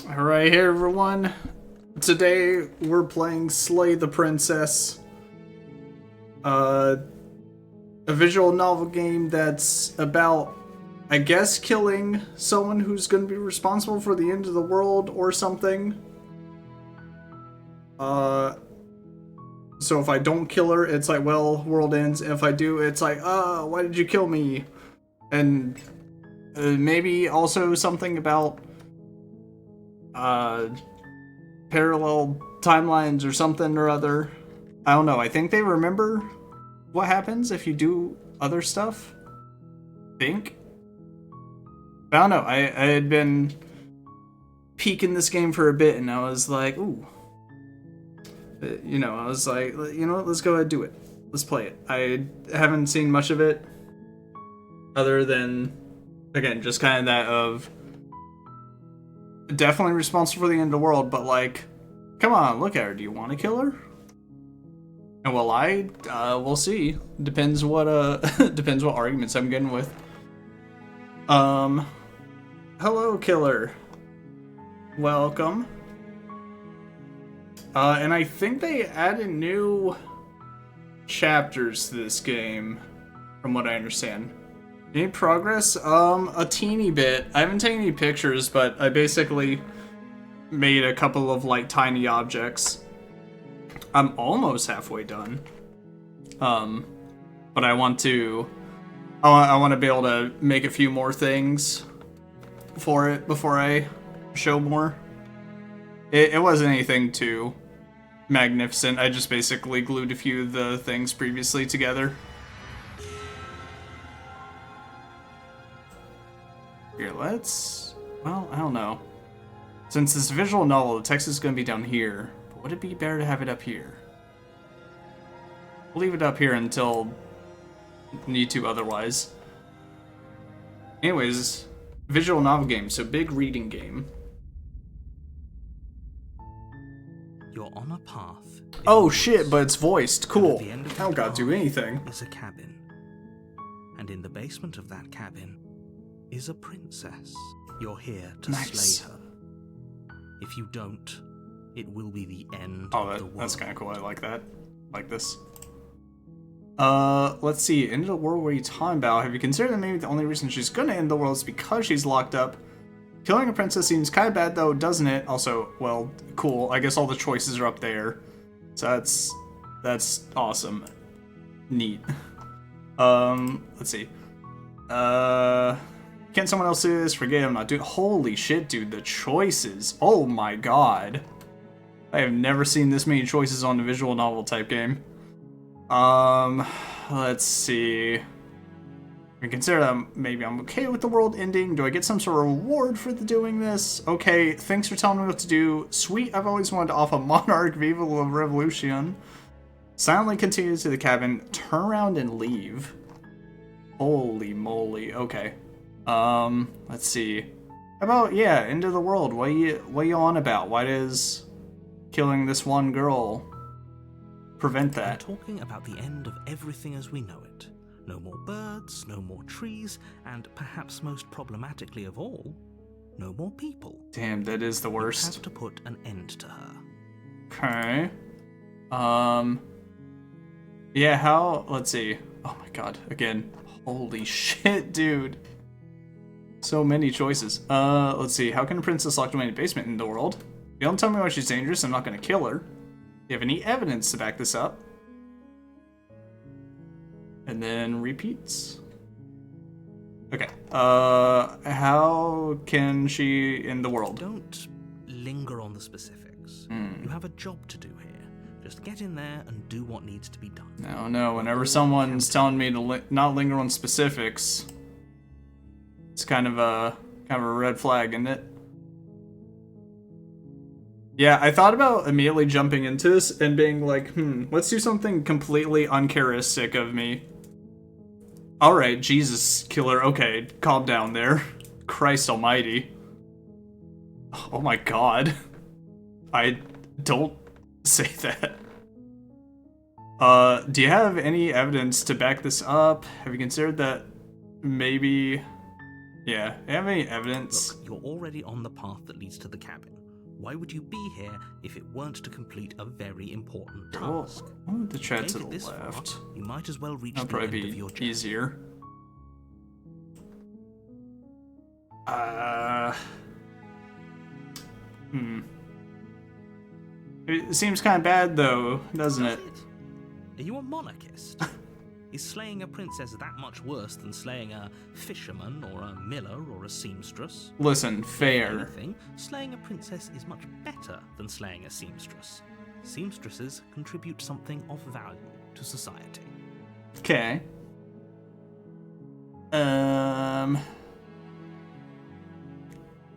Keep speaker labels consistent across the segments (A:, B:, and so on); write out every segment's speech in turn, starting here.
A: Alright, hey everyone. Today we're playing Slay the Princess. A visual novel game that's about, I guess, killing someone who's going to be responsible for the end of the world or something. So if I don't kill her, it's like, well, world ends. If I do, it's like, why did you kill me? And maybe also something about parallel timelines or something or other. I don't know. I think they remember what happens if you do other stuff. Think? I don't know. I had been peeking this game for a bit and I was like, ooh. I was like, you know what? Let's go ahead and do it. Let's play it. I haven't seen much of it other than, again, just kind of that of definitely responsible for the end of the world, but like, come on, look at her. Do you want to kill her? And well, we'll see. Depends what depends what arguments I'm getting with. Hello, killer. Welcome. And I think they added new chapters to this game, from what I understand. Any progress? A teeny bit. I haven't taken any pictures, but I basically made a couple of, like, tiny objects. I'm almost halfway done. But I want to be able to make a few more things for it before I show more. It wasn't anything too magnificent. I just basically glued a few of the things previously together. Here, well, I don't know. Since this visual novel, the text is going to be down here, but would it be better to have it up here? We'll leave it up here until need to otherwise. Anyways, visual novel game, so big reading game.
B: You're on a path.
A: Oh shit, but it's voiced. Cool.
B: I
A: don't gotta do anything.
B: Is a cabin. And in the basement of that cabin is a princess. You're here to slay her. If you don't, it will be the end of the world.
A: That's kind of cool. I like that. Like this. Let's see. End of the world, what are you talking about? Have you considered that maybe the only reason she's gonna end the world is because she's locked up? Killing a princess seems kind of bad, though, doesn't it? Also, well, cool. I guess all the choices are up there. So that's awesome. Neat. Let's see. Can someone else do this? Forget I'm not doing. Holy shit, dude! The choices. Oh my god. I have never seen this many choices on a visual novel type game. Let's see. I consider that maybe I'm okay with the world ending. Do I get some sort of reward for doing this? Okay, thanks for telling me what to do. Sweet, I've always wanted to offer Monarch Viva la Revolution. Silently continue to the cabin. Turn around and leave. Holy moly. Okay. Let's see. How about, yeah, end of the world. What are you on about? Why does killing this one girl prevent that?
B: I'm talking about the end of everything as we know it. No more birds, no more trees, and perhaps most problematically of all, no more people.
A: Damn, that is the worst.
B: You have to put an end to her.
A: Okay. Yeah, how? Let's see. Oh my god, again. Holy shit, dude. So many choices. Let's see. How can a princess locked away in a basement in the world? If you don't tell me why she's dangerous, I'm not gonna kill her. Do you have any evidence to back this up? And then repeats. Okay. How can she end the world?
B: Don't linger on the specifics. You have a job to do here. Just get in there and do what needs to be done.
A: No. Whenever someone's telling me to not linger on specifics, it's kind of a red flag, isn't it? Yeah, I thought about immediately jumping into this and being like, let's do something completely uncharacteristic of me. Alright, Jesus, killer. Okay, calm down there. Christ almighty. Oh my god. I don't say that. Do you have any evidence to back this up? Have you considered that maybe Yeah, have any evidence?
B: Look, you're already on the path that leads to the cabin. Why would you be here if it weren't to complete a very important task?
A: Well, the tread to
B: Make it
A: the
B: this far,
A: left.
B: you might as well reach
A: That'll
B: the
A: probably
B: end of
A: be
B: your journey.
A: easier. It seems kind of bad, though, doesn't it?
B: Are you a monarchist? Is slaying a princess that much worse than slaying a fisherman or a miller or a seamstress?
A: Listen, fair.
B: If anything, slaying a princess is much better than slaying a seamstress. Seamstresses contribute something of value to society.
A: Okay.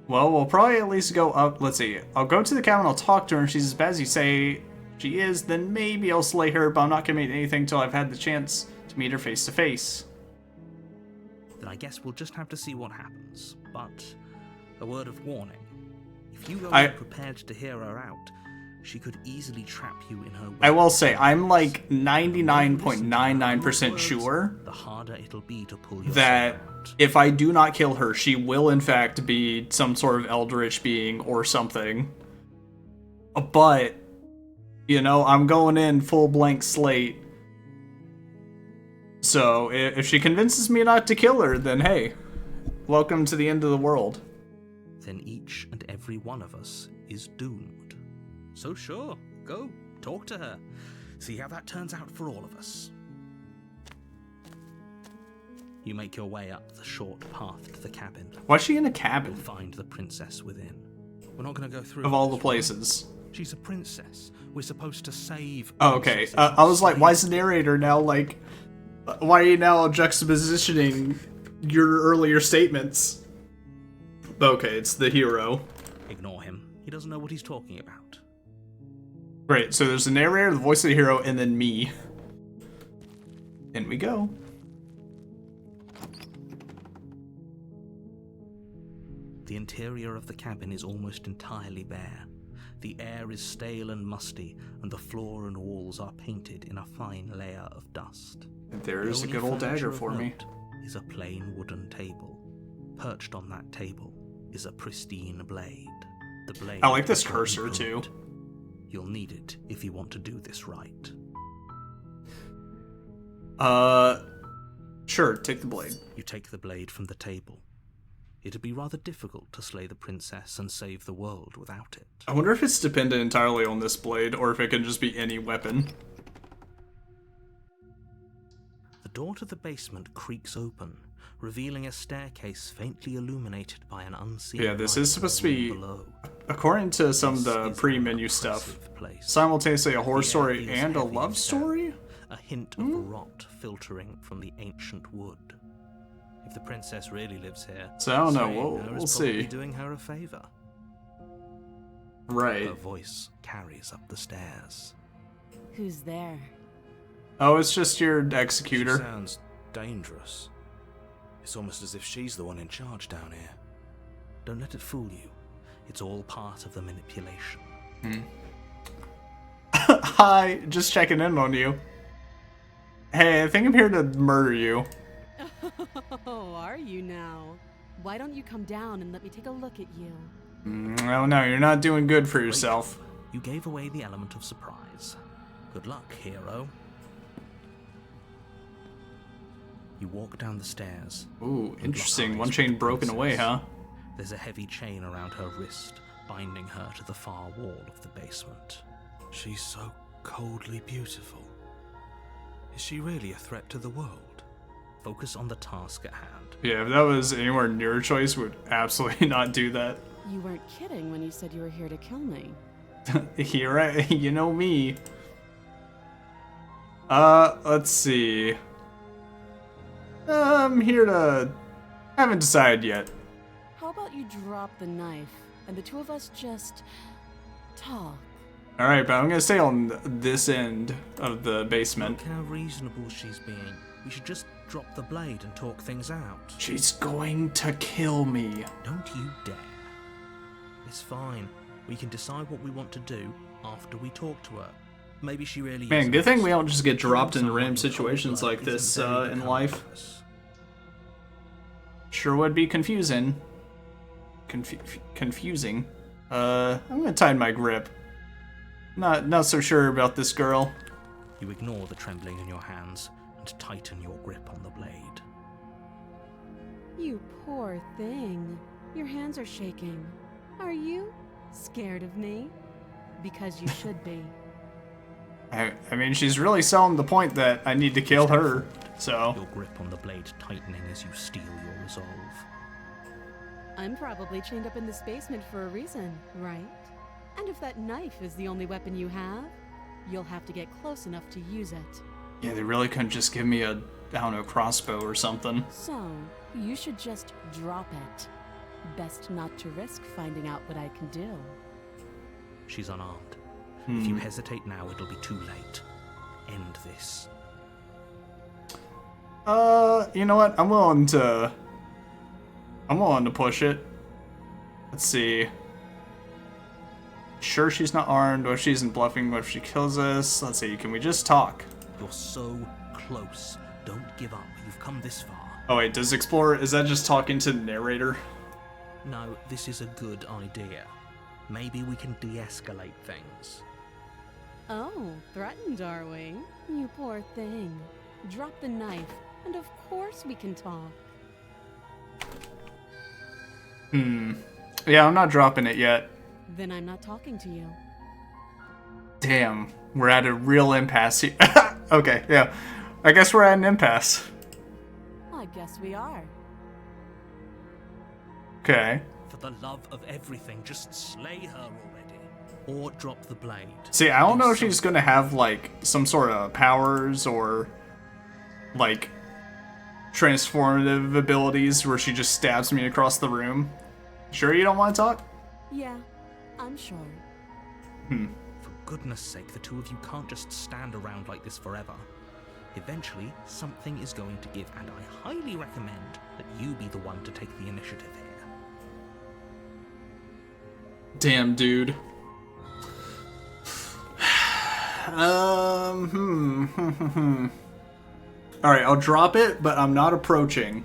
A: Well, we'll probably at least go up. Let's see. I'll go to the cabin, I'll talk to her, and she's as bad as you say she is, then maybe I'll slay her, but I'm not gonna make anything until I've had the chance to meet her face to face.
B: Then I guess we'll just have to see what happens. But a word of warning. If you go prepared to hear her out, she could easily trap you in her way.
A: I will say, I'm like 99.99% sure
B: the harder it'll be to pull yourself
A: that
B: out.
A: if I do not kill her, she will in fact be some sort of eldritch being or something. But, you know, I'm going in full blank slate. So, if she convinces me not to kill her, then hey, welcome to the end of the world.
B: Then each and every one of us is doomed. So sure, go, talk to her. See how that turns out for all of us. You make your way up the short path to the cabin.
A: Why's she in a cabin?
B: You'll find the princess within. We're not going to go through
A: Of all the
B: this,
A: places.
B: right? She's a princess. We're supposed to save.
A: Oh, okay. I was like, why is the narrator now like... Why are you now juxtapositioning your earlier statements? Okay, it's the hero.
B: Ignore him. He doesn't know what he's talking about.
A: Right, so there's the narrator, the voice of the hero, and then me. In we go.
B: The interior of the cabin is almost entirely bare. The air is stale and musty, and the floor and walls are painted in a fine layer of dust.
A: And there's a
B: The
A: good
B: only
A: old dagger
B: furniture of
A: for me.
B: note is a plain wooden table. Perched on that table is a pristine blade. The blade
A: I like this
B: is not
A: cursor, too.
B: improved. You'll need it if you want to do this right.
A: Sure, take the blade.
B: You take the blade from the table. It'd be rather difficult to slay the princess and save the world without it.
A: I wonder if it's dependent entirely on this blade, or if it can just be any weapon.
B: The door to the basement creaks open, revealing a staircase faintly illuminated by an unseen
A: Yeah, this
B: light
A: is supposed to
B: in the
A: be,
B: room below.
A: according to some of
B: This
A: the
B: is an
A: pre-menu stuff,
B: oppressive place.
A: simultaneously a horror
B: The air
A: story
B: feels
A: and a
B: heavy
A: love
B: and
A: story?
B: damp, a hint of rot filtering from the ancient wood. If the princess really lives here,
A: So I don't know,
B: slaying her
A: we'll
B: is probably
A: see.
B: doing her a favor.
A: Right.
B: Her voice carries up the stairs.
C: Who's there?
A: Oh, it's just your
B: She
A: executor.
B: sounds dangerous. It's almost as if she's the one in charge down here. Don't let it fool you. It's all part of the manipulation.
A: Hi, just checking in on you. Hey, I think I'm here to murder you.
C: Oh, are you now? Why don't you come down and let me take a look at you?
A: Oh no, you're not doing good for yourself.
B: You gave away the element of surprise. Good luck, hero. You walk down the stairs.
A: Ooh,
B: and
A: interesting.
B: lock
A: One
B: eyes
A: chain
B: with the
A: broken away,
B: princess.
A: huh?
B: There's a heavy chain around her wrist, binding her to the far wall of the basement. She's so coldly beautiful. Is she really a threat to the world? Focus on the task at hand.
A: Yeah, if that was anywhere near a choice, would absolutely not do that.
C: You weren't kidding when you said you were here to kill me.
A: Here, you know me. Let's see. I'm here to... haven't decided yet.
C: How about you drop the knife and the two of us just talk?
A: Alright, but I'm gonna stay on this end of the basement.
B: Look how reasonable she's being. We should just drop the blade and talk things out.
A: She's going to kill me.
B: Don't you dare. It's fine. We can decide what we want to do after we talk to her. Maybe she really is.
A: Man, good thing we don't just get
B: Killing
A: dropped in
B: someone
A: random
B: with cold
A: situations
B: blood
A: like this
B: isn't very
A: in
B: becoming
A: life.
B: of us.
A: Sure would be confusing. Confusing. I'm gonna tighten my grip. Not so sure about this girl.
B: You ignore the trembling in your hands and tighten your grip on the blade.
C: You poor thing. Your hands are shaking. Are you scared of me? Because you should be.
A: I mean, she's really selling the point that I need to kill her, so...
B: Your grip on the blade tightening as you steel your resolve.
C: I'm probably chained up in this basement for a reason, right? And if that knife is the only weapon you have, you'll have to get close enough to use it.
A: Yeah, they really couldn't just give me a, I don't know, crossbow or something.
C: So, you should just drop it. Best not to risk finding out what I can do.
B: She's unarmed. If you hesitate now, it'll be too late. End this.
A: You know what? I'm willing to push it. Let's see. Sure, she's not armed. What if she isn't bluffing? What if she kills us? Let's see. Can we just talk?
B: You're so close. Don't give up. You've come this far.
A: Oh wait, does Explorer, is that just talking to the narrator?
B: No, this is a good idea. Maybe we can de-escalate things.
C: Oh, threatened, are we? You poor thing. Drop the knife, and of course we can talk.
A: Yeah, I'm not dropping it yet.
C: Then I'm not talking to you.
A: Damn, we're at a real impasse here. Okay, yeah. I guess we're at an impasse.
C: I guess we are.
A: Okay.
B: For the love of everything, just slay her already. Or drop the blade.
A: See, I don't know if she's gonna have, like, some sort of powers or, like, transformative abilities where she just stabs me across the room. Sure you don't want to talk?
C: Yeah, I'm sure.
B: For goodness sake, the two of you can't just stand around like this forever. Eventually, something is going to give, and I highly recommend that you be the one to take the initiative here.
A: Damn, dude. Alright, I'll drop it, but I'm not approaching.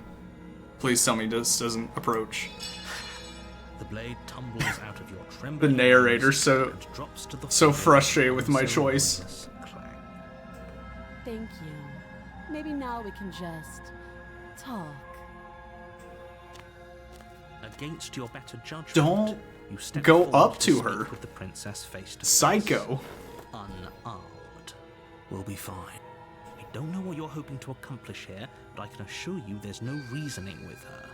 A: Please tell me this doesn't approach.
B: The blade tumbles out of your
A: The
B: trembling
A: narrator's
B: hands and drops to the
A: so
B: floor
A: frustrated with my
B: with a
A: choice.
B: ceremoniously clang.
C: Thank you. Maybe now we can just talk.
B: Against your better judgment,
A: Don't
B: you step
A: go
B: forward
A: up to
B: speak
A: her.
B: with the princess face to face.
A: Psycho.
B: Unarmed. We'll be fine. I don't know what you're hoping to accomplish here, but I can assure you there's no reasoning with her.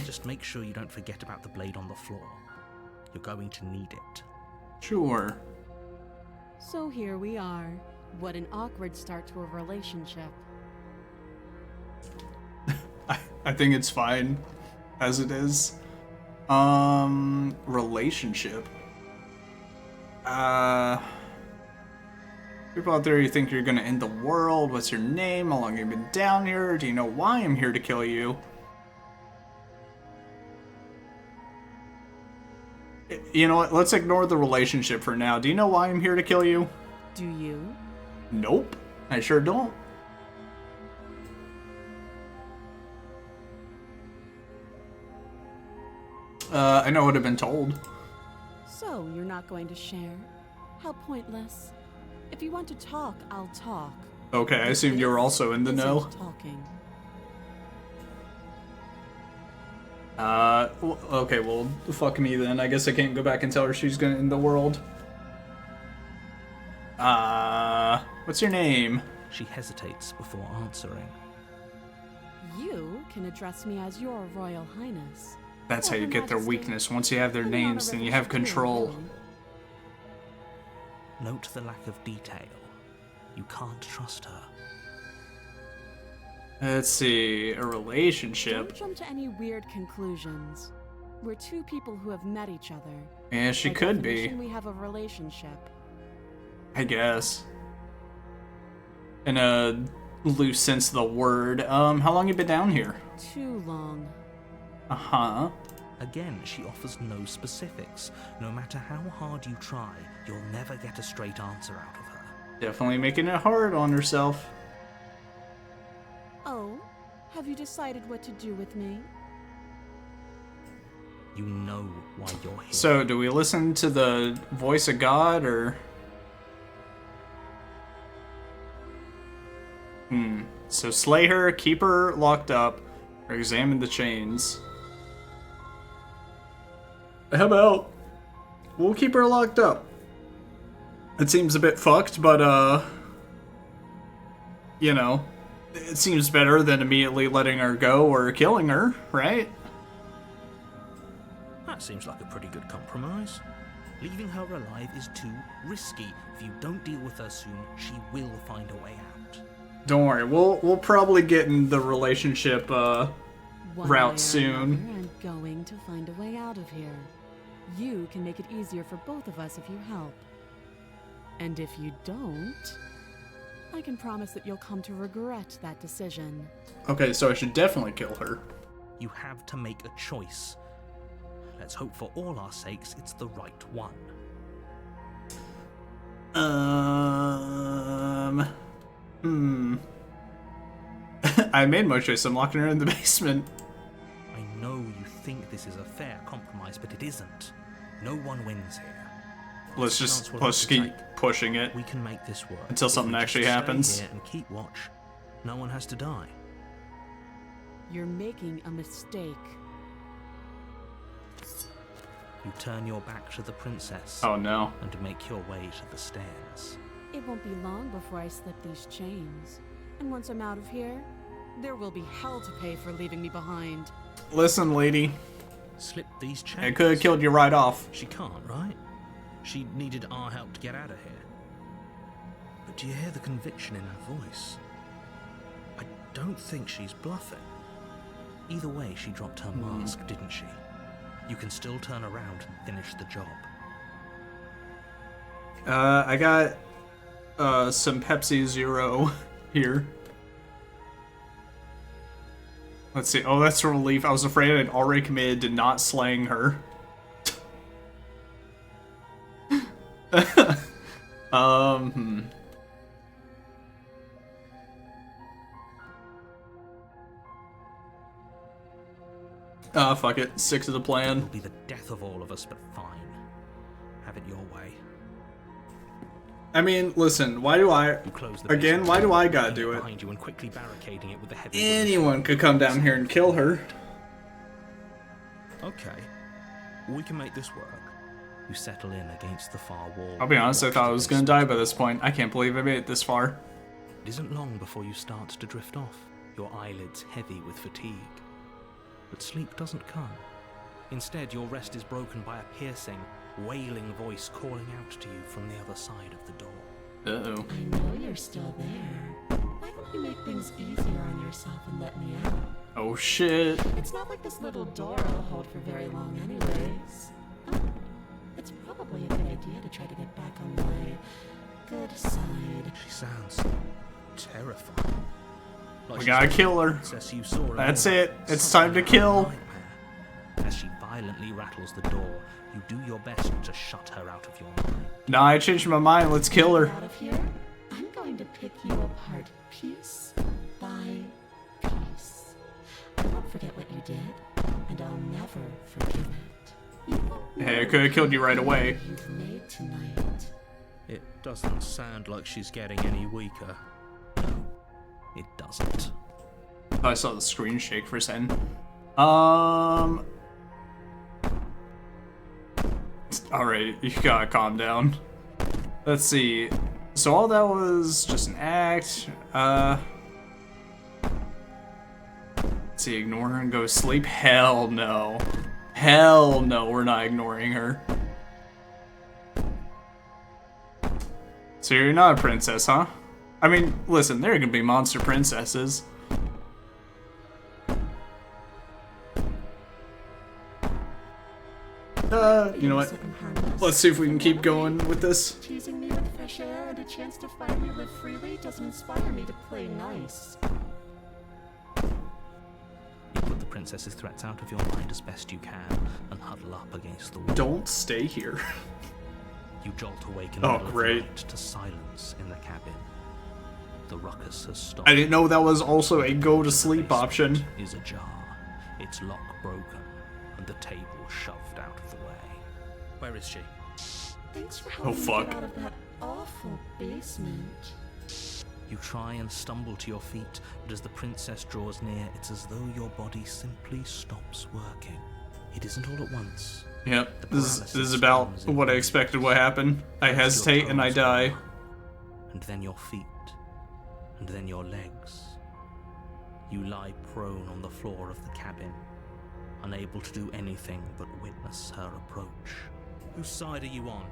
B: Just make sure you don't forget about the blade on the floor. You're going to need it.
A: Sure.
C: So here we are. What an awkward start to a relationship.
A: I think it's fine as it is. Relationship. People out there, you think you're gonna end the world? What's your name? How long have you been down here? Do you know why I'm here to kill you? You know what? Let's ignore the relationship for now. Do you know why I'm here to kill you?
C: Do you?
A: Nope. I sure don't. I know what I've been told.
C: So you're not going to share? How pointless. If you want to talk, I'll talk.
A: Okay, I assumed you were also in the
C: Isn't
A: know.
C: Talking.
A: Okay, well, fuck me then. I guess I can't go back and tell her she's gonna end the world. What's your name?
B: She hesitates before answering.
C: You can address me as your Royal Highness.
A: That's how
C: Or
A: you
C: Her
A: get their
C: Majesty.
A: weakness. Once you have their
C: Depending on
A: names,
C: the
A: then you have
C: relationship here,
A: control.
C: really.
B: Note the lack of detail. You can't trust her.
A: Let's see, a relationship.
C: Don't jump to any weird conclusions. We're two people who have met each other.
A: Yeah, she
C: By
A: could be.
C: definition, we have a relationship.
A: I guess. In a loose sense of the word. How long you been down here?
C: Too long.
A: Uh-huh.
B: Again, she offers no specifics. No matter how hard you try, you'll never get a straight answer out of her.
A: Definitely making it hard on herself.
C: Oh, Have you decided what to do with me?
B: You know why you're here.
A: So, do we listen to the voice of God, or... So slay her, keep her locked up, or examine the chains. How about... we'll keep her locked up. It seems a bit fucked, but, you know, it seems better than immediately letting her go or killing her, right?
B: That seems like a pretty good compromise. Leaving her alive is too risky. If you don't deal with her soon, she will find a way out.
A: Don't worry, we'll probably get in the relationship
C: One
A: route
C: way or
A: soon.
C: another, I'm going to find a way out of here. You can make it easier for both of us if you help. And if you don't, I can promise that you'll come to regret that decision.
A: Okay, so I should definitely kill her.
B: You have to make a choice. Let's hope for all our sakes it's the right one.
A: I made my choice. I'm locking her in the basement.
B: I know you think this is a fair compromise, but it isn't. No one wins here.
A: Let's keep pushing it.
B: We can make this work.
A: Until
B: If
A: something
B: we just
A: actually
B: stay
A: happens.
B: here and keep watch, no one has to die.
C: You're making a mistake.
B: You turn your back to the princess
A: Oh no.
B: and make your way to the stairs.
C: It won't be long before I slip these chains. And once I'm out of here, there will be hell to pay for leaving me behind.
A: Listen, lady.
B: Slip these chains.
A: I could have killed you right off.
B: She can't, right? She needed our help to get out of here. But do you hear the conviction in her voice? I don't think she's bluffing. Either way, she dropped her mask, didn't she? You can still turn around and finish the job.
A: I got some Pepsi Zero here. Let's see. Oh, that's a relief. I was afraid I'd already committed to not slaying her. Fuck it. Stick to the plan.
B: It'll be the death of all of us, but fine. Have it your way.
A: I mean, listen, why do I...
B: You close the
A: Again,
B: basement
A: why do
B: door,
A: I gotta
B: locking
A: do it?
B: behind you and quickly barricading it with a heavy wooden
A: Anyone could come down here and kill her.
B: Okay, we can make this work. You settle in against the far wall.
A: I'll be honest, I
B: Watch
A: thought
B: the
A: I was gonna
B: basement.
A: die by this point. I can't believe I made it this far.
B: It isn't long before you start to drift off, your eyelids heavy with fatigue. But sleep doesn't come. Instead, your rest is broken by a piercing, wailing voice calling out to you from the other side of the door.
A: Uh-oh.
D: I know you're still there. Why don't you make things easier on yourself and let me out?
A: Oh shit.
D: It's not like this little door will hold for very long anyways. Oh, it's probably a good idea to try to get back on my good side.
B: She sounds terrifying. Like
A: We
B: she's
A: gotta
B: the
A: kill her.
B: princess you saw
A: That's
B: earlier.
A: it. It's
B: Something
A: time to
B: out of a
A: kill.
B: nightmare. As she violently rattles the door, you do your best to shut her out of your mind.
A: Nah, I changed my mind. Let's kill her.
D: Out of here, I'm going to pick you apart piece by piece. I won't forget what you did, and I'll never forgive it. You won't know
A: Hey, I could have killed you right away.
D: what you've made tonight.
B: It doesn't sound like she's getting any weaker. No, it doesn't.
A: I saw the screen shake for a second. Alright, you gotta calm down. Let's see. So all that was just an act. Let's see, ignore her and go to sleep? Hell no. Hell no, we're not ignoring her. So you're not a princess, huh? I mean, listen, there can be monster princesses. You know what?
D: Innocent and harmless.
A: Let's see if we can keep going with this.
D: Teasing me with fresh air and a chance to finally live freely doesn't inspire me to play nice.
B: You put the princess's threats out of your mind as best you can and huddle up against the wall.
A: Don't stay here.
B: You jolt awake in the
A: Oh,
B: middle of the
A: great.
B: night to silence in the cabin. The ruckus has stopped.
A: I didn't know that was also a go to sleep option.
B: Is ajar, its lock broken, and the table shoved out of the way. Where is she?
D: Thanks for helping me
A: fuck.
D: get out of that awful basement.
B: You try and stumble to your feet, but as the princess draws near, it's as though your body simply stops working. It isn't all at once.
A: Yep, this is about what I expected would happen. I hesitate and I die.
B: And then your feet, and then your legs. You lie prone on the floor of the cabin, unable to do anything but witness her approach. Whose side are you on?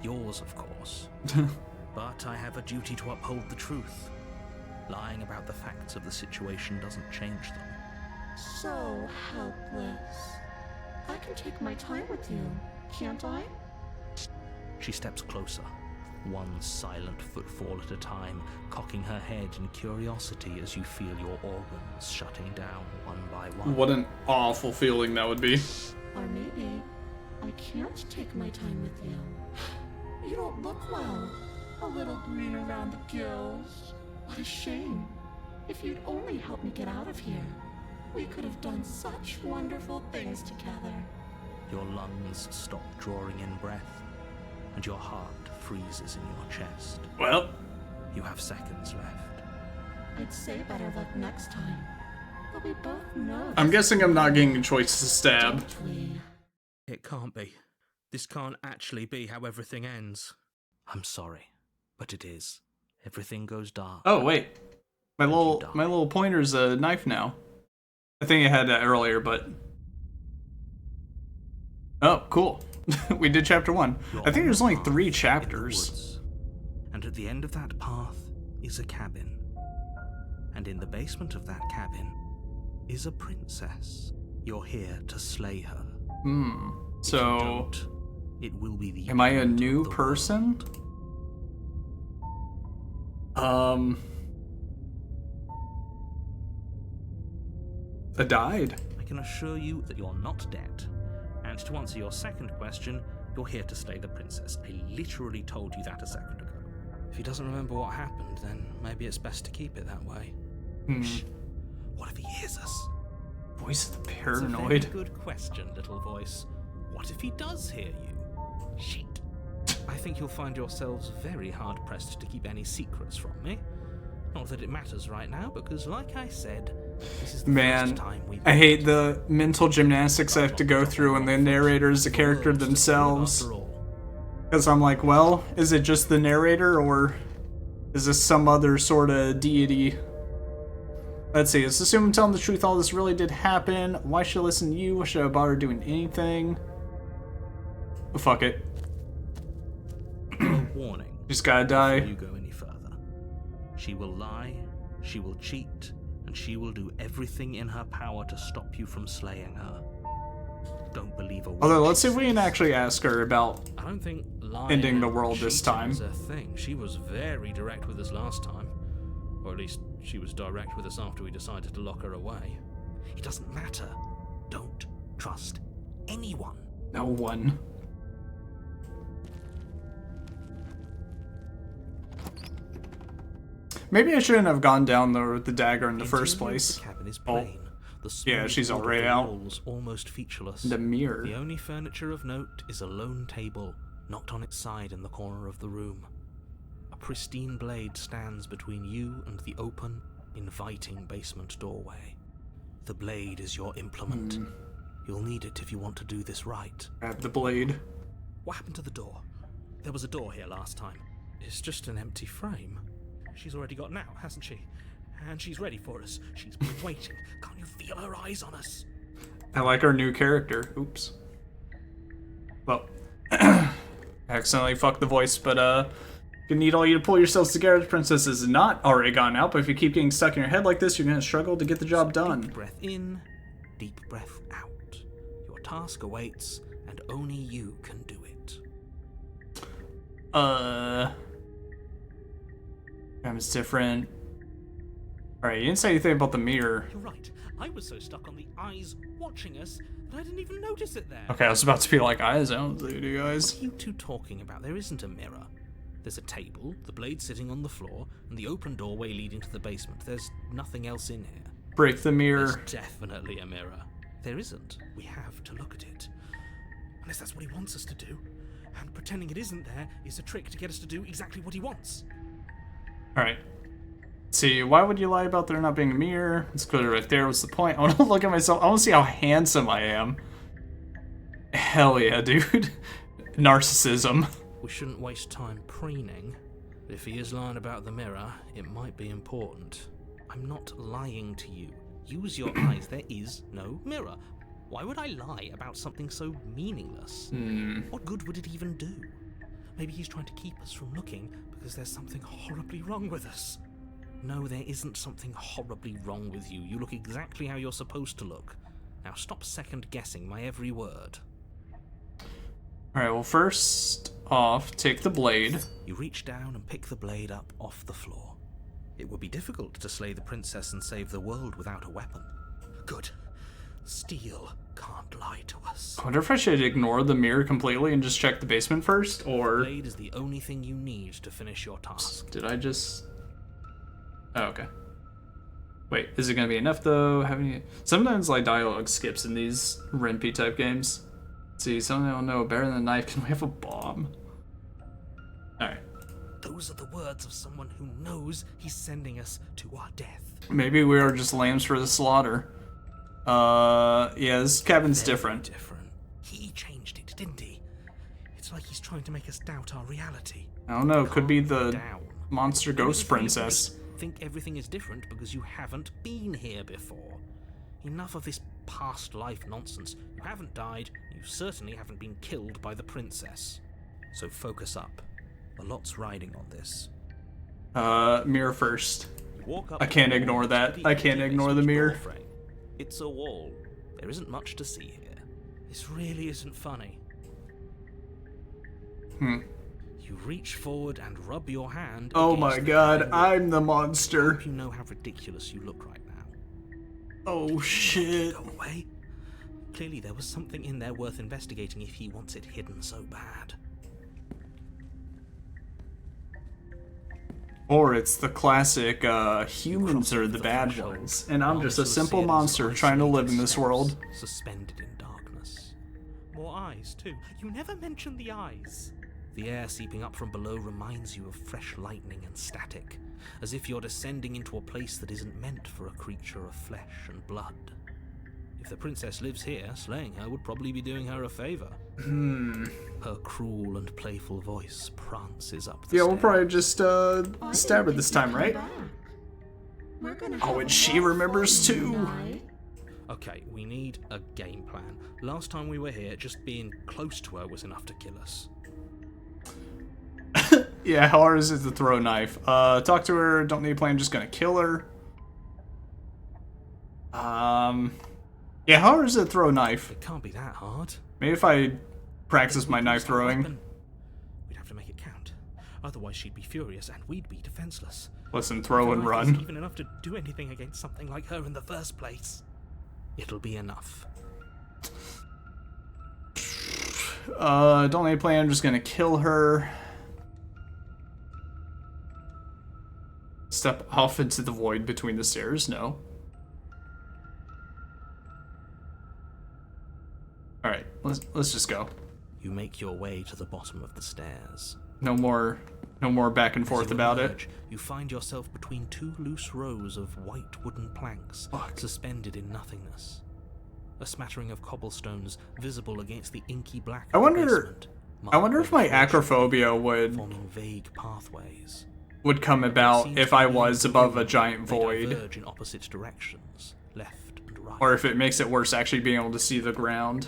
B: Yours, of course. But I have a duty to uphold the truth. Lying about the facts of the situation doesn't change them.
D: So helpless. I can take my time with you, can't I?
B: She steps closer, one silent footfall at a time, cocking her head in curiosity as you feel your organs shutting down one by one.
A: What an awful feeling that would be.
D: Or maybe I can't take my time with you. You don't look well. A little green around the gills. What a shame. If you'd only helped me get out of here, we could have done such wonderful things together.
B: Your lungs stop drawing in breath, and your heart freezes in your chest.
A: Well,
B: You have seconds left.
D: I'd say better luck next time. But we both know
A: I'm
D: this,
A: guessing I'm not getting a choice to stab.
D: don't we?
B: It can't be. This can't actually be how everything ends. I'm sorry, but it is. Everything goes dark.
A: Oh wait, my little pointer's a knife now. I think I had that earlier, but oh, cool. We did chapter 1.
B: You're
A: I think
B: on
A: there's
B: a
A: only
B: path
A: 3
B: in the
A: chapters.
B: woods, and at the end of that path is a cabin. And in the basement of that cabin is a princess. You're here to slay her. If you
A: So,
B: don't, it will be the
A: am I a
B: end
A: new
B: of the
A: person?
B: world.
A: I died.
B: I can assure you that you're not dead. And to answer your second question, you're here to slay the princess. I literally told you that a second ago. If he doesn't remember what happened, then maybe it's best to keep it that way. Shh. What if he hears us?
A: Voice of the
B: That's a
A: paranoid.
B: very good question, little voice. What if he does hear you? Shit. I think you'll find yourselves very hard-pressed to keep any secrets from me. Not that it matters right now, because like I said, this is the
A: Man,
B: first time we've...
A: I hate the mental gymnastics I have to go through when the narrator is the character themselves.
B: After all.
A: Because I'm like, well, is it just the narrator, or is this some other sort of deity? Let's see, let's assume I'm telling the truth, all this really did happen. Why should I listen to you? Why should I bother doing anything? Oh, fuck it.
B: Warning.
A: Just gotta
B: Before
A: die.
B: you go any further. She will lie, she will cheat, and she will do everything in her power to stop you from slaying her. Don't believe a word.
A: Although, let's
B: she
A: see if we can
B: says.
A: actually ask her about...
B: I don't think lying
A: ending the
B: and
A: world this
B: cheating
A: time.
B: is a thing. She was very direct with us last time. Or at least she was direct with us after we decided to lock her away. It doesn't matter. Don't trust anyone.
A: No one. Maybe I shouldn't have gone down the dagger in the first
B: interior of
A: place.
B: The cabin is
A: Oh.
B: plain. The
A: Yeah,
B: smooth
A: she's
B: wood of
A: already
B: the
A: out.
B: walls almost featureless.
A: The mirror.
B: The only furniture of note is a lone table, knocked on its side in the corner of the room. A pristine blade stands between you and the open, inviting basement doorway. The blade is your implement. You'll need it if you want to do this right.
A: Grab the blade.
B: What happened to the door? There was a door here last time. It's just an empty frame. She's already got out, hasn't she? And she's ready for us. She's been waiting. Can't you feel her eyes on us?
A: I like our new character. Oops. Well, I accidentally fucked the voice, but gonna need all you to pull yourselves together. The princess is not already gone out, but if you keep getting stuck in your head like this, you're gonna struggle to get the job done.
B: Deep breath in, deep breath out. Your task awaits, and only you can do it.
A: It's different. Alright, you didn't say anything about the mirror.
B: You're right. I was so stuck on the eyes watching us that I didn't even notice it there.
A: Okay, I was about to be like, I don't do you guys.
B: What are you two talking about? There isn't a mirror. There's a table, the blade sitting on the floor, and the open doorway leading to the basement. There's nothing else in here.
A: Break the mirror.
B: There's definitely a mirror. There isn't. We have to look at it. Unless that's what he wants us to do. And pretending it isn't there is a trick to get us to do exactly what he wants.
A: Alright. See, why would you lie about there not being a mirror? It's clear right there. What's the point? I want to look at myself. I want to see how handsome I am. Hell yeah, dude. Narcissism.
B: We shouldn't waste time preening. If he is lying about the mirror, it might be important. I'm not lying to you. Use your eyes. There is no mirror. Why would I lie about something so meaningless? What good would it even do? Maybe he's trying to keep us from looking because there's something horribly wrong with us. No, there isn't something horribly wrong with you. You look exactly how you're supposed to look. Now stop second-guessing my every word.
A: Alright, well, first off, take the blade.
B: You reach down and pick the blade up off the floor. It would be difficult to slay the princess and save the world without a weapon. Good. Steel can't lie to us.
A: I wonder if I should ignore the mirror completely and just check the basement first, or...
B: The blade is the only thing you need to finish your task.
A: Did I just... Oh, okay. Wait, is it gonna be enough, though? Sometimes, like, dialogue skips in these Renpy type games. See, something I don't know better than a knife. Can we have a bomb? Alright.
B: Those are the words of someone who knows he's sending us to our death.
A: Maybe we are just lambs for the slaughter. Yeah, this cabin's
B: Very
A: different.
B: He changed it, didn't he? It's like he's trying to make us doubt our reality.
A: I don't know, could be the
B: Down.
A: monster ghost princess.
B: Think everything is different because you haven't been here before. Enough of this past life nonsense. You haven't died, you certainly haven't been killed by the princess. So focus up. A lot's riding on this.
A: Mirror first.
B: You walk up
A: I can't
B: to the
A: ignore
B: wall
A: that.
B: to the
A: I can't
B: empty
A: ignore the
B: basement
A: mirror.
B: doorframe. It's a wall. There isn't much to see here. This really isn't funny. You reach forward and rub your hand.
A: Oh
B: against
A: my
B: the
A: god,
B: cabin wall.
A: I'm the monster.
B: You know how ridiculous you look right now.
A: Oh shit.
B: Go away. Clearly there was something in there worth investigating if he wants it hidden so bad.
A: Or it's the classic, humans are the bad ones, and I'm just a simple monster trying to live in this world.
B: Suspended in darkness. More eyes, too. You never mentioned the eyes. The air seeping up from below reminds you of fresh lightning and static, as if you're descending into a place that isn't meant for a creature of flesh and blood. If the princess lives here, slaying her would probably be doing her a favor. Her cruel and playful voice prances up the
A: Yeah,
B: stairs.
A: we'll probably just, stab her this time, right?
D: We're gonna
A: Oh,
D: have
A: and
D: a
A: she
D: lot of
A: remembers
D: fun
A: too.
D: tonight.
B: Okay, we need a game plan. Last time we were here, just being close to her was enough to kill us.
A: Yeah, how hard is it to throw a knife? Talk to her, don't need a plan, just gonna kill her. Yeah, how hard is it to throw a knife?
B: It can't be that hard.
A: Maybe if I practice my
B: We'd
A: knife
B: use that
A: throwing.
B: weapon. We'd have to make it count. Otherwise, she'd be furious and we'd be defenseless.
A: Listen, throw and
B: Life isn't
A: run.
B: even enough to do anything against something like her in the first place. It'll be enough.
A: Don't need a plan, I'm just gonna kill her. Step off into the void between the stairs, no. Alright, let's just go.
B: You make your way to the bottom of the stairs.
A: No more back and forth
B: As you
A: about it.
B: emerge, you find yourself between two loose rows of white wooden planks suspended in nothingness. A smattering of cobblestones visible against the inky black
A: I
B: of the
A: wonder
B: basement,
A: if my acrophobia would
B: forming vague pathways.
A: come
B: It
A: about
B: seems
A: if
B: to
A: I
B: be
A: was
B: moving,
A: above a giant
B: they
A: void.
B: diverge in opposite directions, left and right.
A: Or if it makes it worse actually being able to see the ground.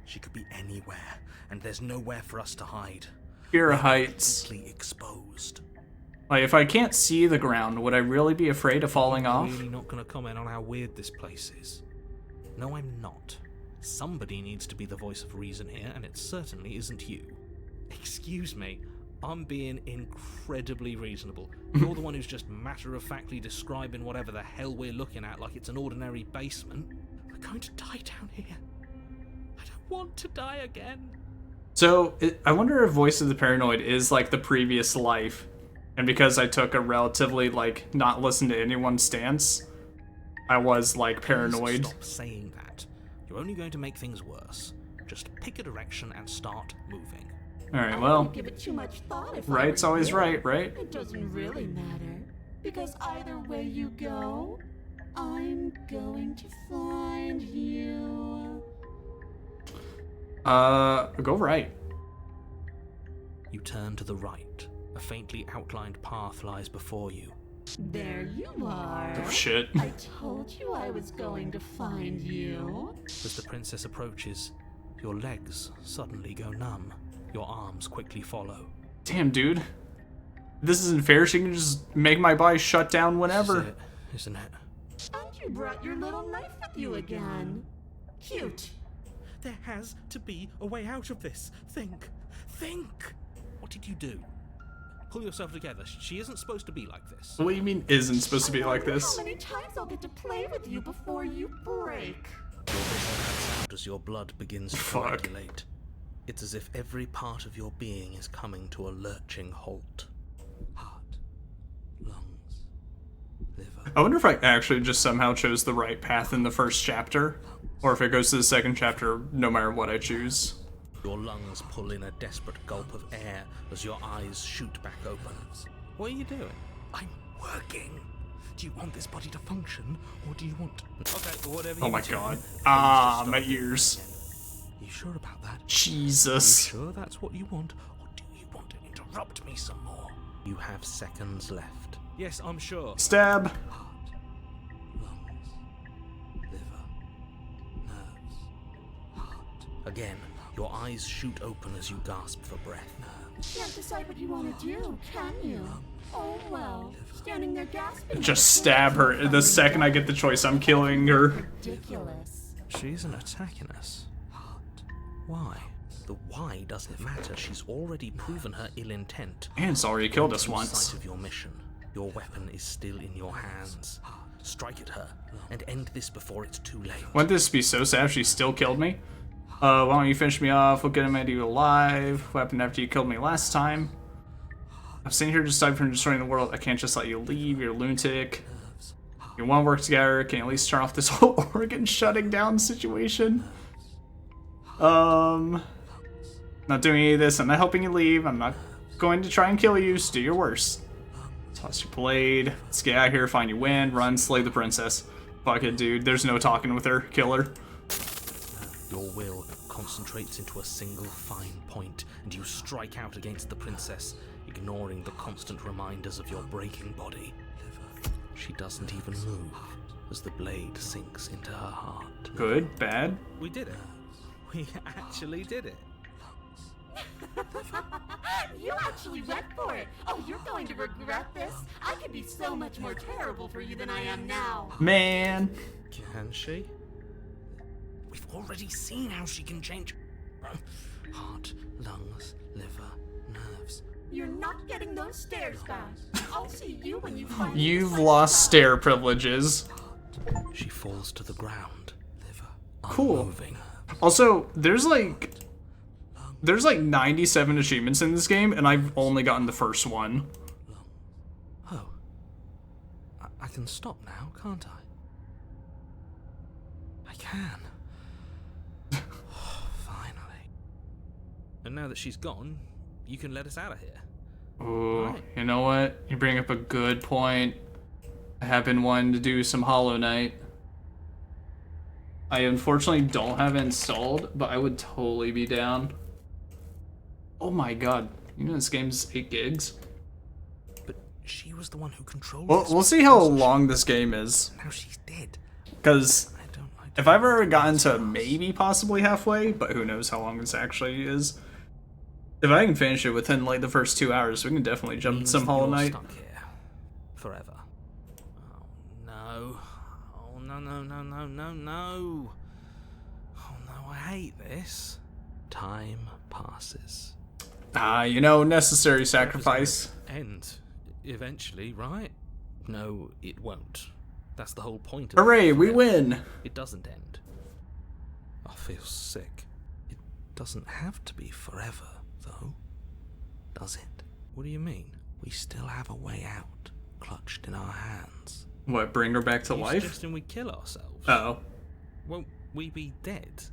B: She could be anywhere, and there's nowhere for us to hide.
A: Fear of heights.
B: Completely exposed.
A: Like, if I can't see the ground, would I really be afraid of falling
B: I'm
A: off?
B: really not going to comment on how weird this place is. No, I'm not. Somebody needs to be the voice of reason here, and it certainly isn't you. Excuse me, I'm being incredibly reasonable. You're the one who's just matter-of-factly describing whatever the hell we're looking at like it's an ordinary basement. We're going to die down here. I don't want to die again.
A: So, I wonder if Voice of the Paranoid is like the previous life. And because I took a relatively, like, not listen to anyone's stance, I was, like, paranoid.
B: Please stop saying that. You're only going to make things worse. Just pick a direction and start moving.
A: Alright,
D: I
A: well,
D: wouldn't give it too much thought if I
A: right's
D: were
A: always
D: you.
A: right, right?
D: It doesn't really matter, because either way you go, I'm going to find you.
A: Go right.
B: You turn to the right. A faintly outlined path lies before you.
D: There you are.
A: Oh, shit.
D: I told you I was going to find you.
B: As the princess approaches, your legs suddenly go numb. Your arms quickly follow.
A: Damn, dude. This isn't fair. She can just make my body shut down whenever.
B: This is it, isn't it?
D: And you brought your little knife with you again. Cute.
B: There has to be a way out of this. Think. What did you do? Pull yourself together. She isn't supposed to be like this.
A: What do you mean isn't supposed to be
D: I
A: like
D: wonder
A: this?
D: How many times I'll get to play with you before you break?
B: As your blood begins to
A: Fuck.
B: coagulate, it's as if every part of your being is coming to a lurching halt. Heart, lungs, liver.
A: I wonder if I actually just somehow chose the right path in the first chapter, or if it goes to the second chapter no matter what I choose.
B: Your lungs pull in a desperate gulp of air as your eyes shoot back open. What are you doing? I'm working. Do you want this body to function, or do you want... Okay, whatever
A: Oh
B: you
A: my
B: do.
A: god.
B: Just
A: Ah,
B: stop.
A: my ears.
B: You sure about that? You
A: Jesus.
B: sure that's what you want, or do you want to interrupt me some more? You have seconds left. Yes, I'm sure.
A: Stab.
B: Heart, lungs, liver, nerves, heart. Again, your eyes shoot open as you gasp for breath.
D: Can't decide what you want to do, can you? Oh well, standing there gasping.
A: Just stab her. The second I get the choice, I'm killing her.
D: Ridiculous.
B: She isn't attacking us. Why? The why doesn't matter. She's already proven her ill intent.
A: And it's already killed us
B: Lose
A: once.
B: sight of your mission. Your weapon is still in your hands. Strike at her and end this before it's too late.
A: Wouldn't this be so sad if she still killed me? Why don't you finish me off? What good am I to you alive? What happened after you killed me last time? I'm sitting here just aside from destroying the world. I can't just let you leave. You're a lunatic. You want to work together? Can you at least turn off this whole organ shutting down situation? Not doing any of this. I'm not helping you leave. I'm not going to try and kill you, so do your worst. Toss your blade. Let's get out of here, find your wind, run, slay the princess. Fuck it, dude. There's no talking with her. Kill her.
B: Your will concentrates into a single fine point, and you strike out against the princess, ignoring the constant reminders of your breaking body. She doesn't even move as the blade sinks into her heart.
A: Good, bad.
B: We did it. We actually did it.
D: You actually went for it. Oh, you're going to regret this. I could be so much more terrible for you than I am now.
A: Man.
B: Can she? We've already seen how she can change. Heart, lungs, liver, nerves.
D: You're not getting those stairs back. I'll see you when you find
A: You've
D: the
A: lost
D: sun.
A: stare privileges.
B: She falls to the ground. Liver,
A: Cool.
B: unmoving.
A: Also, there's like 97 achievements in this game, and I've only gotten the first one.
B: Oh. I can stop now, can't I? I can. Finally. And now that she's gone, you can let us out of here.
A: Ooh,
B: Right.
A: you know what? You bring up a good point. I have been wanting to do some Hollow Knight. I unfortunately don't have it installed, but I would totally be down. Oh my god. You know this game's 8 gigs?
B: But she was the one who controlled
A: Well,
B: this.
A: we'll see how long this game is.
B: Now she's dead.
A: Because
B: I don't
A: if I've ever gotten to maybe possibly halfway, but who knows how long this actually is. If I can finish it within like the first 2 hours, we can definitely jump
B: means
A: some
B: that
A: Hollow
B: you're
A: Knight.
B: stuck here. Forever. Oh no. Oh no no no no no no. Oh no, I hate this. Time passes.
A: Ah, you know, necessary sacrifice.
B: End. Eventually, right? No, it won't. That's the whole point of
A: Hooray,
B: it.
A: we win!
B: It doesn't end. I feel sick. It Doesn't have to be forever, though, does it? What do you mean? We still have a way out, clutched in our hands.
A: What, bring her back to
B: Are you
A: life?
B: suggesting we kill ourselves?
A: Oh.
B: Won't we be dead?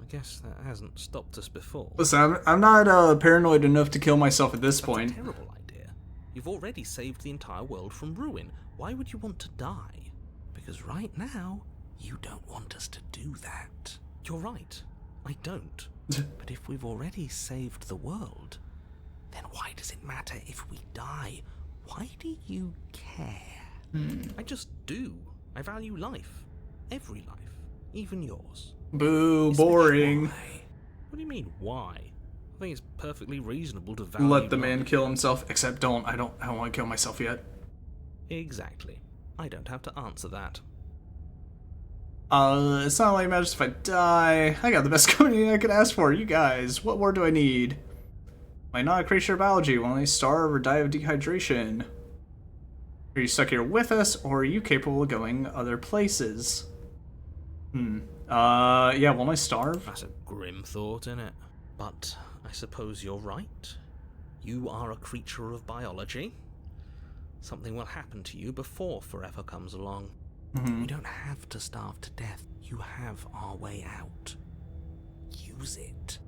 B: I guess that hasn't stopped us before.
A: Listen, I'm not paranoid enough to kill myself at this point.
B: That's a terrible idea. You've already saved the entire world from ruin. Why would you want to die? Because right now, you don't want us to do that. You're right. I don't. But if we've already saved the world, then why does it matter if we die? Why do you care? I just do. I value life. Every life. Even yours.
A: Boo,
B: Is this
A: boring.
B: why? What do you mean, why? I think it's perfectly reasonable to value
A: Let the man
B: life.
A: kill himself. Except don't. I don't want to kill myself yet.
B: Exactly. I don't have to answer that.
A: It's not like it matters if I die. I got the best company I could ask for. You guys. What more do I need? Am I not a creature of biology? Will I starve or die of dehydration? Are you stuck here with us, or are you capable of going other places? Yeah, will I starve?
B: That's a grim thought, innit? But I suppose you're right. You are a creature of biology. Something will happen to you before forever comes along. You don't have to starve to death. You have our way out. Use it.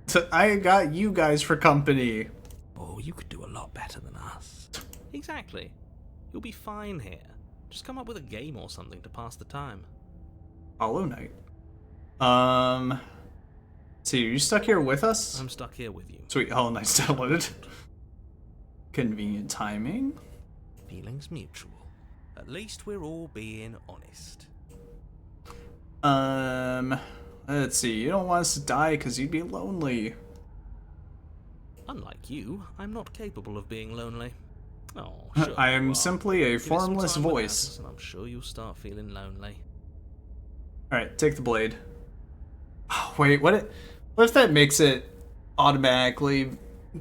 A: So I got you guys for company.
B: Oh, you could do a lot better than us. Exactly. You'll be fine here. Just come up with a game or something to pass the time.
A: Hollow Knight. See, are you stuck here with us?
B: I'm stuck here with you.
A: Sweet, Hollow Knight's downloaded. Convenient timing.
B: Feelings mutual. At least we're all being honest.
A: Let's see. You don't want us to die because you'd be lonely.
B: Unlike you, I'm not capable of being lonely. Oh, sure
A: I
B: you
A: am
B: are.
A: simply a
B: Give it some
A: formless
B: time without
A: voice.
B: us, and I'm sure you'll start feeling lonely.
A: Alright, take the blade. Oh, wait, what if that makes it automatically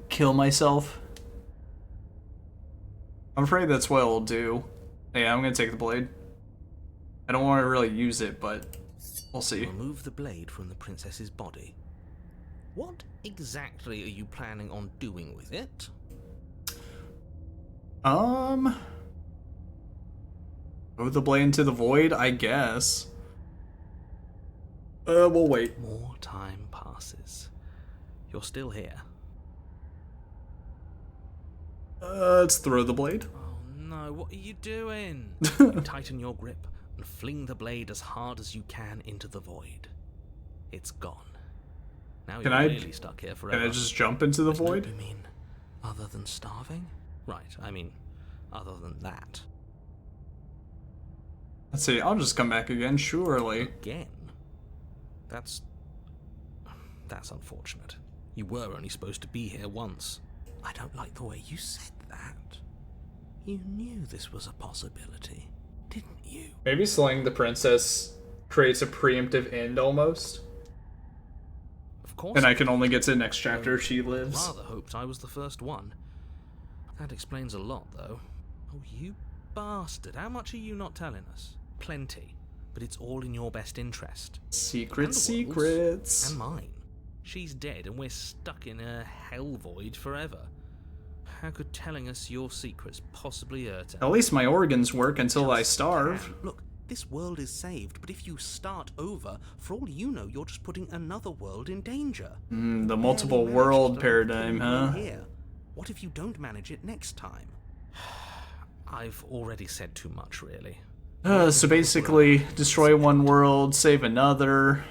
A: kill myself? I'm afraid that's what it'll do. Yeah, I'm gonna take the blade. I don't want to really use it, but we'll see.
B: Remove the blade from the princess's body. What exactly are you planning on doing with it?
A: Throw the blade into the void, I guess. We'll wait.
B: More time passes. You're still here.
A: Let's throw the blade.
B: Oh no, what are you doing? Tighten your grip and fling the blade as hard as you can into the void. It's gone. Now
A: Can
B: you're
A: I-
B: really stuck here forever.
A: Can I just jump into the
B: There's no-
A: void?
B: You mean other than starving? Right, I mean other than that.
A: Let's see, I'll just come back again, surely.
B: Again? That's unfortunate. You were only supposed to be here once. I don't like the way you said that. You knew this was a possibility, didn't you?
A: Maybe slaying the princess creates a preemptive end almost.
B: Of course.
A: And I can only get to the next chapter if she lives.
B: Rather hoped I was the first one. That explains a lot, though. Oh, you bastard. How much are you not telling us? Plenty. But it's all in your best interest.
A: Secrets,
B: And the world's.
A: secrets.
B: And mine. She's dead and we're stuck in a hell void forever. How could telling us your secrets possibly hurt her?
A: At least my organs work until I
B: Just
A: starve.
B: can. Look, this world is saved, but if you start over, for all you know, you're just putting another world in danger.
A: The multiple
B: Barely
A: world
B: managed,
A: paradigm,
B: couldn't
A: huh?
B: be here. What if you don't manage it next time? I've already said too much, really.
A: So basically, destroy one world, save another.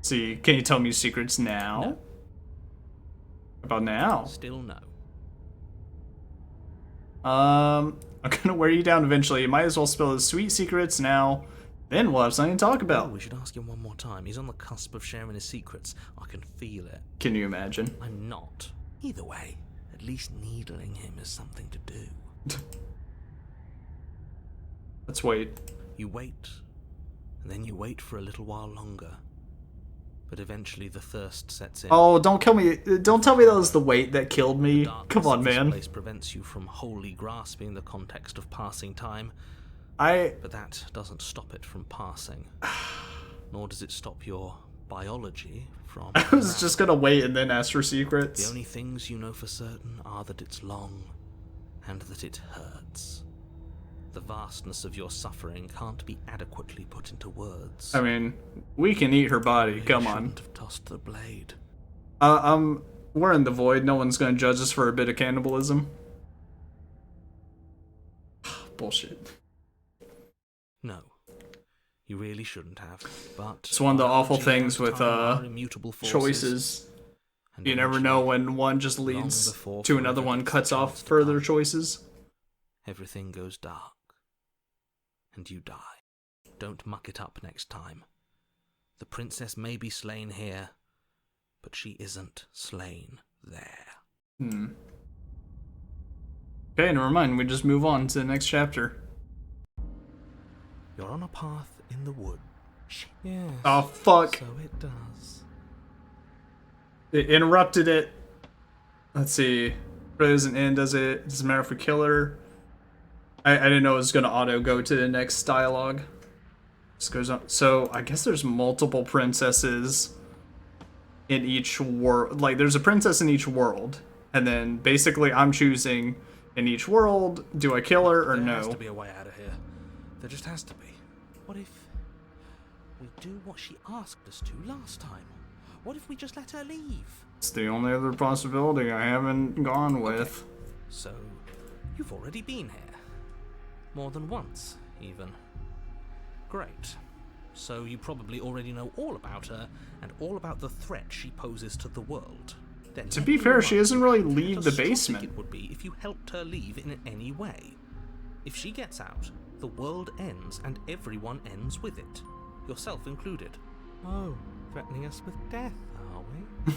A: See, can you tell me secrets now?
B: No.
A: About now?
B: Still no.
A: I'm gonna wear you down eventually. You might as well spill his sweet secrets now. Then we'll have something to talk
B: Oh,
A: about.
B: we should ask him one more time. He's on the cusp of sharing his secrets. I can feel it.
A: Can you imagine?
B: I'm not. Either way, at least needling him is something to do.
A: Let's wait.
B: You wait, and then you wait for a little while longer. But eventually the thirst sets in.
A: Oh, don't kill me. Don't tell me that was the wait that killed me.
B: Darkness
A: Come on,
B: of this
A: man.
B: place prevents you from wholly grasping the context of passing time. But that doesn't stop it from passing. Nor does it stop your biology from...
A: I was just gonna wait and then ask for secrets.
B: The only things you know for certain are that it's long and that it hurts. The vastness of your suffering can't be adequately put into words.
A: I mean, we can eat her body.
B: You
A: Come on.
B: shouldn't have tossed the blade.
A: We're in the void. No one's gonna judge us for a bit of cannibalism. Bullshit.
B: No. You really shouldn't have, but...
A: It's one of the awful
B: biology and
A: things with
B: time are immutable forces,
A: choices.
B: and
A: You never know when one just
B: long
A: leads
B: before
A: to another
B: forever
A: one,
B: gets
A: cuts
B: the
A: off
B: chance to
A: further
B: come,
A: choices.
B: everything goes dark. And you die. Don't muck it up next time. The princess may be slain here, but she isn't slain there.
A: Okay, never mind. We just move on to the next chapter.
B: You're on a path in the wood. Yes.
A: Oh, fuck.
B: So it does.
A: It interrupted it. Let's see. Really doesn't end, does it? Doesn't matter if we kill her. I didn't know it was going to auto go to the next dialogue. Just goes on. So I guess there's multiple princesses in each world. Like, there's a princess in each world. And then basically I'm choosing in each world, do I kill her or
B: There
A: no?
B: has to be a way out of here. There just has to be. What if we do what she asked us to last time? What if we just let her leave?
A: It's the only other possibility I haven't gone with.
B: So, you've already been here. More than once, even. Great. So you probably already know all about her, and all about the threat she poses to the world. Then
A: To
B: let
A: be
B: me
A: fair, she
B: remind
A: doesn't
B: you
A: really
B: what
A: leave
B: a
A: the
B: strong
A: basement.
B: It would be if you helped her leave in any way. If she gets out, the world ends, and everyone ends with it. Yourself included. Oh, threatening us with death, are we?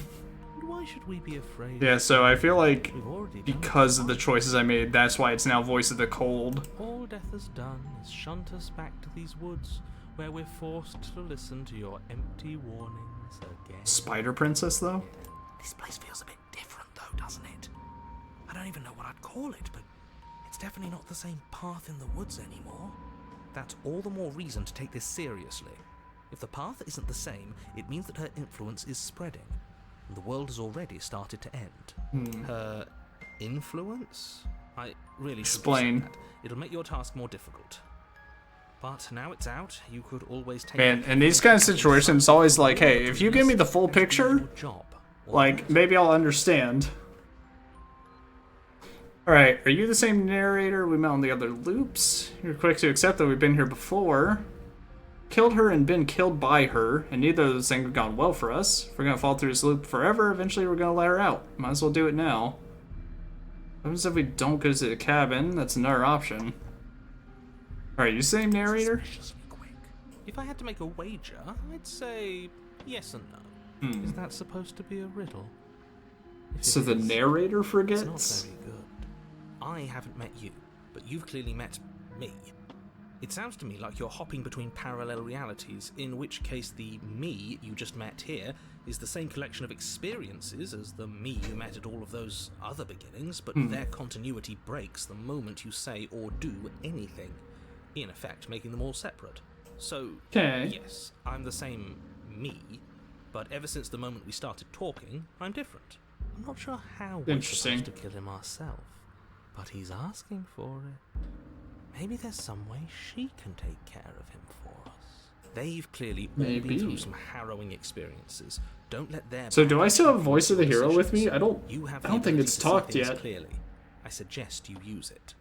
B: And why should we be afraid?
A: Yeah, so I feel like
B: We've already done
A: because of the
B: it.
A: choices I made, that's why it's now Voice of the Cold.
B: All death has done is shunt us back to these woods, where we're forced to listen to your empty warnings again.
A: Spider Princess, though?
B: This place feels a bit different, though, doesn't it? I don't even know what I'd call it, but it's definitely not the same path in the woods anymore. That's all the more reason to take this seriously. If the path isn't the same, it means that her influence is spreading, and the world has already started to end. Her influence? I really should
A: Explain.
B: have said that. It'll make your task more difficult. But now it's out, you could always take...
A: Man, in these kind of situations, it's always like, hey, if you give me the full picture,
B: job.
A: like, maybe I'll understand. Alright, are you the same narrator we met on the other loops? You're quick to accept that we've been here before. Killed her and been killed by her, and neither of those things have gone well for us. If we're gonna fall through this loop forever, eventually we're gonna let her out. Might as well do it now. What happens if we don't go to the cabin? That's another option. Alright, you same narrator?
B: Suspiciously quick. If I had to make a wager, I'd say yes and no. Is that supposed to be a riddle? If
A: So
B: it
A: the
B: is,
A: narrator
B: it's
A: forgets?
B: not very good. I haven't met you, but you've clearly met me. It sounds to me like you're hopping between parallel realities, in which case the me you just met here is the same collection of experiences as the me you met at all of those other beginnings, but their continuity breaks the moment you say or do anything, in effect making them all separate. So,
A: Okay.
B: yes, I'm the same me, but ever since the moment we started talking, I'm different. I'm not sure how we're
A: Interesting.
B: supposed to kill him ourselves, but he's asking for it. Maybe there's some way she can take care of him for us. They've clearly all
A: Maybe.
B: been through some harrowing experiences. Don't let their
A: So do I still have
B: bad
A: Voice of the Hero with me?
B: decisions.
A: I don't
B: You have the
A: think
B: ability
A: it's
B: to see
A: talked
B: things
A: yet.
B: Clearly. I suggest you use it.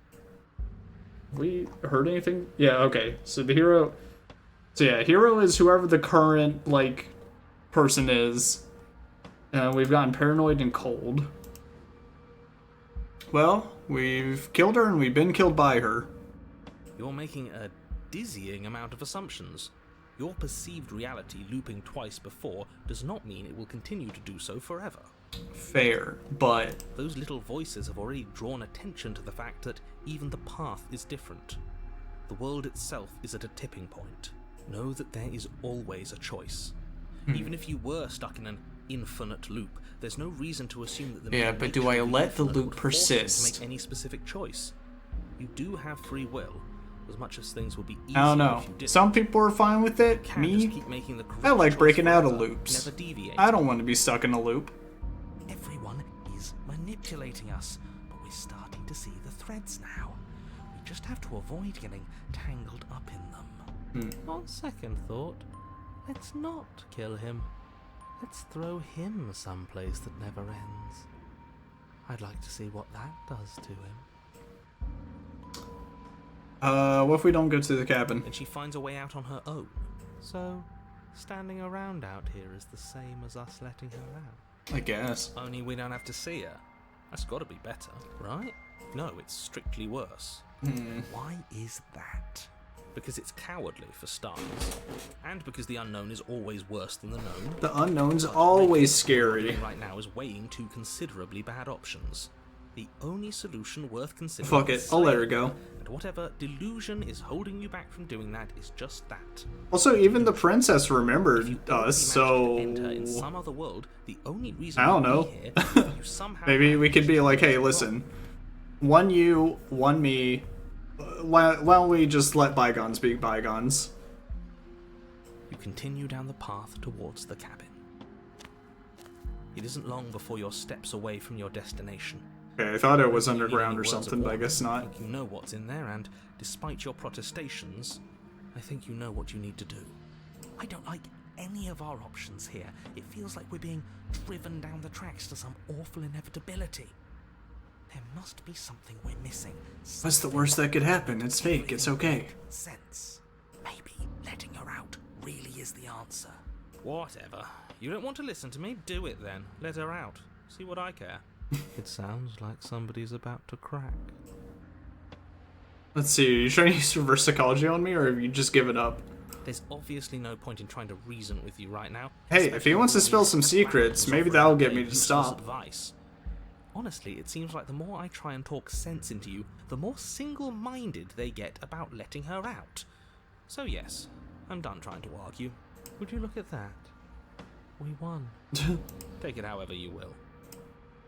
A: Have we heard anything? Yeah, okay. So the hero... So yeah, hero is whoever the current, like, person is. We've gotten paranoid and cold. Well, we've killed her and we've been killed by her.
B: You're making a dizzying amount of assumptions. Your perceived reality looping twice before does not mean it will continue to do so forever.
A: Fair, but...
B: Those little voices have already drawn attention to the fact that even the path is different. The world itself is at a tipping point. Know that there is always a choice. Even if you were stuck in an infinite loop, there's no reason to assume that the
A: Yeah,
B: mere
A: but
B: nature
A: do I
B: of the
A: let the
B: infinite
A: loop
B: would force you to
A: persist?
B: make any specific choice. You do have free will, as much as things would be easier
A: I don't know.
B: if you didn't.
A: Some people are fine with it.
B: Can't just
A: Me,
B: keep making the correct
A: I like
B: choice
A: breaking out of
B: forever,
A: loops.
B: never deviating.
A: I don't want to be stuck in a loop.
B: Everyone is manipulating us, but we're starting to see the threads now. We just have to avoid getting tangled up in them. On second thought, let's not kill him. Let's throw him someplace that never ends. I'd like to see what that does to him.
A: What if we don't go to the cabin?
B: And she finds a way out on her own. So, standing around out here is the same as us letting her out.
A: I guess.
B: Only we don't have to see her. That's got to be better, right? No, it's strictly worse. Why is that? Because it's cowardly, for starters. And because the unknown is always worse than the known.
A: The unknown's always
B: What we're
A: scary.
B: doing right now is weighing two considerably bad options. The only solution worth considering
A: Fuck it,
B: is
A: I'll let her
B: slavery,
A: go.
B: And whatever delusion is holding you back from doing that is just that.
A: Also, even the princess
B: If you
A: remembered
B: already
A: us,
B: managed to
A: so
B: enter in some other world, the only reason
A: I don't
B: you'd
A: know.
B: be here is if you somehow
A: maybe we
B: managed
A: could be
B: to
A: like,
B: do
A: hey,
B: it
A: listen,
B: wrong.
A: one you, one me. Why don't we just let bygones be bygones?
B: You continue down the path towards the cabin. It isn't long before you're steps away from your destination.
A: Okay, I thought it was
B: You need
A: underground
B: any
A: or
B: words of
A: something, but I
B: warning.
A: guess not.
B: I think you know what's in there, and despite your protestations, I think you know what you need to do. I don't like any of our options here. It feels like we're being driven down the tracks to some awful inevitability. There must be something we're missing.
A: What's the worst that could happen? It's fake, it's okay.
B: Sense. Maybe letting her out really is the answer. Whatever. You don't want to listen to me? Do it then. Let her out. See what I care. It sounds like somebody's about to crack.
A: Let's see, are you trying to use reverse psychology on me, or have you just given up?
B: There's obviously no point in trying to reason with you right now.
A: Hey, if he wants to spill some secrets, maybe that'll get me to
B: Useless
A: stop.
B: Advice. Honestly, it seems like the more I try and talk sense into you, the more single-minded they get about letting her out. So yes, I'm done trying to argue. Would you look at that? We won. Take it however you will.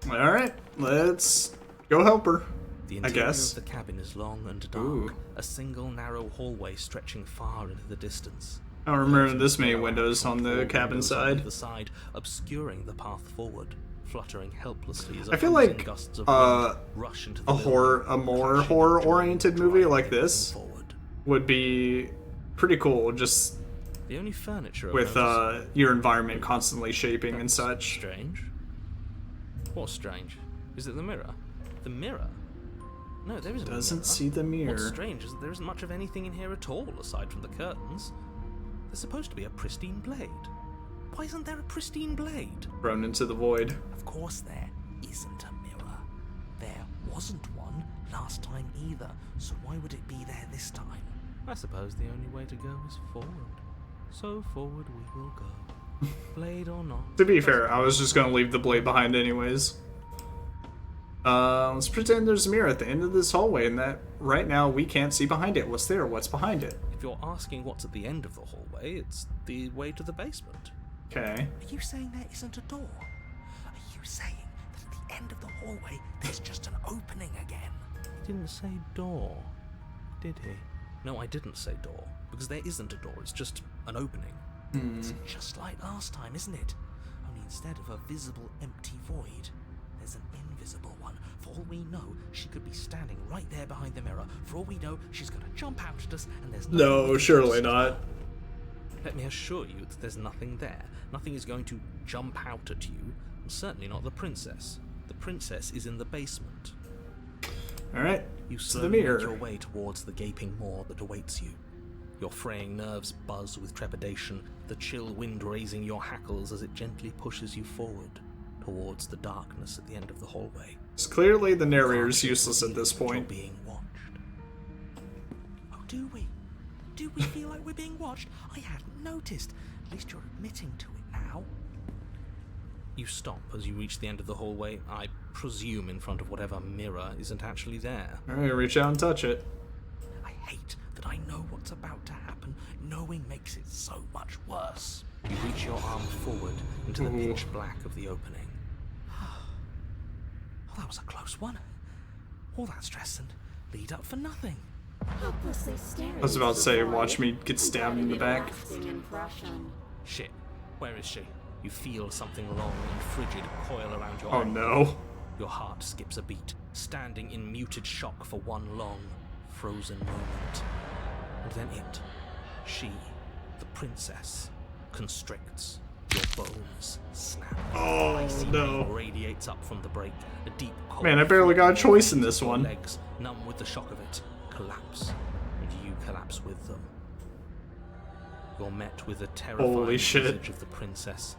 A: Alright, let's go help her.
B: The
A: I
B: interior
A: guess.
B: of the cabin is long and dark,
A: Ooh.
B: a single narrow hallway stretching far into the distance.
A: I don't remember this many
B: There are
A: windows on the
B: four
A: cabin
B: windows on
A: side.
B: either side, obscuring the path forward, fluttering helplessly as
A: I feel
B: opposing
A: like,
B: gusts of wind rush into the
A: a more
B: building,
A: horror-oriented
B: crashing and
A: movie
B: driving
A: like
B: everything
A: this
B: forward.
A: would be pretty cool, just
B: The only furniture I've
A: with
B: noticed-
A: your environment constantly shaping and such.
B: Strange. What's strange? Is it the mirror? The mirror? No, there isn't. a
A: Doesn't
B: mirror.
A: see the
B: What's
A: mirror.
B: strange is that there isn't much of anything in here at all, aside from the curtains. There's supposed to be a pristine blade. Why isn't there a pristine blade?
A: Thrown into the void.
B: Of course there isn't a mirror. There wasn't one last time either, so why would it be there this time? I suppose the only way to go is forward. So forward we will go. Blade or not.
A: To be fair, I was just gonna leave the blade behind anyways. Let's pretend there's a mirror at the end of this hallway and that right now we can't see behind it. What's there? What's behind it?
B: If you're asking what's at the end of the hallway, it's the way to the basement.
A: Okay.
B: Are you saying there isn't a door? Are you saying that at the end of the hallway there's just an opening again? He didn't say door, did he? No, I didn't say door, because there isn't a door, it's just an opening. It's just like last time, isn't it? Only instead of a visible empty void, there's an invisible one. For all we know, she could be standing right there behind the mirror. For all we know, she's going to jump out at us, and there's
A: No, surely not.
B: Let me assure you that there's nothing there. Nothing is going to jump out at you, and certainly not the princess. The princess is in the basement.
A: Alright.
B: You
A: To the
B: slowly make
A: mirror.
B: your way towards the gaping maw that awaits you. Your fraying nerves buzz with trepidation, the chill wind raising your hackles as it gently pushes you forward towards the darkness at the end of the hallway.
A: It's clearly the narrator's
B: Can't
A: useless at
B: believe
A: this
B: that you're
A: point.
B: being watched. Oh, do we? Do we feel like we're being watched? I hadn't noticed. At least you're admitting to it now. You stop as you reach the end of the hallway, I presume in front of whatever mirror isn't actually there.
A: Alright, reach out and touch it.
B: I hate that I know what's about to happen. Knowing makes it so much worse. You reach your arm forward into the pitch black of the opening. Oh, that was a close one. All that stress and lead up for nothing.
D: helplessly staring.
A: I was about to say, watch me get stabbed in the back.
B: Shit. Where is she? You feel something long and frigid coil around your
A: Oh
B: ankle.
A: no.
B: Your heart skips a beat, standing in muted shock for one long, frozen moment. And then she, the princess, constricts. Your bones snap.
A: Oh
B: Icy
A: no.
B: pain radiates up from the break. A deep cold.
A: Man, I barely got a choice in this
B: your
A: one.
B: Legs, numb with the shock of it, collapse, and you collapse with them. You're met with a terrifying
A: Holy shit.
B: visage of the princess.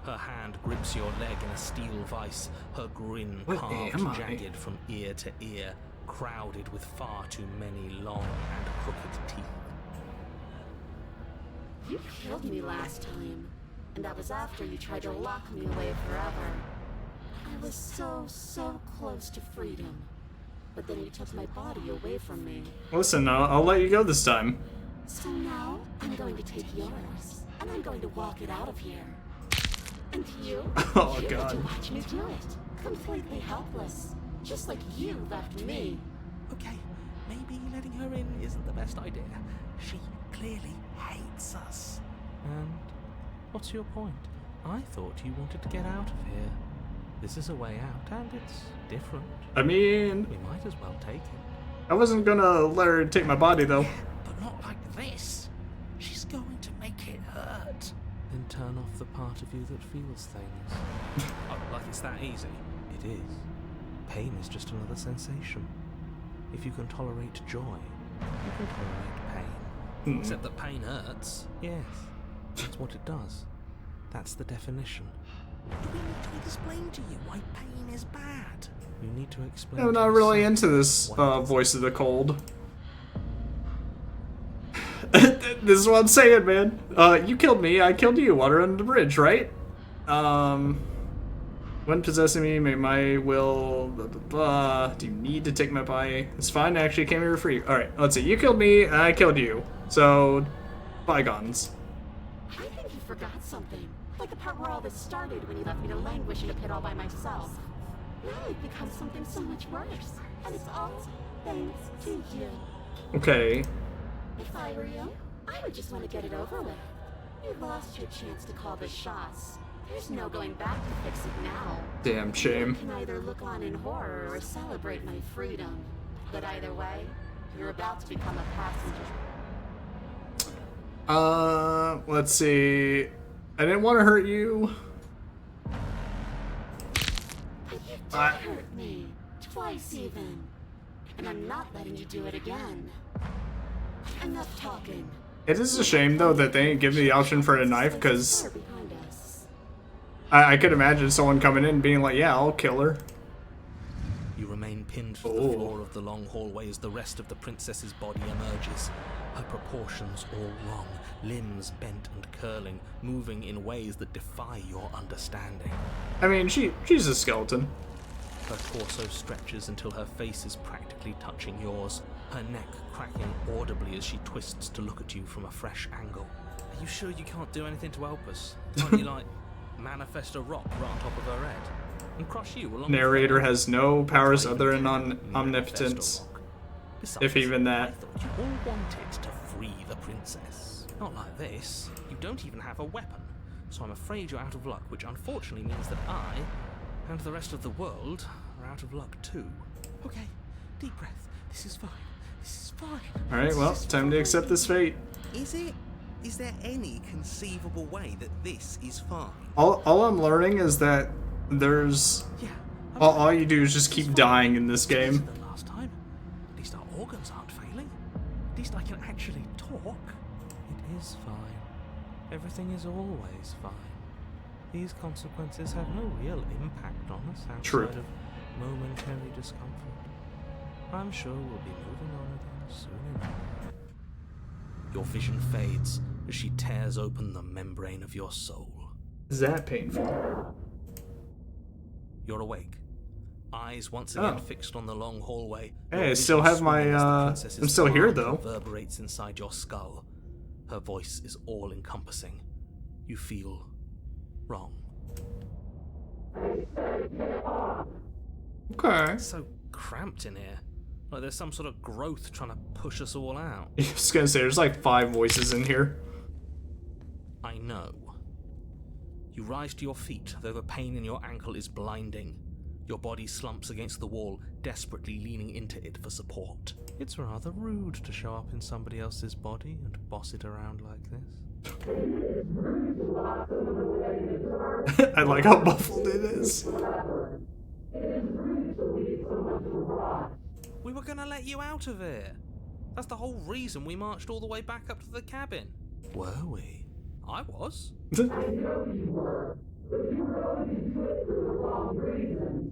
B: Her hand grips your leg in a steel vice, her grin
A: What
B: carved
A: am
B: and
A: I?
B: jagged from ear to ear, crowded with far too many long and crooked teeth.
D: You killed me last time, and that was after you tried to lock me away forever. I was so close to freedom. But then you took my body away from me.
A: Listen, I'll let you go this time.
D: So now, I'm going to take yours, and I'm going to walk it out of here. And you?
A: Oh,
D: you get to
A: God.
D: watch me do it. Completely helpless. Just like you left me.
B: Okay, maybe letting her in isn't the best idea. She clearly hates us. And what's your point? I thought you wanted to get out of here. This is a way out, and it's different.
A: I mean,
B: We might as well take it.
A: I wasn't gonna let her take my body though.
B: But not like this. She's going to make it hurt. Then turn off the part of you that feels things. Oh, like it's that easy? It is. Pain is just another sensation. If you can tolerate joy, you can tolerate pain. Except that pain hurts. Yes, that's what it does. That's the definition. Do we need to explain to you why pain is bad? You need to explain.
A: I'm
B: to
A: not really
B: yourself
A: into this
B: why it's
A: voice of the cold. This is what I'm saying, man. You killed me, I killed you. Water under the bridge, right? When possessing me, may my will. Blah, blah, blah. Do you need to take my body? It's fine. I actually came here free. All right, let's see. You killed me, and I killed you. So, bygones.
D: I think you forgot something. Like the part where all this started when you left me to languish in a pit all by myself. Now you've become something so much worse. And it's all thanks to you.
A: Okay.
D: If I were you, I would just want to get it over with. You lost your chance to call the shots. There's no going back to fix it now.
A: Damn shame.
D: You can either look on in horror or celebrate my freedom. But either way, you're about to become a passenger.
A: Let's see. I didn't want to hurt you.
D: But you did hurt me. Twice even. And I'm not letting you do it again. Enough talking.
A: It is a shame though that they didn't give me the option for a knife, because
D: Far behind us.
A: I could imagine someone coming in and being like, "Yeah, I'll kill her."
B: You remain pinned to the
A: Oh.
B: floor of the long hallway as the rest of the princess's body emerges. Her proportions all wrong, limbs bent and curling, moving in ways that defy your understanding.
A: I mean, she's a skeleton.
B: Her torso stretches until her face is practically touching yours, her neck cracking audibly as she twists to look at you from a fresh angle. Are you sure you can't do anything to help us? Can't you, like, manifest a rock right on top of her head? And crush you along
A: Narrator
B: with her?
A: has no powers
B: Can't
A: other
B: even
A: than
B: manifest a
A: omnipotence,
B: rock.
A: if
B: Besides,
A: even
B: I
A: that.
B: thought you all wanted to free the princess. Not like this. You don't even have a weapon. So I'm afraid you're out of luck, which unfortunately means that I, and the rest of the world, are out of luck too. Okay, deep breath. This is fine. This is fine.
A: All right, well, time to accept this fate.
B: Is it? Is there any conceivable way that this is fine?
A: All I'm learning is that there's
B: Yeah.
A: all you do is just keep dying in this
B: Better
A: game.
B: than last time. At least our organs aren't failing. At least I can actually talk. It is fine. Everything is always fine. These consequences have no real impact on us outside
A: True.
B: of momentary discomfort. I'm sure we'll be moving on again soon enough. Your vision fades as she tears open the membrane of your soul.
A: Is that painful?
B: You're awake. Eyes once again
A: Oh.
B: fixed on the long hallway.
A: Hey,
B: Your
A: I still
B: vision
A: have my,
B: swimming as the princess's
A: I'm still here,
B: heart
A: though.
B: Reverberates inside your skull. Her voice is all-encompassing. You feel wrong.
A: Okay.
B: It's so cramped in here. Like there's some sort of growth trying to push us all out.
A: I was gonna say, there's like 5 voices in here.
B: I know. You rise to your feet, though the pain in your ankle is blinding. Your body slumps against the wall, desperately leaning into it for support. It's rather rude to show up in somebody else's body and boss it around like this.
A: I like how muffled it is.
B: We were gonna let you out of here. That's the whole reason we marched all the way back up to the cabin. Were we? I was.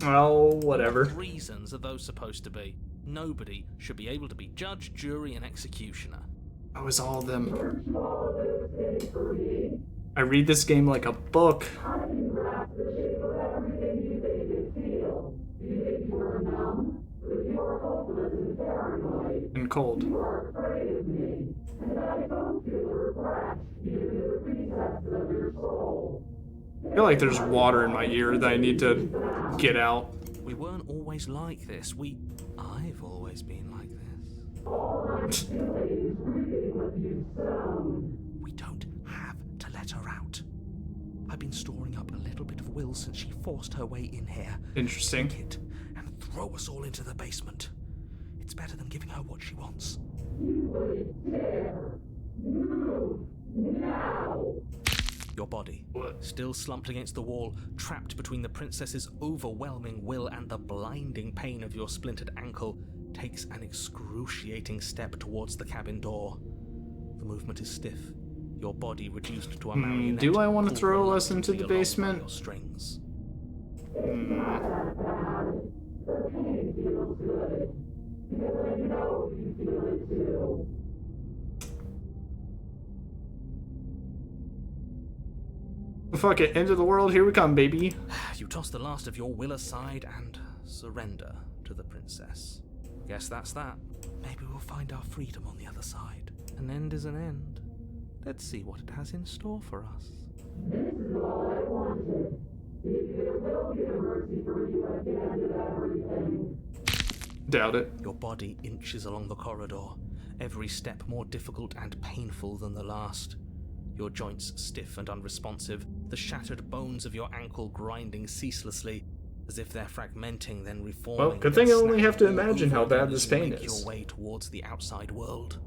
A: Well, whatever.
B: What reasons are those supposed to be? Nobody should be able to be judge, jury, and executioner.
A: That was all of them. I read this game like a book. And cold. I feel like there's water in my ear that I need to get out.
B: We weren't always like this. I've always been like this. We don't have to let her out. I've been storing up a little bit of will since she forced her way in here.
A: Interesting.
B: Take it and throw us all into the basement. It's better than giving her what she wants. Your body, still slumped against the wall, trapped between the princess's overwhelming will and the blinding pain of your splintered ankle, takes an excruciating step towards the cabin door. The movement is stiff, your body reduced to a marionette.
A: Do I want to throw us into the basement?
B: Your strings.
A: Fuck it, end of the world, here we come, baby.
B: You toss the last of your will aside and surrender to the princess. Guess that's that. Maybe we'll find our freedom on the other side. An end is an end. Let's see what it has in store for us.
D: This is all I wanted. If there will be a mercy for you at the end of everything.
A: Doubt it.
B: Your body inches along the corridor, every step more difficult and painful than the last. Your joints stiff and unresponsive, the shattered bones of your ankle grinding ceaselessly, as if they're fragmenting, then reforming.
A: Well, good thing I only have to imagine how bad this pain is.
B: Your way towards the outside world.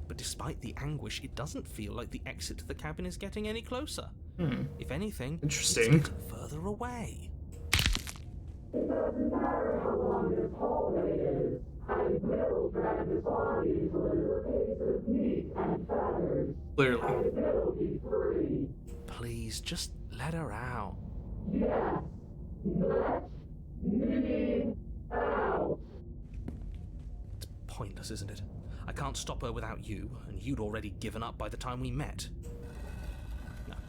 B: But despite the anguish, it doesn't feel like the exit to the cabin is getting any closer. If anything,
A: Interesting.
B: it's getting further away.
D: It doesn't matter how long this hallway is. I will drag this body till it is a piece of meat and feathers.
A: Clearly.
D: I will be free.
B: Please, just let her out.
D: Yes. Let me out.
B: It's pointless, isn't it? I can't stop her without you, and you'd already given up by the time we met.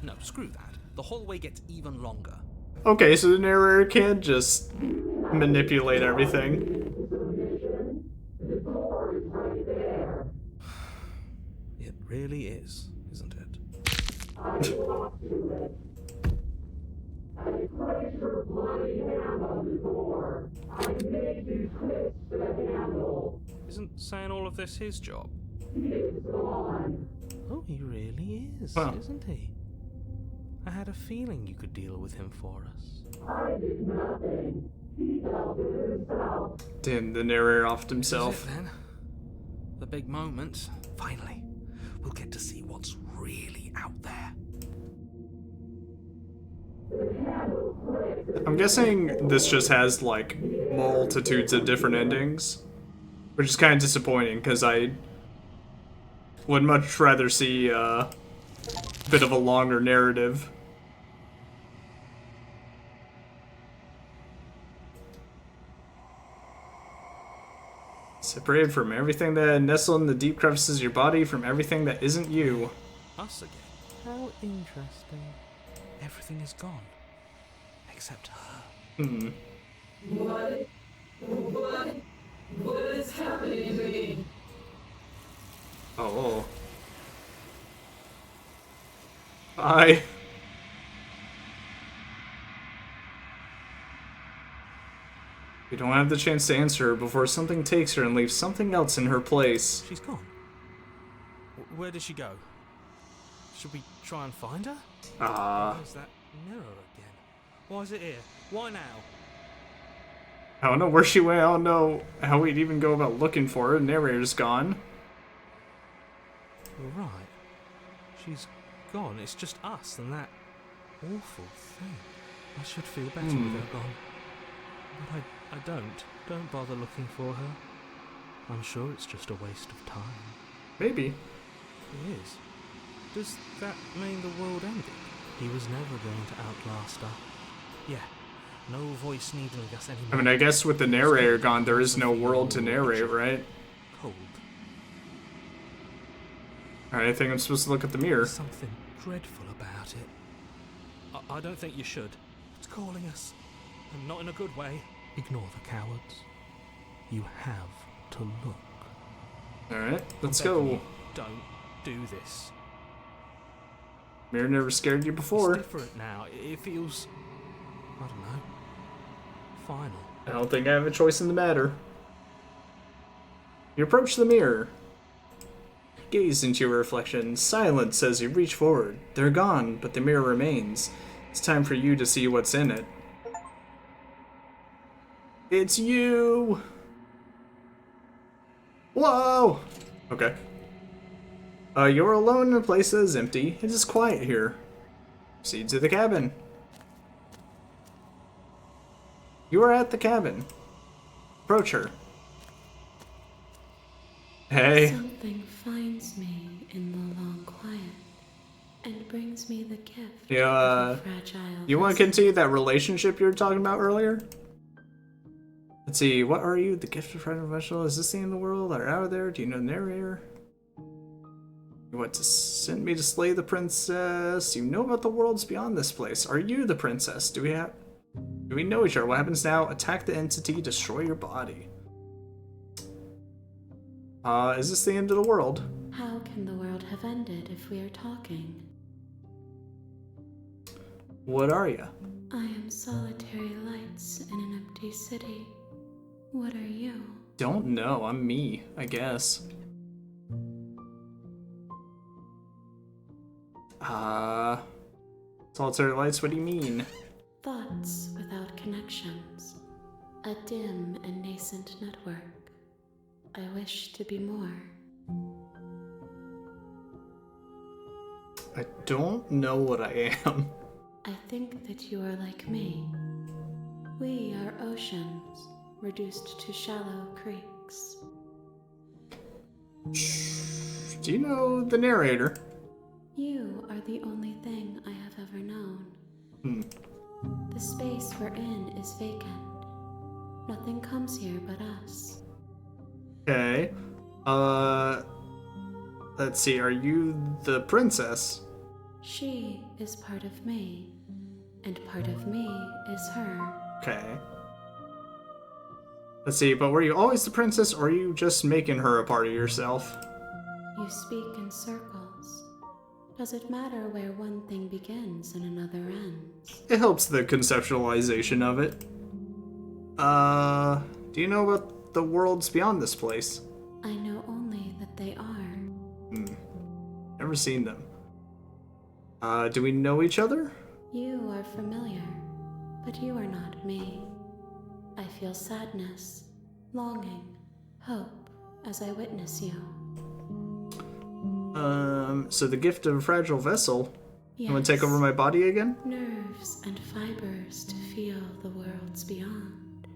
B: No, screw that. The hallway gets even longer.
A: Okay, so the narrator can't just manipulate everything.
D: The door is right there.
B: It really is, isn't it?
D: I walked to it. I placed your bloody hand on the door. I made you twist the handle.
B: Isn't saying all of this his job?
D: It's gone.
B: Oh, he really is,
A: Wow.
B: isn't he? I had a feeling you could deal with him for us.
D: I did nothing. He dealt with himself.
A: Damn, the narrator offed
B: Is
A: himself.
B: it then? The big moment. Finally, we'll get to see what's really out there.
A: I'm guessing this just has, like, multitudes of different endings. Which is kind of disappointing, because I would much rather see a bit of a longer narrative. Separated from everything that nestled in the deep crevices of your body, from everything that isn't you.
B: Us again. How interesting. Everything is gone. Except her.
D: What is happening to me?
A: Oh. I You don't have the chance to answer her before something takes her and leaves something else in her place.
B: She's gone. Where did she go? Should we try and find her? Where's that mirror again? Why is it here? Why now?
A: I don't know where she went. I don't know how we'd even go about looking for her. The narrator's gone.
B: You're right. She's gone. It's just us and that awful thing. I should feel better with her gone. But I don't. Don't bother looking for her. I'm sure it's just a waste of time.
A: Maybe.
B: It is. Does that mean the world ended? He was never going to outlast her. Yeah. No voice needling us anymore.
A: I mean, I guess with the narrator gone, there is no world to narrate, right?
B: Cold.
A: Alright, I think I'm supposed to look at the mirror.
B: There's something dreadful about it. I don't think you should. It's calling us. And not in a good way. Ignore the cowards. You have to look.
A: Alright, let's
B: I'm begging
A: go.
B: you, don't do this.
A: Mirror never scared you before.
B: It's different now. It feels, I don't know, final.
A: I don't think I have a choice in the matter. You approach the mirror. Gaze into your reflection. Silence as you reach forward. They're gone, but the mirror remains. It's time for you to see what's in it. It's you! Whoa! Okay. You're alone in a place that is empty. It is quiet here. Proceed to the cabin. You are at the cabin. Approach her. Hey.
E: Something finds me in the long quiet and brings me the gift
A: Yeah,
E: of a fragile
A: you want to
E: vessel.
A: continue that relationship you were talking about earlier? Let's see, what are you? The gift of fragile vessel? Is this the end of the world? Are out of there? Do you know the narrator? You want to send me to slay the princess? You know about the worlds beyond this place. Are you the princess? Do we know each other? What happens now? Attack the entity, destroy your body. Is this the end of the world?
E: How can the world have ended if we are talking?
A: What are you?
E: I am solitary lights in an empty city. What are you?
A: Don't know. I'm me, I guess. Solitary lights, what do you mean?
E: Thoughts without connections. A dim and nascent network. I wish to be more.
A: I don't know what I am.
E: I think that you are like me. We are oceans, reduced to shallow creeks.
A: Do you know the narrator?
E: You are the only thing I have ever known. The space we're in is vacant. Nothing comes here but us.
A: Okay. Let's see, are you the princess?
E: She is part of me, and part of me is her.
A: Okay. Let's see, but were you always the princess, or are you just making her a part of yourself?
E: You speak in circles. Does it matter where one thing begins and another ends?
A: It helps the conceptualization of it. Do you know about the worlds beyond this place?
E: I know only that they are.
A: Never seen them. Do we know each other?
E: You are familiar, but you are not me. I feel sadness, longing, hope as I witness you.
A: So the gift of a fragile vessel.
E: Yes.
A: You want to take over my body again?
E: Nerves and fibers to feel the worlds beyond.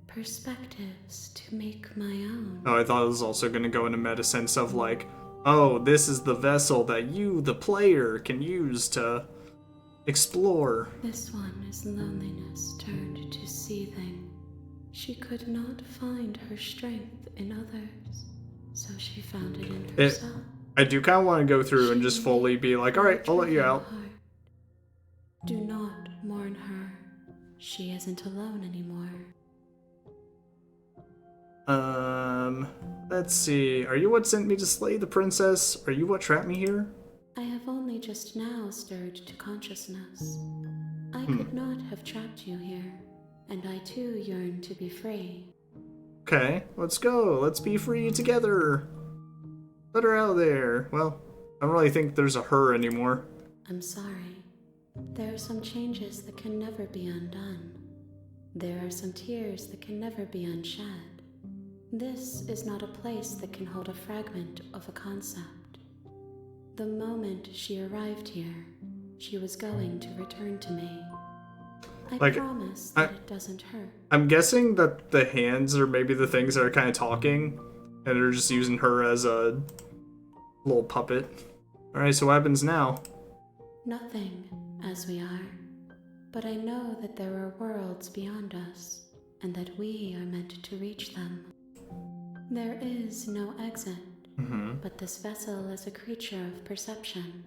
E: Perspectives to make my own.
A: Oh, I thought it was also going to go in a meta sense of like, oh, this is the vessel that you, the player, can use to explore.
E: This one is loneliness turned to seething. She could not find her strength in others, so she found it in herself.
A: I do kind of want to go through and just fully be like, alright, I'll let you out.
E: Do not mourn her. She isn't alone anymore.
A: Let's see. Are you what sent me to slay the princess? Are you what trapped me here?
E: I have only just now stirred to consciousness. I could not have trapped you here, and I too yearn to be free.
A: Okay, let's go. Let's be free together. Let her out of there. Well, I don't really think there's a her anymore.
E: I'm sorry. There are some changes that can never be undone. There are some tears that can never be unshed. This is not a place that can hold a fragment of a concept. The moment she arrived here, she was going to return to me. I promise that it doesn't hurt.
A: I'm guessing that the hands are maybe the things that are kind of talking, and they're just using her as a little puppet. Alright, so what happens now?
E: Nothing, as we are. But I know that there are worlds beyond us, and that we are meant to reach them. There is no exit, but this vessel is a creature of perception.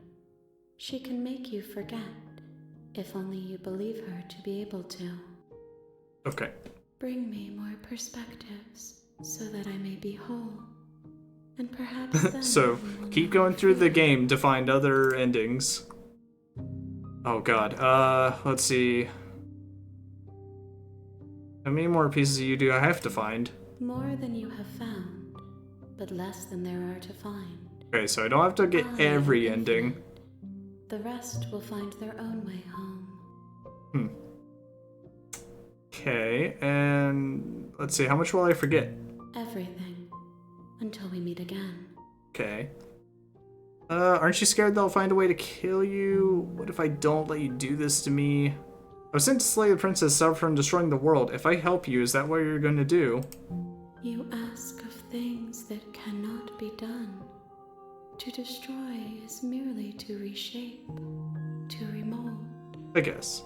E: She can make you forget, if only you believe her to be able to.
A: Okay.
E: Bring me more perspectives, so that I may be whole. And perhaps then
A: So, keep going through the game to find other endings. Oh god, let's see. How many more pieces of you do I have to find?
E: More than you have found, but less than there are to find.
A: Okay, so I don't have to get every ending.
E: The rest will find their own way home.
A: Okay, and let's see, how much will I forget?
E: Everything. Until we meet again.
A: Okay. Aren't you scared they'll find a way to kill you? What if I don't let you do this to me? I was sent to slay the princess Sub from destroying the world. If I help you, is that what you're going to do?
E: You ask of things that cannot be done. To destroy is merely to reshape, to remold.
A: I guess.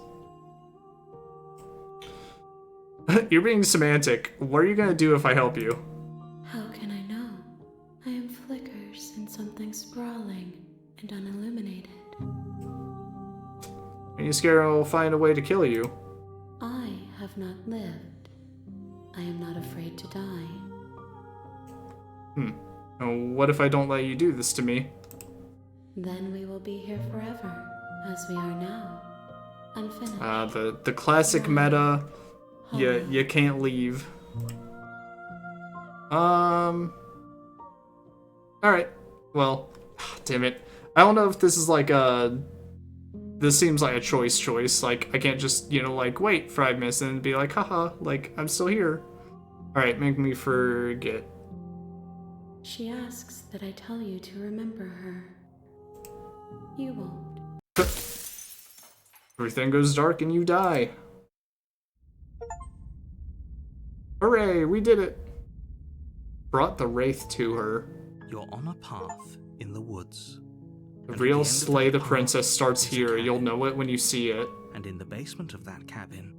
A: You're being semantic. What are you going to do if I help you?
E: How can I know? I am flickers in something sprawling and unilluminated.
A: Are you scared I'll find a way to kill you?
E: I have not lived. I am not afraid to die.
A: What if I don't let you do this to me?
E: Then we will be here forever, as we are now. Unfinished.
A: The classic meta. You can't leave. Alright. Well, damn it. I don't know if this is like a... This seems like a choice. Like, I can't just, like, wait 5 minutes and be like, haha, like, I'm still here. Alright, make me forget.
E: She asks that I tell you to remember her. You won't.
A: Everything goes dark and you die. Hooray, we did it. Brought the Wraith to her.
B: You're on a path in the woods.
A: The real Slay the Princess starts here. You'll know it when you see it.
B: And in the basement of that cabin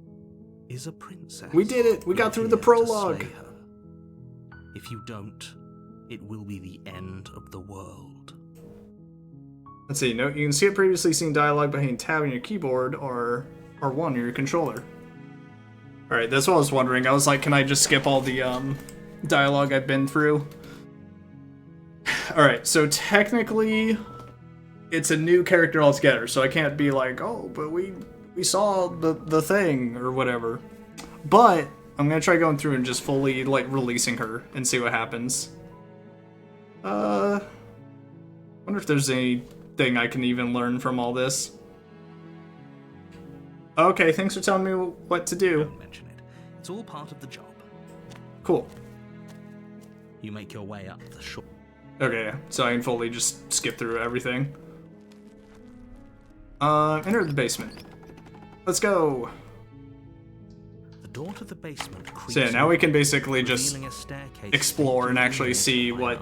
B: is a princess.
A: We did it! We got through the prologue!
B: If you don't, it will be the end of the world.
A: Let's see, you can see it previously seen dialogue behind tab on your keyboard or R1 on your controller. Alright, that's what I was wondering. I was like, can I just skip all the dialogue I've been through? Alright, so technically it's a new character altogether, so I can't be like, oh, but we saw the thing or whatever. But I'm gonna try going through and just fully like releasing her and see what happens. Wonder if there's anything I can even learn from all this. Okay, thanks for telling me what to do.
B: Don't mention it. It's all part of the job.
A: Cool.
B: You make your way up the shore.
A: Okay, so I can fully just skip through everything. Enter the basement. Let's go.
B: The door to the basement creaks.
A: So yeah, now we can basically just
B: revealing a staircase
A: explore and actually see
B: by
A: what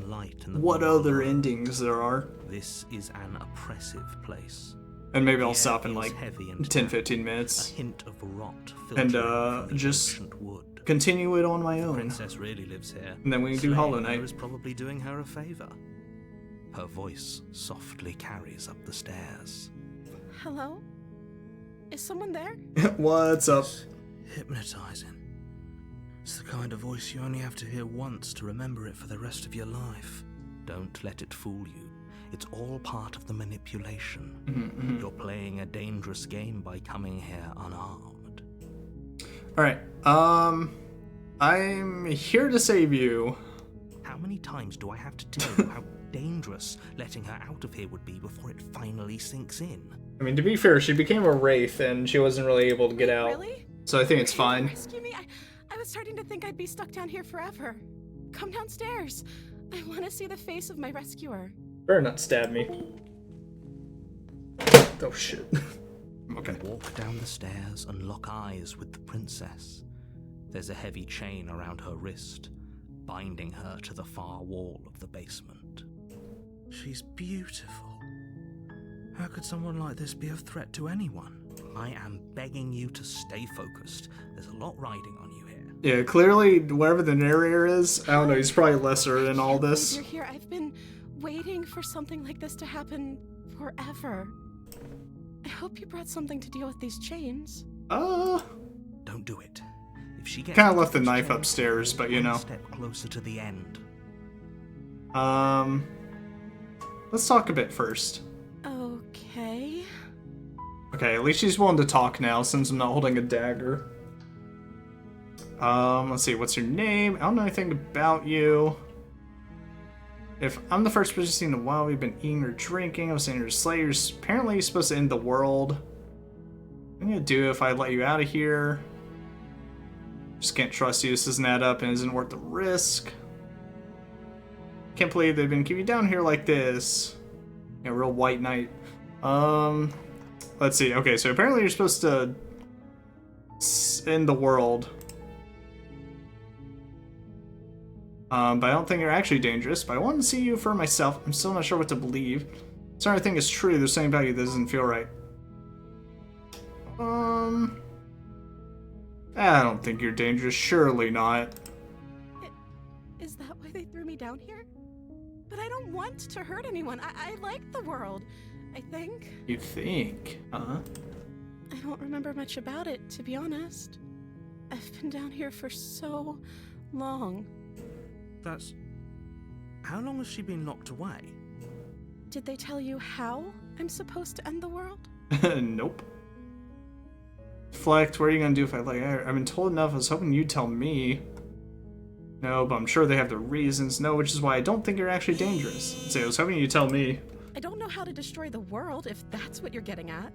B: light in the
A: other
B: world.
A: endings there are.
B: This is an oppressive place.
A: And maybe I'll
B: The
A: stop
B: air
A: in like
B: feels heavy and
A: 10-15
B: A
A: minutes.
B: hint of rot
A: And
B: filtering from the
A: just
B: ancient wood.
A: continue it on my own.
B: Princess really lives here.
A: And then we can do
B: Slaying
A: Hollow
B: her
A: Knight.
B: is probably doing her a favor. Her voice softly carries up the stairs.
F: Hello? Is someone there?
A: What's up?
B: Hypnotizing. It's the kind of voice you only have to hear once to remember it for the rest of your life. Don't let it fool you. It's all part of the manipulation. You're playing a dangerous game by coming here unarmed.
A: Alright, I'm here to save you.
B: How many times do I have to tell you how dangerous letting her out of here would be before it finally sinks in?
A: I mean, to be fair, she became a wraith and she wasn't really able to get out.
F: Really?
A: So I think it's fine.
F: Rescue me? I was starting to think I'd be stuck down here forever. Come downstairs. I want to see the face of my rescuer.
A: Better not stab me. Oh shit. Okay.
B: You walk down the stairs and lock eyes with the princess. There's a heavy chain around her wrist, binding her to the far wall of the basement. She's beautiful. How could someone like this be a threat to anyone? I am begging you to stay focused. There's a lot riding on you here.
A: Yeah, clearly, wherever the narrator is, I don't know, he's probably lesser in all this.
F: You're here. I've been waiting for something like this to happen forever. I hope you brought something to deal with these chains.
B: Don't do it. If she gets
A: Kind of left the knife upstairs, but you know.
B: One step closer to the end.
A: Let's talk a bit first.
F: Okay.
A: Okay, at least she's willing to talk now since I'm not holding a dagger. Let's see, what's your name? I don't know anything about you. If I'm the first person seen in a while, we've been eating or drinking. I was saying you're slayers. Apparently you're supposed to end the world. What am I gonna do if I let you out of here? Just can't trust you. This doesn't add up and isn't worth the risk. Can't believe they've been keeping you down here like this. Yeah, real white knight. Let's see. Okay, so apparently you're supposed to end the world. But I don't think you're actually dangerous. But I want to see you for myself. I'm still not sure what to believe. Sorry, I think it's true. There's something about you that doesn't feel right. I don't think you're dangerous. Surely not.
F: Is that why they threw me down here? But I don't want to hurt anyone. I like the world, I think.
A: You think, huh?
F: I don't remember much about it, to be honest. I've been down here for so long.
B: How long has she been locked away?
F: Did they tell you how I'm supposed to end the world?
A: Nope. Flecht, what are you gonna do if I let you out? I've been told enough. I was hoping you'd tell me. No, but I'm sure they have their reasons. No, which is why I don't think you're actually dangerous. So I was hoping you'd tell me.
F: I don't know how to destroy the world, if that's what you're getting at.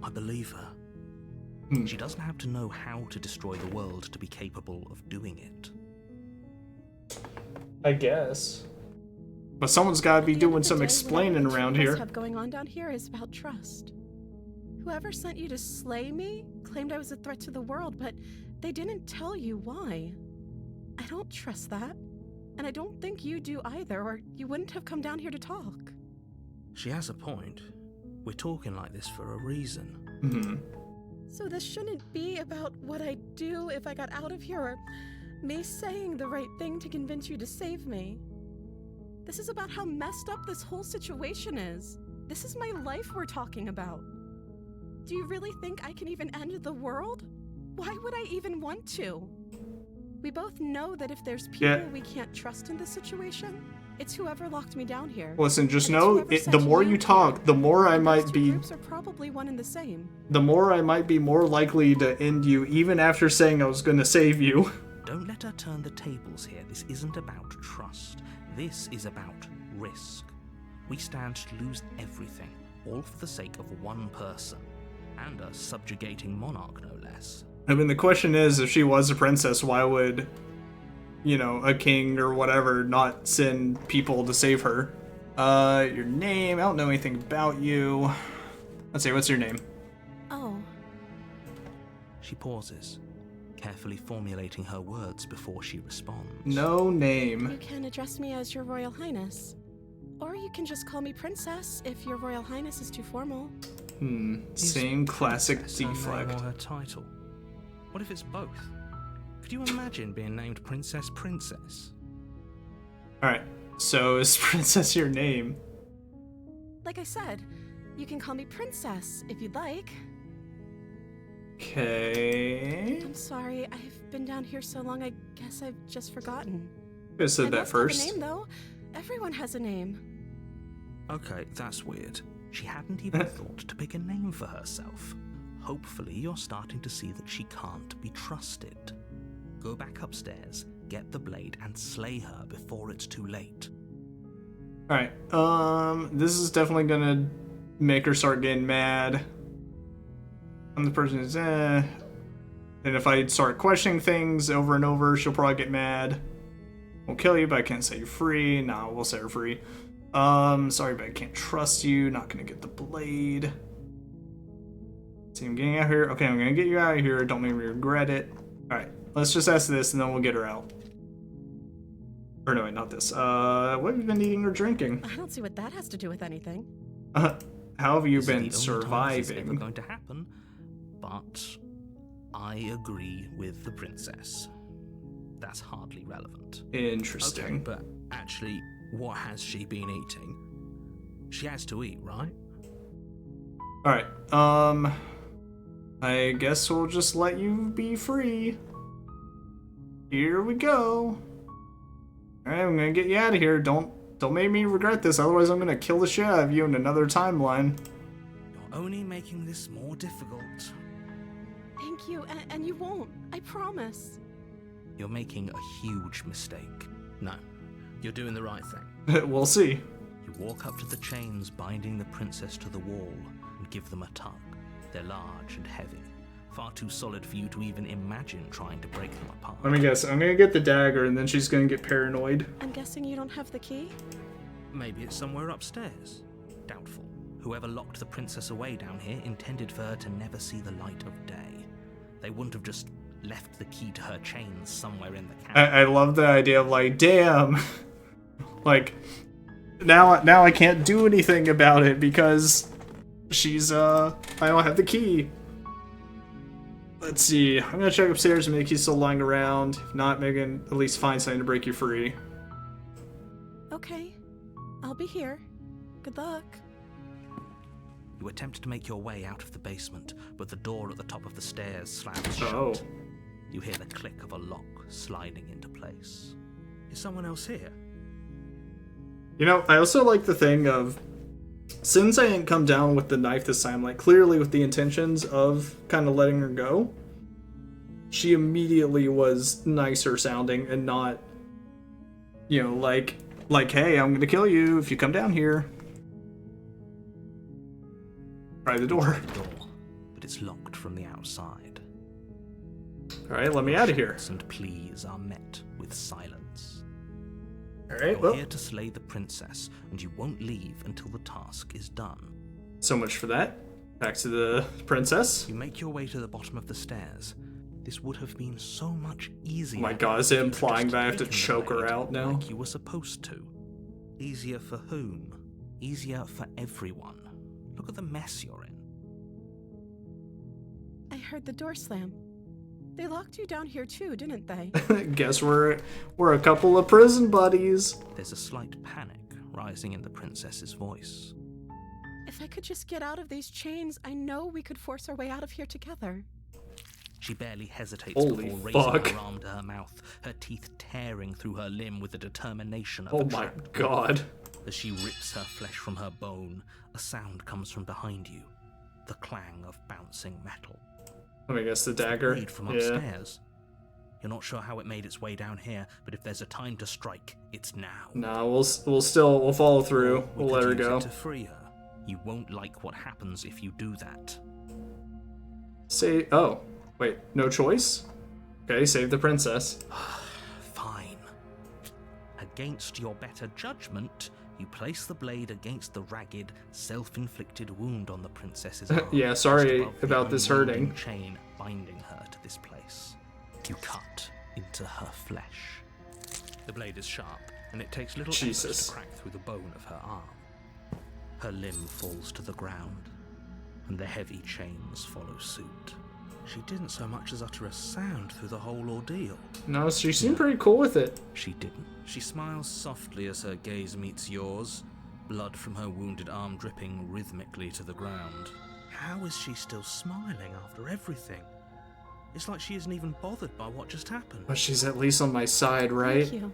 B: I believe her. She doesn't have to know how to destroy the world to be capable of doing it.
A: I guess. But someone's gotta be doing some explaining around here.
F: What have going on down here is about trust. Whoever sent you to slay me claimed I was a threat to the world, but they didn't tell you why. I don't trust that. And I don't think you do either, or you wouldn't have come down here to talk.
B: She has a point. We're talking like this for a reason.
F: So this shouldn't be about what I'd do if I got out of here, or me saying the right thing to convince you to save me. This is about how messed up this whole situation is. This is my life we're talking about. Do you really think I can even end the world? Why would I even want to? We both know that if there's people we can't trust in this situation, it's whoever locked me down here.
A: Listen, just know the more you talk, the more I might be.
F: Groups are probably one and the same.
A: The more I might be more likely to end you, even after saying I was going to save you.
B: Don't let her turn the tables here. This isn't about trust. This is about risk. We stand to lose everything, all for the sake of one person, and a subjugating monarch, no less.
A: I mean, the question is, if she was a princess, why would, you know, a king or whatever not send people to save her? Your name? I don't know anything about you. Let's see, what's your name?
F: Oh.
B: She pauses, carefully formulating her words before she responds.
A: No name.
F: You can address me as Your Royal Highness. Or you can just call me Princess if Your Royal Highness is too formal.
A: Same classic
B: Princess her
A: deflect.
B: name or her title? What if it's both? Could you imagine being named Princess?
A: Alright, so is Princess your name?
F: Like I said, you can call me Princess if you'd like.
A: Okay.
F: I'm sorry, I've been down here so long, I guess I've just forgotten.
A: I said
F: I
A: that
F: must have a
A: first.
F: name, though. Everyone has a name.
B: Okay, that's weird. She hadn't even thought to pick a name for herself. Hopefully you're starting to see that she can't be trusted. Go back upstairs, get the blade, and slay her before it's too late.
A: Alright, this is definitely gonna make her start getting mad. I'm the person who's, And if I start questioning things over and over, she'll probably get mad. Won't kill you, but I can't set you free. Nah, we'll set her free. Sorry, but I can't trust you. Not gonna get the blade. See, I'm getting out here. Okay, I'm gonna get you out of here. Don't make me regret it. Alright, let's just ask this and then we'll get her out. Or no, wait, not this. What have you been eating or drinking?
F: I don't see what that has to do with anything.
A: How have you
B: This
A: been
B: is the only time this is ever
A: surviving?
B: going to happen, but I agree with the princess. That's hardly relevant.
A: Interesting.
B: Okay, but actually, what has she been eating? She has to eat, right?
A: Alright, I guess we'll just let you be free. Here we go. Alright, I'm gonna get you out of here. Don't make me regret this, otherwise I'm gonna kill the shit out of you in another timeline.
B: You're only making this more difficult.
F: Thank you, and you won't. I promise.
B: You're making a huge mistake. No, you're doing the right thing.
A: We'll see.
B: You walk up to the chains binding the princess to the wall and give them a tug. They're large and heavy, far too solid for you to even imagine trying to break them apart.
A: Let me guess, I'm gonna get the dagger and then she's gonna get paranoid.
F: I'm guessing you don't have the key?
B: Maybe it's somewhere upstairs. Doubtful. Whoever locked the princess away down here intended for her to never see the light of day. They wouldn't have just left the key to her chains somewhere in the cabin.
A: I love the idea of like, damn, like now I can't do anything about it because she's I don't have the key. Let's see. I'm gonna check upstairs and make you still lying around. If not, maybe I can at least find something to break you free.
F: Okay. I'll be here. Good luck.
B: You attempt to make your way out of the basement, but the door at the top of the stairs slams shut.
A: Oh.
B: You hear the click of a lock sliding into place. Is someone else here?
A: You know, I also like the thing of, since I didn't come down with the knife this time, like clearly with the intentions of kind of letting her go, she immediately was nicer sounding and not, you know, like, hey, I'm gonna kill you if you come down here. Try the door.
B: The door, but it's locked from the outside.
A: Alright, let me out of here.
B: Shouts and pleas are met with silence.
A: Alright,
B: You're
A: well,
B: here to slay the princess, and you won't leave until the task is done.
A: so much for that. Back to the princess.
B: You make your way to the bottom of the stairs. This would have been so much easier.
A: Oh my god, is it
B: if you'd
A: implying
B: just
A: that I have to
B: taken the
A: choke her
B: blade
A: out now?
B: Like you were supposed to. Easier for whom? Easier for everyone. Look at the mess you're in.
F: I heard the door slam. They locked you down here too, didn't they?
A: Guess we're a couple of prison buddies.
B: There's a slight panic rising in the princess's voice.
F: If I could just get out of these chains, I know we could force our way out of here together.
B: She barely hesitates
A: Holy
B: before raising
A: fuck.
B: her arm to her mouth, her teeth tearing through her limb with the determination of
A: Oh
B: a
A: my
B: trapped
A: god.
B: As she rips her flesh from her bone, a sound comes from behind you. The clang of bouncing metal.
A: Let me guess, the dagger.
B: Blade from
A: Yeah.
B: upstairs. You're not sure how it made its way down here, but if there's a time to strike, it's now.
A: Nah, we'll follow through.
B: We
A: We'll
B: could
A: let her
B: use
A: go.
B: it to free her. You won't like what happens if you do that.
A: Oh, wait, no choice? Okay, save the princess.
B: Fine. Against your better judgment, you place the blade against the ragged, self-inflicted wound on the princess's arm.
A: Yeah,
B: just
A: sorry
B: above the
A: about this
B: unwinding
A: hurting.
B: chain binding her to this place. You cut into her flesh. The blade is sharp, and it takes little effort
A: Jesus.
B: to crack through the bone of her arm. Her limb falls to the ground, and the heavy chains follow suit. She didn't so much as utter a sound through the whole ordeal.
A: No, she seemed pretty cool with it.
B: She didn't. She smiles softly as her gaze meets yours, blood from her wounded arm dripping rhythmically to the ground. How is she still smiling after everything? It's like she isn't even bothered by what just happened.
A: But she's at least on my side, right?
F: Thank you.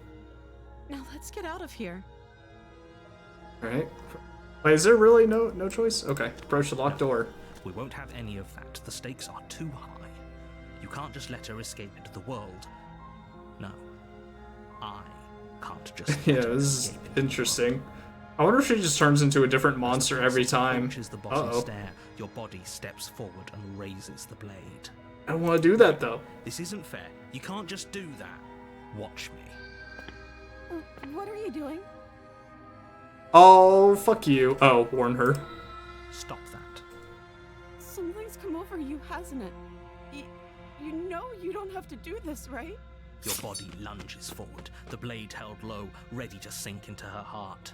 F: Now let's get out of here.
A: Right. Wait, is there really no choice? Okay, approach the locked door.
B: We won't have any of that. The stakes are too high. You can't just let her escape into the world. No. I can't just
A: Yeah,
B: let her
A: this is
B: escape into the
A: interesting. I wonder if she just turns into a different
B: world. As
A: monster
B: the
A: every
B: princess
A: time.
B: approaches the bottom
A: Uh-oh.
B: stair, your body steps forward and raises the blade.
A: I don't want to do that, though.
B: This isn't fair. You can't just do that. Watch me.
F: What are you doing?
A: Oh, fuck you. Oh, warn her.
B: Stop that.
F: Something's come over you, hasn't it? You know you don't have to do this, right?
B: Your body lunges forward, the blade held low, ready to sink into her heart.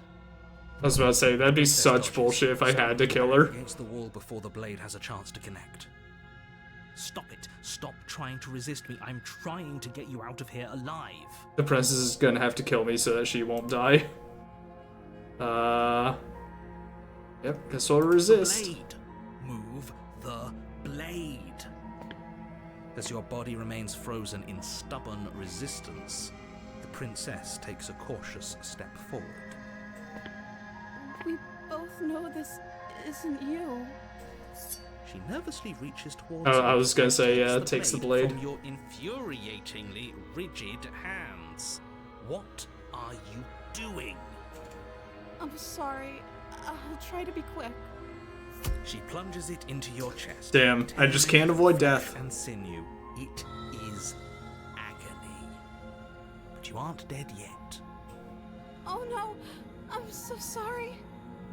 A: I was about to say, that'd be such bullshit if I had to kill her.
B: Against the wall before the blade has a chance to connect. Stop it. Stop trying to resist me. I'm trying to get you out of here alive.
A: The princess is gonna have to kill me so that she won't die. Yep, guess I'll resist.
B: Blade. Move the blade. As your body remains frozen in stubborn resistance, the princess takes a cautious step forward.
F: We both know this isn't you.
B: She nervously reaches towards
A: Oh,
B: you
A: I was gonna say,
B: and
A: yeah, takes the blade.
B: from your infuriatingly rigid hands. What are you doing?
F: I'm sorry. I'll try to be quick.
B: She plunges it into your chest.
A: Damn, I just can't avoid death.
B: And sinew. It is agony. But you aren't dead yet.
F: Oh no, I'm so sorry.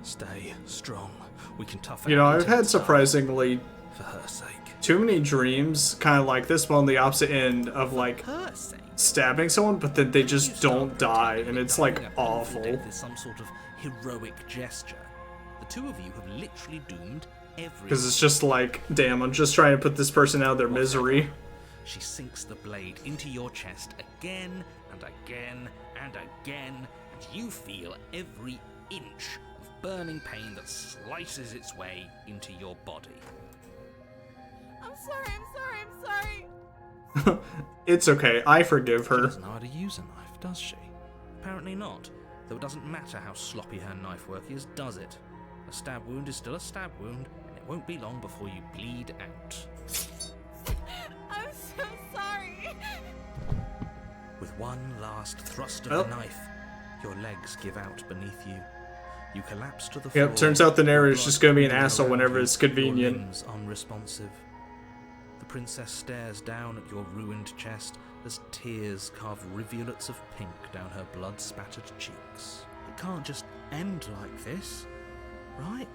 B: Stay strong. We can tough it
A: You know,
B: out
A: I've
B: until
A: had
B: it's done.
A: surprisingly
B: For her sake.
A: too many dreams, kind of like this one, the opposite end of like
B: Her sake.
A: stabbing someone, but then they just don't die, and it's like
B: Dying a painful
A: awful.
B: death is some sort of heroic gesture. The two of you have literally doomed every.
A: Because it's just like, damn, I'm just trying to put this person out of their misery.
B: She sinks the blade into your chest again and again and again, and you feel every inch of burning pain that slices its way into your body.
F: I'm sorry.
A: It's okay, I forgive
B: She
A: her.
B: doesn't know how to use a knife, does she? Apparently not. Though it doesn't matter how sloppy her knife work is, does it? A stab wound is still a stab wound, and it won't be long before you bleed out.
F: I'm so sorry.
B: With one last thrust of
A: Well.
B: the knife, your legs give out beneath you. You collapse to the floor.
A: Yep, turns out the narrator's
B: blood
A: just gonna be an
B: oozing
A: asshole
B: around
A: whenever
B: you,
A: it's convenient.
B: Your limbs unresponsive. The princess stares down at your ruined chest as tears carve rivulets of pink down her blood-spattered cheeks. It can't just end like this, right?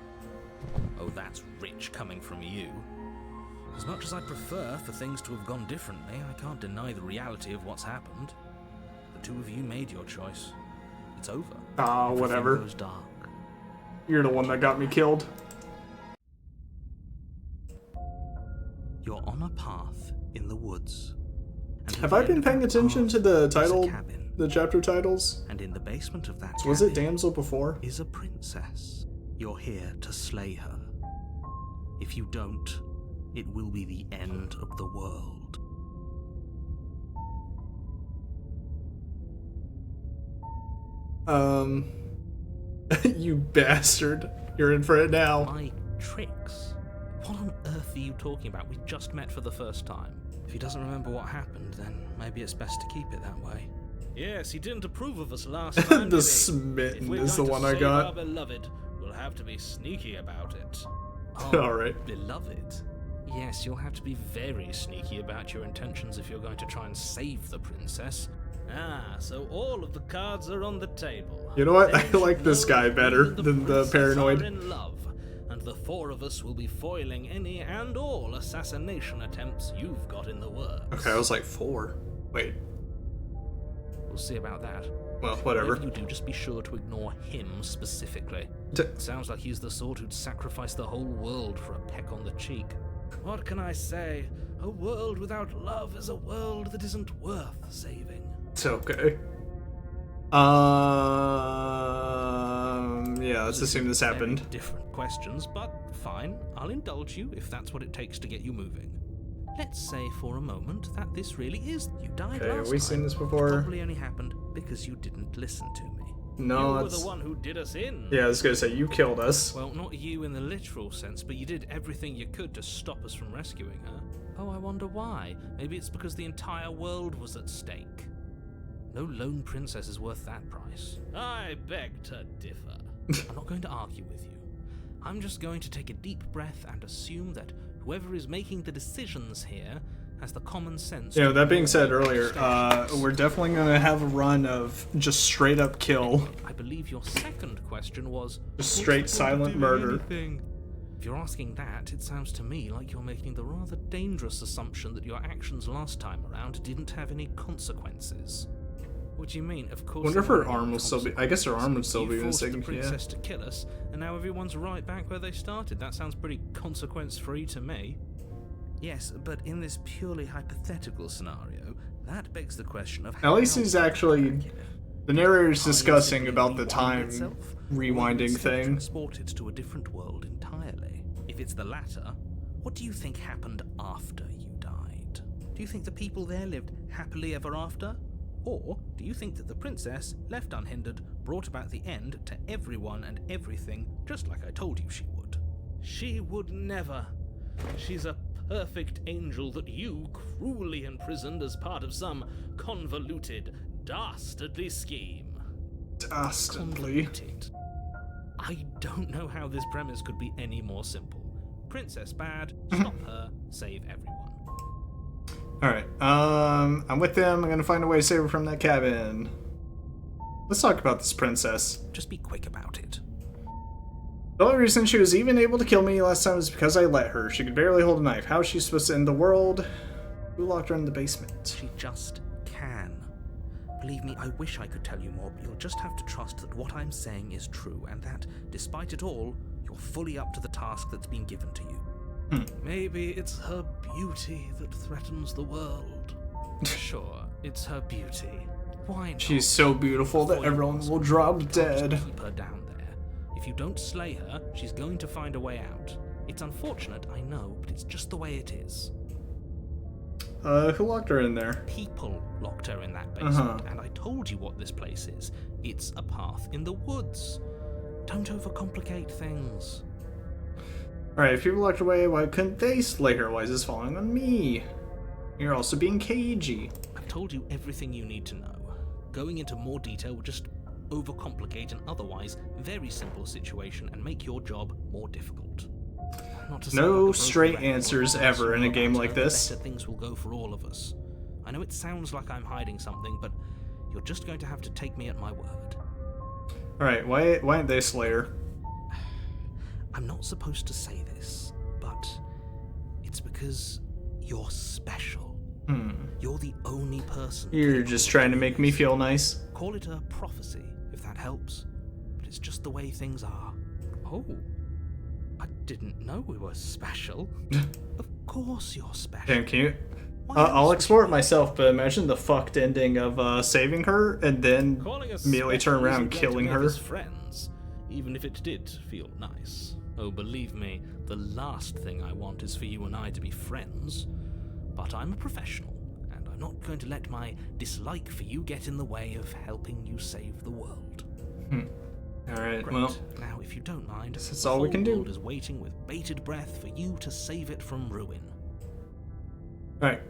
B: Oh, that's rich coming from you. As much as I'd prefer for things to have gone differently, I can't deny the reality of what's happened. The two of you made your choice. It's over.
A: Ah,
B: Everything
A: whatever.
B: goes dark.
A: You're the one that got me killed.
B: You're on a path in the woods. And
A: Have I been paying attention to the title,
B: cabin,
A: the chapter titles?
B: and in the basement of that
A: Was it
B: cabin
A: Damsel before?
B: is a princess. You're here to slay her. If you don't, it will be the end of the world.
A: You bastard. You're in for it now.
B: My tricks? What on earth are you talking about? We just met for the first time. If he doesn't remember what happened, then maybe it's best to keep it that way. Yes, he didn't approve of us last time.
A: The smitten is the one I
B: Our
A: got.
B: beloved, we'll have to be sneaky about it.
A: Alright.
B: Beloved? Yes, you'll have to be very sneaky about your intentions if you're going to try and save the princess. Ah, so all of the cards are on the table.
A: You know what?
B: Then
A: I
B: you
A: like
B: should
A: this
B: know
A: guy
B: that
A: better
B: you and
A: than the
B: princess
A: paranoid.
B: are in love, and the four of us will be foiling any and all assassination attempts you've got in the works.
A: Okay, I was like 4. Wait.
B: We'll see about that.
A: Well, whatever.
B: Whatever you do, just be sure to ignore him specifically. Sounds like he's the sort who'd sacrifice the whole world for a peck on the cheek. What can I say? A world without love is a world that isn't worth saving.
A: It's okay. Yeah, let's assume this
B: Very
A: happened.
B: different questions, but fine. I'll indulge you if that's what it takes to get you moving. Let's say for a moment that this really is. You died
A: Okay, have
B: last
A: we
B: time.
A: seen this
B: It
A: before?
B: probably only happened because you didn't listen to me.
A: No,
B: you were
A: it's...
B: the one who did us in.
A: Yeah, I was gonna say, you killed us.
B: Well, not you in the literal sense, but you did everything you could to stop us from rescuing her. Oh, I wonder why. Maybe it's because the entire world was at stake. No lone princess is worth that price. I beg to differ. I'm not going to argue with you. I'm just going to take a deep breath and assume that whoever is making the decisions here has the common sense.
A: You know, that being said earlier, we're definitely gonna have a run of just straight up kill.
B: I believe your second question was
A: Just straight silent murder.
B: If you're asking that, it sounds to me like you're making the rather dangerous assumption that your actions last time around didn't have any consequences. What do you mean? Of course.
A: Wonder if her arm will still be. I guess her arm would still be
B: You forced
A: missing.
B: the princess
A: Yeah.
B: to kill us, and now everyone's right back where they started. That sounds pretty consequence-free to me. Yes, but in this purely hypothetical scenario, that begs the question of how.
A: At least he's actually. The narrator's discussing about the time rewinding thing.
B: Transported to a different world entirely. If it's the latter, what do you think happened after you died? Do you think the people there lived happily ever after? Or do you think that the princess, left unhindered, brought about the end to everyone and everything, just like I told you she would? She would never. She's a perfect angel that you cruelly imprisoned as part of some convoluted, dastardly scheme.
A: Dastardly.
B: Convoluted. I don't know how this premise could be any more simple. Princess bad, stop her, save everyone.
A: Alright, I'm with them. I'm gonna find a way to save her from that cabin. Let's talk about this princess.
B: Just be quick about it.
A: The only reason she was even able to kill me last time was because I let her. She could barely hold a knife. How is she supposed to end the world? Who locked her in the basement?
B: She just can. Believe me, I wish I could tell you more, but you'll just have to trust that what I'm saying is true, and that, despite it all, you're fully up to the task that's been given to you. Maybe it's her beauty that threatens the world. Sure, it's her beauty. Why not?
A: She's so beautiful that everyone will drop dead.
B: Keep her down there. If you don't slay her, she's going to find a way out. It's unfortunate, I know, but it's just the way it is.
A: Who locked her in there?
B: People locked her in that basement, and I told you what this place is. It's a path in the woods. Don't overcomplicate things.
A: Alright, if people locked her away, why couldn't they slay her? Why is this falling on me? You're also being cagey.
B: I've told you everything you need to know. Going into more detail will just overcomplicate an otherwise very simple situation and make your job more difficult. Not to say
A: No
B: like a
A: straight
B: broken record,
A: answers
B: the
A: ever in a
B: sooner or
A: game like
B: later,
A: this.
B: the better things will go for all of us. I know it sounds like I'm hiding something, but you're just going to have to take me at my word.
A: Alright, why didn't they slay her?
B: I'm not supposed to say this, but it's because you're special. You're the only person.
A: You're
B: capable
A: just
B: of
A: trying to
B: doing
A: make me
B: this.
A: feel nice.
B: Call it a prophecy, if that helps. But it's just the way things are. Oh, I didn't know we were special. Of course you're special.
A: Damn cute.
B: Why
A: I'll
B: else would
A: explore it
B: you-
A: myself, but imagine the fucked ending of saving her and then
B: Calling us
A: immediately turn
B: special
A: around
B: isn't going to
A: killing
B: make
A: her.
B: us friends, even if it did feel nice. Oh, believe me, the last thing I want is for you and I to be friends. But I'm a professional, and I'm not going to let my dislike for you get in the way of helping you save the world.
A: Alright,
B: Great.
A: well,
B: Now, if you don't mind,
A: that's
B: the
A: all we
B: whole
A: can do.
B: world is waiting with bated breath for you to save it from ruin.
A: alright,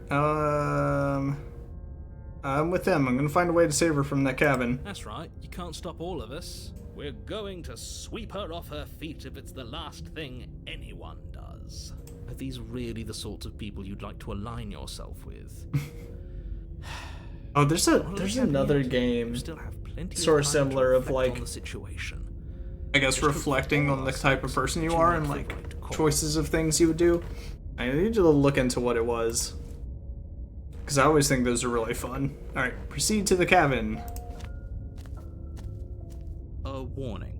A: I'm with them. I'm gonna find a way to save her from that cabin.
B: That's right, you can't stop all of us. We're going to sweep her off her feet if it's the last thing anyone does. Are these really the sorts of people you'd like to align yourself with?
A: Oh, there's
B: Well,
A: another
B: yet,
A: game,
B: you still have plenty
A: sort of
B: of time to
A: similar of,
B: reflect
A: like,
B: on the situation.
A: I guess, reflecting on the type of person you are and like choices of things you would do. I need to look into what it was, because I always think those are really fun. Alright, proceed to the cabin.
B: A warning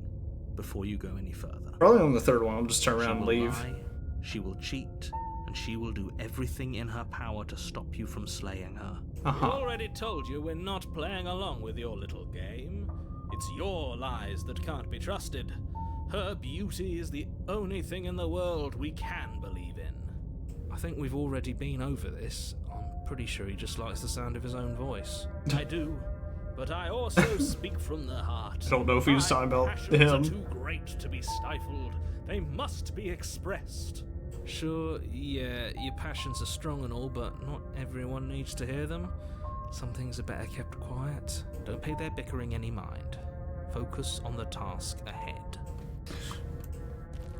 B: before you go any further.
A: Probably on the third one, I'll just turn
B: She
A: around and
B: will
A: leave.
B: lie, she will cheat, and she will do everything in her power to stop you from slaying her. We already told you we're not playing along with your little game. It's your lies that can't be trusted. Her beauty is the only thing in the world we can believe in. I think we've already been over this. I'm pretty sure he just likes the sound of his own voice. I do. But I also speak from the heart.
A: I don't know if he was
B: My
A: talking about
B: passions
A: him.
B: are too great to be stifled. They must be expressed. Sure, yeah, your passions are strong and all, but not everyone needs to hear them. Some things are better kept quiet. Don't pay their bickering any mind. Focus on the task ahead.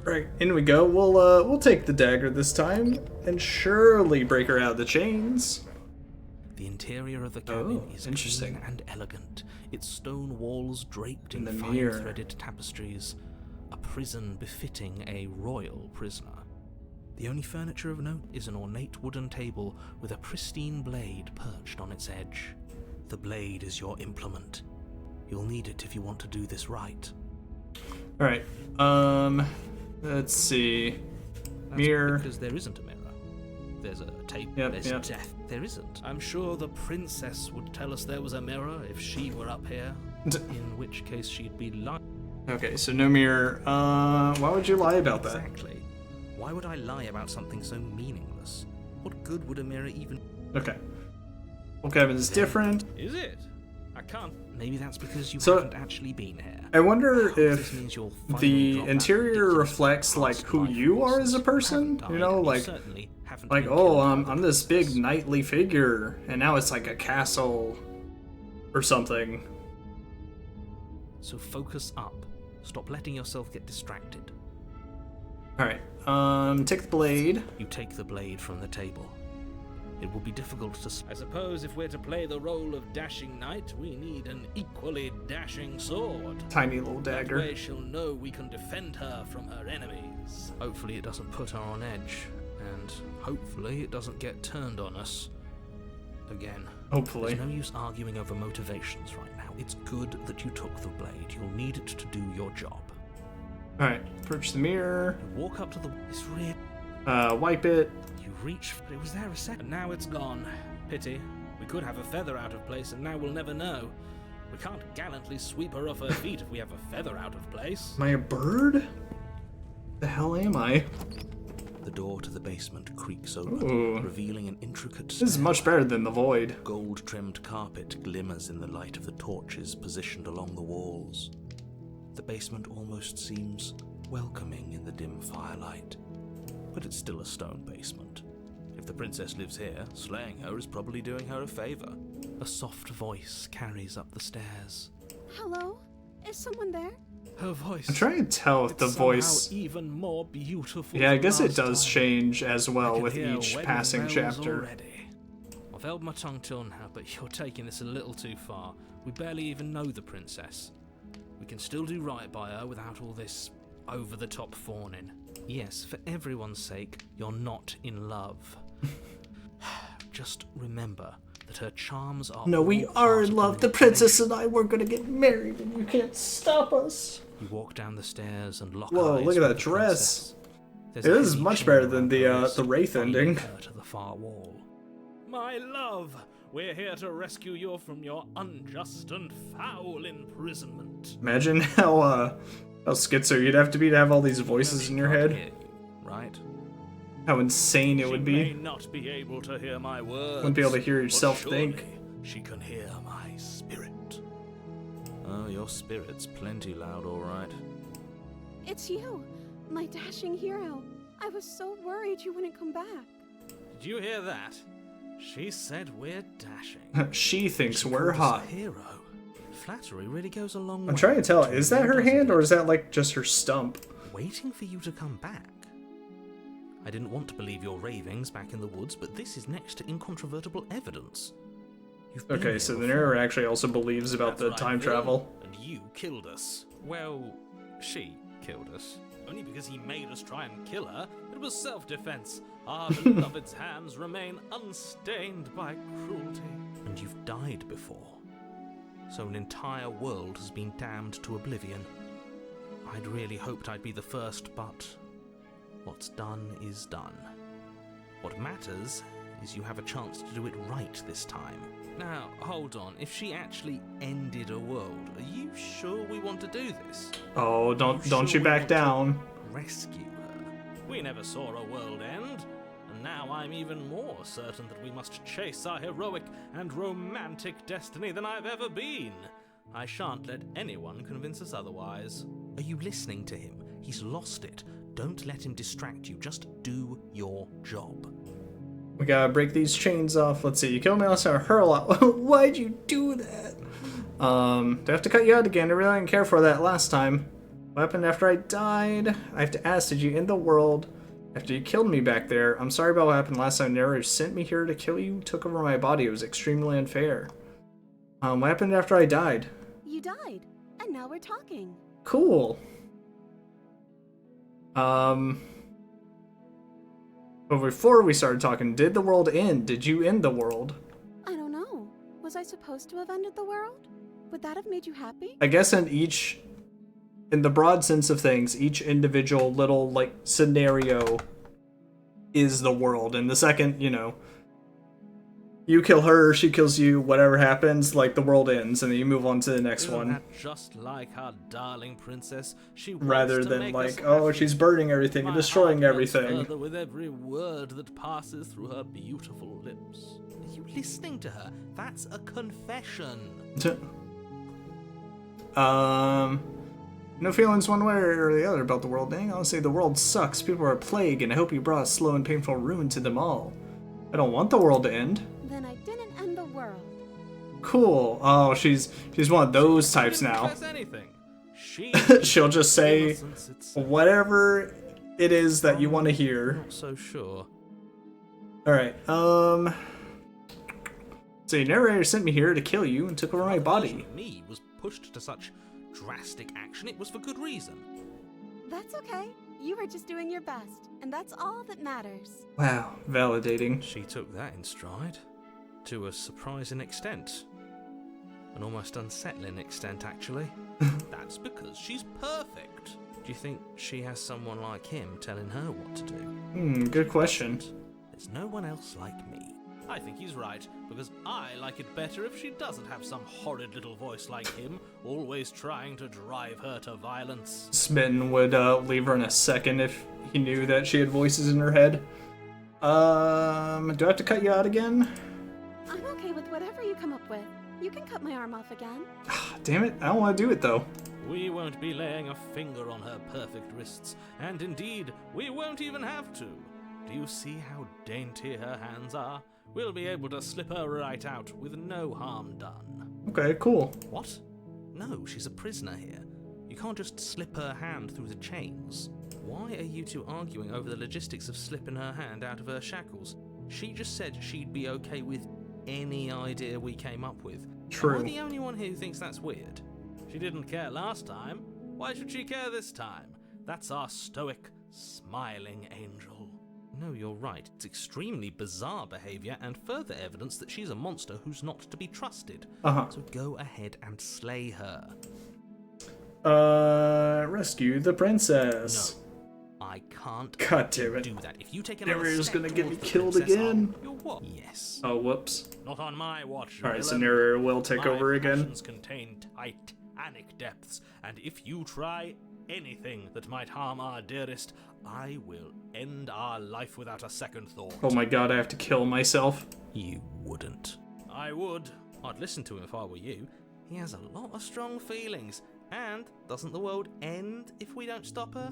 A: Right, in we go. We'll take the dagger this time and surely break her out of the chains.
B: The interior of the cabin is
A: interesting.
B: clean and elegant, its stone walls draped in
A: And the
B: fine
A: mirror.
B: threaded tapestries, a prison befitting a royal prisoner. The only furniture of note is an ornate wooden table with a pristine blade perched on its edge. The blade is your implement. You'll need it if you want to do this right.
A: Alright, let's see.
B: That's
A: Mirror.
B: because there isn't a mirror. There's a tape,
A: Yep,
B: there's
A: yep.
B: death. There isn't. I'm sure the princess would tell us there was a mirror if she were up here. In which case she'd be lying.
A: Okay, so no mirror. Why would you lie about that?
B: Exactly. Why would I lie about something so meaningless? What good would a mirror even...
A: Okay. Well, Kevin's different.
B: Is it? I can't... Maybe that's because you
A: So-
B: haven't actually been here.
A: I wonder
B: This
A: if
B: means you'll finally
A: the
B: drop that
A: interior
B: ridiculous
A: reflects like
B: past
A: who
B: life
A: you are
B: voices.
A: as a person.
B: Haven't
A: You
B: died,
A: know,
B: and
A: like
B: certainly haven't
A: like
B: been
A: oh,
B: killed by
A: I'm
B: the
A: this big
B: princess.
A: knightly figure, and now it's like a castle or something.
B: So focus up. Stop letting yourself get distracted.
A: All right. Take the blade.
B: You take the blade from the table. It will be difficult to... I suppose if we're to play the role of dashing knight, we need an equally dashing sword.
A: Tiny little
B: That
A: dagger.
B: way she'll know we can defend her from her enemies. Hopefully it doesn't put her on edge, and hopefully it doesn't get turned on us. Again.
A: Hopefully.
B: There's no use arguing over motivations right now. It's good that you took the blade. You'll need it to do your job.
A: All right. Approach the mirror.
B: You walk up to the... It's real.
A: Wipe it.
B: You reach... It was there a second. And now it's gone. Pity. We could have a feather out of place, and now we'll never know. We can't gallantly sweep her off her feet if we have a feather out of place.
A: Am I a bird? The hell am I?
B: The door to the basement creaks open,
A: Ooh.
B: revealing an intricate
A: This is much better than the void.
B: gold-trimmed carpet glimmers in the light of the torches positioned along the walls. The basement almost seems welcoming in the dim firelight, but it's still a stone basement. If the princess lives here, slaying her is probably doing her a favor. A soft voice carries up the stairs.
F: Hello? Is someone there?
B: Her voice.
A: I'm trying to tell if the
B: it's
A: voice.
B: somehow even more beautiful.
A: Yeah, I
B: than
A: guess it
B: last
A: does
B: time.
A: change as
B: I
A: well
B: can
A: with
B: hear
A: each
B: wedding
A: passing
B: bells
A: chapter.
B: already. I've held my tongue till now, but you're taking this a little too far. We barely even know the princess. We can still do right by her without all this over-the-top fawning. Yes, for everyone's sake, you're not in love. Just remember that her charms are
A: No, we
B: all
A: are
B: part
A: in
B: of
A: love. The princess and I were gonna get married, and you can't stop us.
B: You walk down the stairs and lock
A: Whoa,
B: eyes
A: look at
B: with
A: that
B: the
A: dress.
B: princess. There's
A: Yeah,
B: a
A: this is
B: heavy
A: much
B: chain
A: better than
B: around her wrist,
A: the Wraith
B: binding
A: ending.
B: her to the far wall. My love, we're here to rescue you from your unjust and foul imprisonment.
A: Imagine how schizo you'd have to be to have all these voices in your
B: Nobody
A: head.
B: can't hear you, right?
A: How insane it would
B: She may
A: be.
B: not be able to hear my words.
A: Wouldn't be able to hear
B: but
A: yourself
B: surely
A: think.
B: She can hear my spirit. Oh, your spirit's plenty loud, all right.
F: It's you, my dashing hero. I was so worried you wouldn't come back.
B: Did you hear that? She said we're dashing.
A: She thinks
B: She
A: we're
B: called us a
A: hot.
B: hero. Flattery really goes a long way.
A: I'm trying to tell, is that her
B: Doesn't
A: hand
B: it?
A: or is that like just her stump?
B: Waiting for you to come back. I didn't want to believe your ravings back in the woods, but this is next to incontrovertible evidence. You've been
A: Okay,
B: here
A: so the
B: before.
A: narrator actually also believes about
B: That's
A: the
B: right,
A: time
B: Phil.
A: travel.
B: And you killed us. Well, she killed us. Only because he made us try and kill her. It was self-defense. Our beloved's hands remain unstained by cruelty. And you've died before. So an entire world has been damned to oblivion. I'd really hoped I'd be the first, but what's done is done. What matters is you have a chance to do it right this time. Now, hold on. If she actually ended a world, are you sure we want to do this?
A: Oh, don't
B: sure
A: you
B: we
A: back
B: want to
A: down.
B: Rescue her. We never saw a world end, and now I'm even more certain that we must chase our heroic and romantic destiny than I've ever been. I shan't let anyone convince us otherwise. Are you listening to him? He's lost it. Don't let him distract you. Just do your job.
A: We gotta break these chains off. Let's see. You killed me last time. Hurl out. Why'd you do that? Do I have to cut you out again? I really didn't care for that last time. What happened after I died? I have to ask, did you end the world after you killed me back there? I'm sorry about what happened last time. Narrator sent me here to kill you, took over my body. It was extremely unfair. What happened after I died?
C: You died, and now we're talking.
A: Cool. But before we started talking, did the world end? Did you end the world?
C: I don't know. Was I supposed to have ended the world? Would that have made you happy?
A: I guess in the broad sense of things, each individual little, like, scenario is the world. And the second, you know, you kill her, she kills you, whatever happens, like, the world ends, and then you move on to the next
B: Isn't
A: one.
B: that just like our darling princess? She wants
A: Rather
B: to
A: than,
B: make
A: like,
B: us
A: oh,
B: happy.
A: she's burning everything and
B: My
A: destroying
B: heart beats
A: everything.
B: further with every word that passes through her beautiful lips. Are you listening to her? That's a confession.
A: No feelings one way or the other about the world ending. I'll say the world sucks, people are a plague, and I hope you brought slow and painful ruin to them all. I don't want the world to end.
C: Then I didn't end the world.
A: Cool. Oh, she's one of those types
B: She didn't
A: now.
B: confess anything. She
A: She'll just say
B: innocence itself.
A: whatever it is that you want to hear.
B: Not so sure.
A: Alright, so your narrator sent me here to kill you and took over my body.
B: Me was pushed to such drastic action. It was for good reason.
C: That's okay. You were just doing your best, and that's all that matters.
A: Wow, validating.
B: She took that in stride, to a surprising extent. An almost unsettling extent, actually. That's because she's perfect. Do you think she has someone like him telling her what to do?
A: Good question.
B: There's no one else like me. I think he's right, because I like it better if she doesn't have some horrid little voice like him, always trying to drive her to violence.
A: Smitten would leave her in a second if he knew that she had voices in her head. Do I have to cut you out again?
C: I'm okay with whatever you come up with. You can cut my arm off again.
A: Damn it, I don't want to do it though.
B: We won't be laying a finger on her perfect wrists, and indeed, we won't even have to. Do you see how dainty her hands are? We'll be able to slip her right out with no harm done.
A: Okay, cool.
B: What? No, she's a prisoner here. You can't just slip her hand through the chains. Why are you two arguing over the logistics of slipping her hand out of her shackles? She just said she'd be okay with any idea we came up with.
A: True.
B: Am I the only one who thinks that's weird? She didn't care last time. Why should she care this time? That's our stoic, smiling angel. No, you're right. It's extremely bizarre behavior and further evidence that she's a monster who's not to be trusted. So go ahead and slay her.
A: Rescue the princess.
B: No, I can't
A: God damn it.
B: do that. If you take
A: They
B: another
A: were just
B: step
A: gonna get me
B: towards the
A: killed
B: princess,
A: again.
B: You're what? Yes.
A: Oh, whoops.
B: Not on my watch.
A: Alright, so
B: villain.
A: narrator will take
B: My
A: over again.
B: passions contain titanic depths, and if you try anything that might harm our dearest, I will end our life without a second thought.
A: Oh my god, I have to kill myself.
B: You wouldn't. I would. I'd listen to him if I were you. He has a lot of strong feelings. And doesn't the world end if we don't stop her?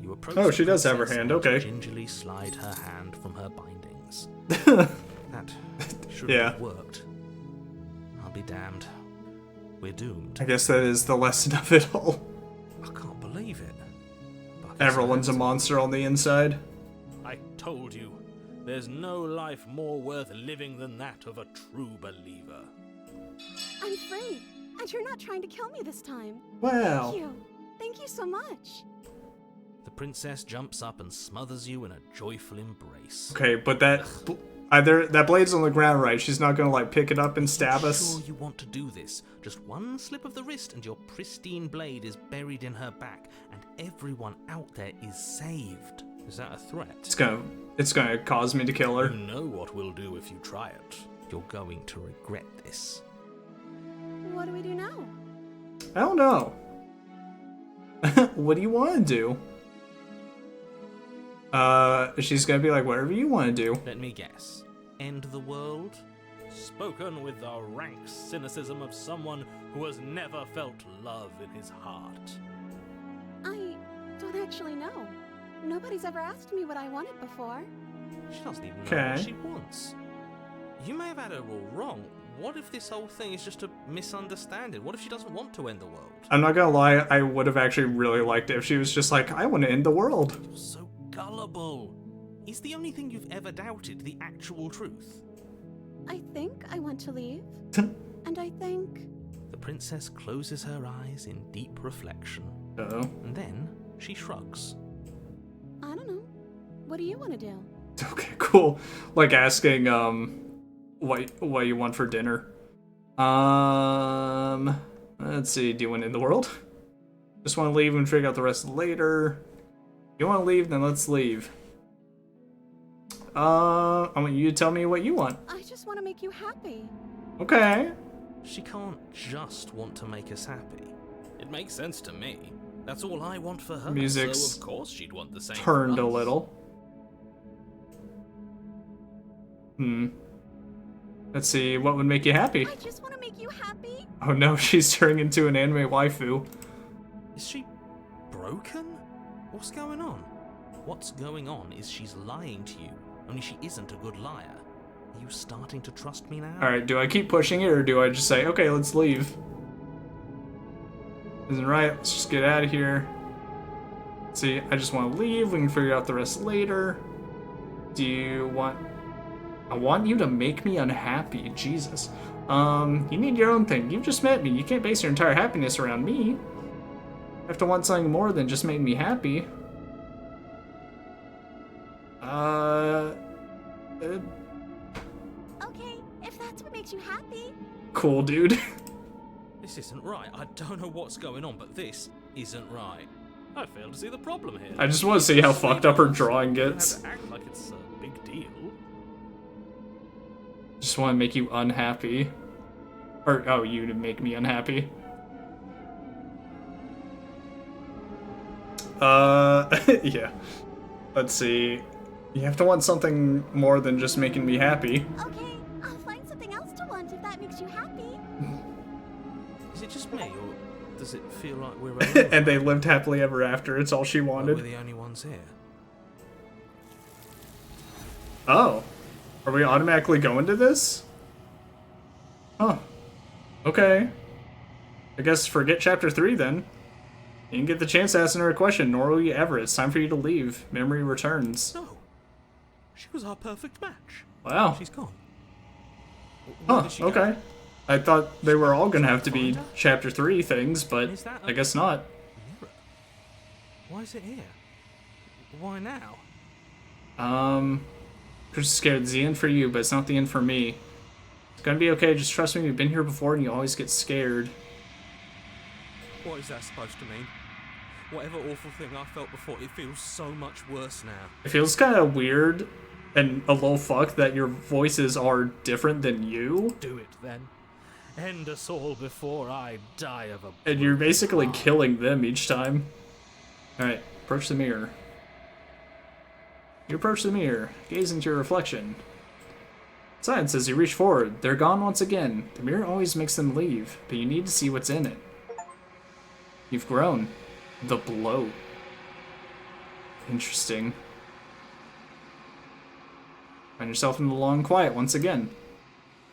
B: You approach
A: Oh,
B: the
A: she does have her
B: princess
A: hand,
B: and
A: okay.
B: gingerly slide her hand from her bindings. That should
A: Yeah.
B: have worked. I'll be damned. We're doomed.
A: I guess that is the lesson of it all.
B: I can't believe it. But I guess
A: Everyone's
B: I
A: a
B: have to.
A: monster on the inside.
B: I told you, there's no life more worth living than that of a true believer.
C: I'm free, and you're not trying to kill me this time.
A: Wow.
C: Thank you. Thank you so much.
B: The princess jumps up and smothers you in a joyful embrace.
A: Okay, but that blade's on the ground, right? She's not gonna like pick it up and stab us.
B: Sure you want to do this. Just one slip of the wrist and your pristine blade is buried in her back, and everyone out there is saved. Is that a threat?
A: It's gonna cause me to kill her.
B: You know what we'll do if you try it. You're going to regret this.
C: What do we do now?
A: I don't know. What do you want to do? She's gonna be like, whatever you want to do.
B: Let me guess. End the world? Spoken with the rank cynicism of someone who has never felt love in his heart.
F: I don't actually know. Nobody's ever asked me what I wanted before.
B: She doesn't even know
A: Okay.
B: what she wants. You may have had her all wrong. What if this whole thing is just a misunderstanding? What if she doesn't want to end the world?
A: I'm not gonna lie, I would have actually really liked it if she was just like, I want to end the world.
B: You're so gullible. Is the only thing you've ever doubted the actual truth?
F: I think I want to leave. And I think...
B: The princess closes her eyes in deep reflection.
A: Uh-oh.
B: And then she shrugs.
F: I don't know. What do you want to do?
A: Okay, cool. Like asking, what you want for dinner. Let's see, do you want to end the world? Just want to leave and figure out the rest later. If you want to leave, then let's leave. I want you to tell me what you want.
F: I just want to make you happy.
A: Okay.
B: She can't just want to make us happy. It makes sense to me. That's all I want for her.
A: Music's
B: so of course she'd want the same.
A: Turned
B: for
A: a
B: us.
A: little. Let's see, what would make you happy?
F: I just want to make you happy.
A: Oh no, she's turning into an anime waifu.
B: Is she broken? What's going on? What's going on is she's lying to you, only she isn't a good liar. Are you starting to trust me now?
A: Alright, do I keep pushing it or do I just say, okay, let's leave? Isn't right, let's just get out of here. See, I just want to leave, we can figure out the rest later. Do you want... I want you to make me unhappy, Jesus. You need your own thing. You've just met me. You can't base your entire happiness around me. You have to want something more than just making me happy.
F: Okay, if that's what makes you happy.
A: Cool, dude.
B: This isn't right. I don't know what's going on, but this isn't right. I fail to see the problem here.
A: I just want to see how fucked up her drawing
B: You
A: gets.
B: have to act like it's a big deal.
A: Just want to make you unhappy. Or, oh, you to make me unhappy. Yeah. Let's see. You have to want something more than just making me happy.
F: Okay, I'll find something else to want if that makes you happy.
B: Is it just me, or does it feel like we're alone?
A: And they lived happily ever after. It's all she
B: We're
A: wanted.
B: the only ones here.
A: Oh. Are we automatically going to this? Huh. Okay. I guess forget chapter 3 then. You didn't get the chance to ask her a question, nor will you ever. It's time for you to leave. Memory returns.
B: No. She was our perfect match.
A: Wow.
B: She's gone. Where
A: Huh,
B: did she go?
A: okay. I thought they were all gonna have to be chapter 3 things, but
B: Is that
A: I guess not.
B: Mirror. Why is it here? Why now?
A: I'm just scared. It's the end for you, but it's not the end for me. It's gonna be okay, just trust me, we've been here before and you always get scared.
B: What is that supposed to mean? Whatever awful thing I felt before, it feels so much worse now.
A: It feels kind of weird and a little fucked that your voices are different than you,
B: Do it then. End us all before I die of a...
A: and you're basically killing them each time. Alright, approach the mirror. You approach the mirror, gaze into your reflection. Science, as you reach forward, they're gone once again. The mirror always makes them leave, but you need to see what's in it. You've grown. The bloat. Interesting. Find yourself in the long quiet once again.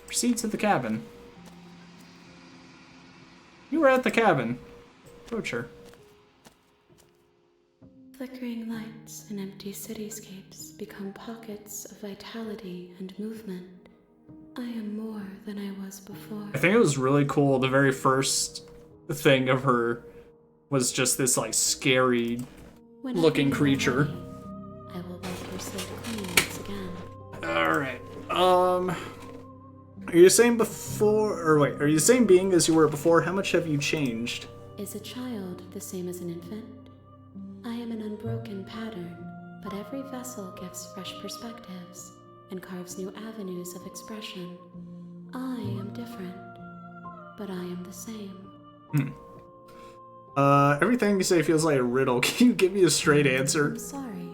A: Proceed to the cabin. You were at the cabin. Approach her.
E: Flickering lights and empty cityscapes become pockets of vitality and movement. I am more than I was before.
A: I think it was really cool. The very first thing of her was just this like scary
E: When I
A: looking
E: am
A: creature.
E: ready, I will wipe your slate clean once again.
A: Alright. Are you the same before, or wait, are you the same being as you were before? How much have you changed?
E: Is a child the same as an infant? I am an unbroken pattern, but every vessel gives fresh perspectives and carves new avenues of expression. I am different, but I am the same.
A: Everything you say feels like a riddle. Can you give me a straight answer?
E: I'm sorry.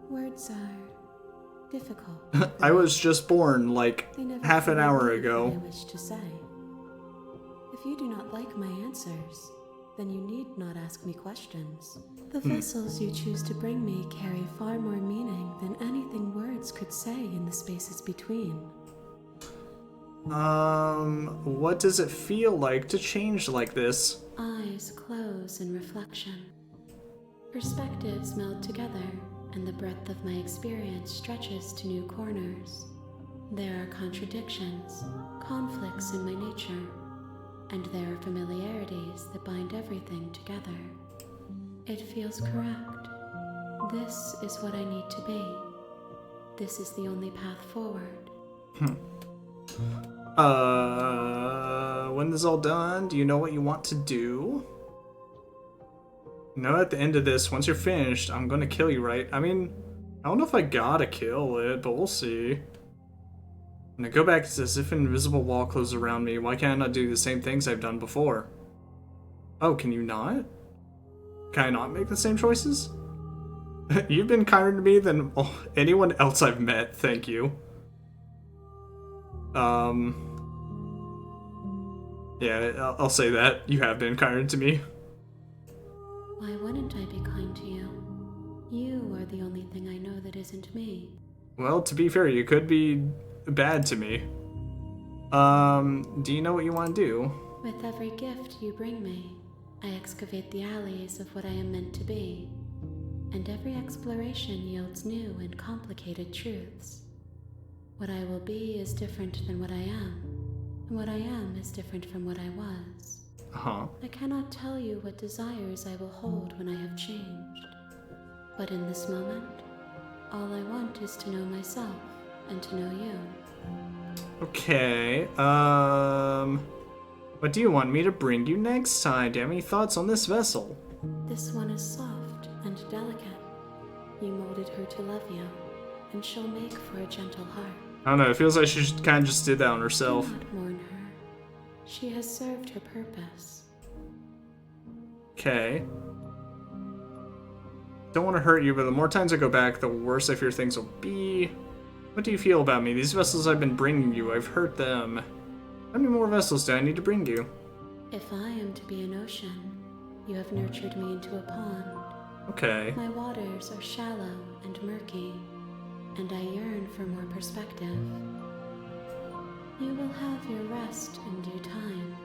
E: Were words are difficult.
A: I was just born like
E: They never
A: half an
E: fully
A: hour
E: leave what I
A: ago.
E: wish to say. If you do not like my answers, then you need not ask me questions. The vessels you choose to bring me carry far more meaning than anything words could say in the spaces between.
A: What does it feel like to change like this?
E: Eyes close in reflection. Perspectives meld together, and the breadth of my experience stretches to new corners. There are contradictions, conflicts in my nature, and there are familiarities that bind everything together. It feels correct. This is what I need to be. This is the only path forward.
A: When this is all done, do you know what you want to do? No, at the end of this, once you're finished, I'm gonna kill you, right? I mean, I don't know if I gotta kill it, but we'll see. When I go back, it's as if an invisible wall closes around me. Why can't I not do the same things I've done before? Oh, can you not? Can I not make the same choices? You've been kinder to me than anyone else I've met, thank you. Yeah, I'll say that. You have been kinder to me.
E: Why wouldn't I be kind to you? You are the only thing I know that isn't me.
A: Well, to be fair, you could be bad to me. Do you know what you want to do?
E: With every gift you bring me, I excavate the alleys of what I am meant to be, and every exploration yields new and complicated truths. What I will be is different than what I am, and what I am is different from what I was.
A: Uh-huh.
E: I cannot tell you what desires I will hold when I have changed, but in this moment, all I want is to know myself and to know you.
A: Okay, what do you want me to bring you next time? Do you have any thoughts on this vessel?
E: This one is soft and delicate. You molded her to love you, and she'll make for a gentle heart.
A: I don't know, it feels like she kind of just did that on herself.
E: Do not mourn her. She has served her purpose.
A: Okay. Don't want to hurt you, but the more times I go back, the worse I fear things will be. What do you feel about me? These vessels I've been bringing you, I've hurt them. How many more vessels do I need to bring you?
E: If I am to be an ocean, you have nurtured me into a pond.
A: Okay.
E: My waters are shallow and murky, and I yearn for more perspective. You will have your rest in due time,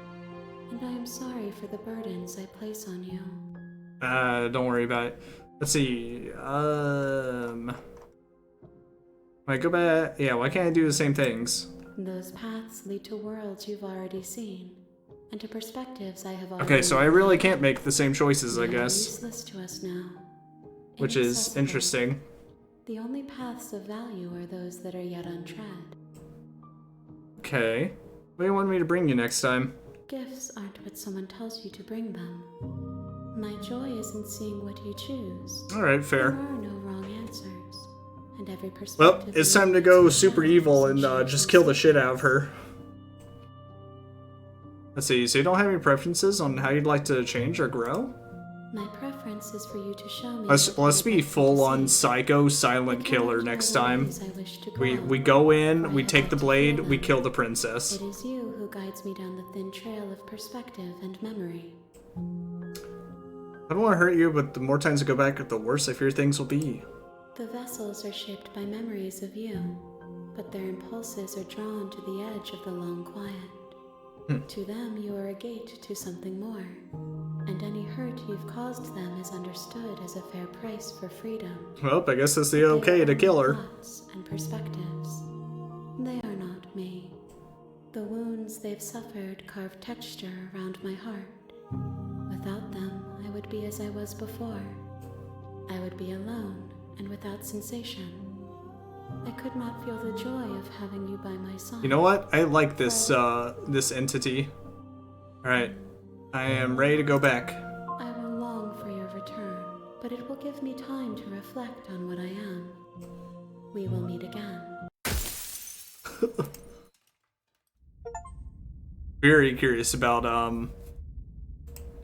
E: and I am sorry for the burdens I place on you.
A: Don't worry about it. Let's see, when I go back, yeah, why can't I do the same things?
E: Those paths lead to worlds you've already seen, and to perspectives I have already
A: Okay, so I really can't make the same choices, I
E: They are
A: guess.
E: useless to us now.
A: Which is
E: Inaccessible.
A: interesting.
E: The only paths of value are those that are yet untread.
A: Okay. What do you want me to bring you next time?
E: Gifts aren't what someone tells you to bring them. My joy is in seeing what you choose.
A: Alright,
E: There
A: fair.
E: are no wrong answers, and every
A: Well,
E: perspective.
A: it's time to go super evil and just kill the shit out of her. Let's see, so you don't have any preferences on how you'd like to change or grow?
E: My preference is for you to show me.
A: Let's
E: what
A: be
E: you would like me to
A: full on
E: see.
A: psycho silent
E: I cannot
A: killer
E: tell
A: next
E: the
A: time.
E: ways I wish to
A: We
E: grow,
A: go
E: for
A: in,
E: I
A: we
E: have
A: take
E: yet
A: the
E: to
A: blade,
E: feel
A: we
E: them.
A: kill the princess.
E: It is you who guides me down the thin trail of perspective and memory.
A: I don't want to hurt you, but the more times I go back, the worse I fear things will be.
E: The vessels are shaped by memories of you, but their impulses are drawn to the edge of the long quiet. To them, you are a gate to something more, and any hurt you've caused them is understood as a fair price for freedom.
A: Well, I guess that's the
E: They
A: okay
E: are
A: to kill
E: only
A: her.
E: thoughts and perspectives. They are not me. The wounds they've suffered carve texture around my heart. Without them, I would be as I was before. I would be alone and without sensation. I could not feel the joy of having you by my side.
A: You know what? I like this, this entity. Alright. I am ready to go back.
E: I will long for your return, but it will give me time to reflect on what I am. We will meet again.
A: Very curious about,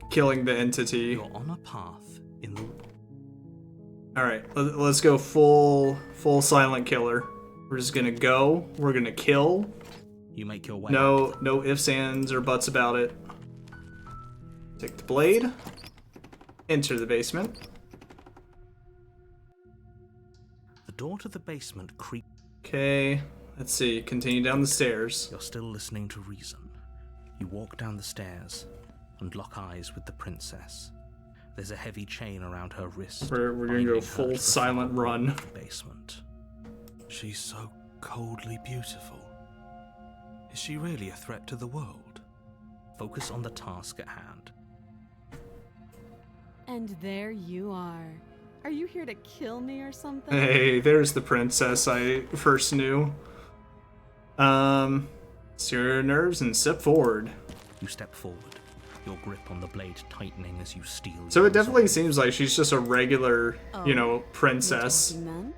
A: killing the entity.
B: You're on a path in the...
A: Alright, let's go full silent killer. We're just gonna go. We're gonna kill.
B: You make your way.
A: No ifs, ands, or buts about it. Take the blade. Enter the basement.
B: The door to the basement creaks.
A: Okay, let's see. Continue down the stairs.
B: You're still listening to reason. You walk down the stairs and lock eyes with the princess. There's a heavy chain around her wrist.
A: We're gonna go full silent run.
B: Basement. She's so coldly beautiful. Is she really a threat to the world? Focus on the task at hand.
C: And there you are. Are you here to kill me or something?
A: Hey, there's the princess I first knew. Steer your nerves and step forward.
B: You step forward, your grip on the blade tightening as you steal.
A: So it definitely seems like she's just a regular,
C: Oh,
A: princess
C: You're talking then?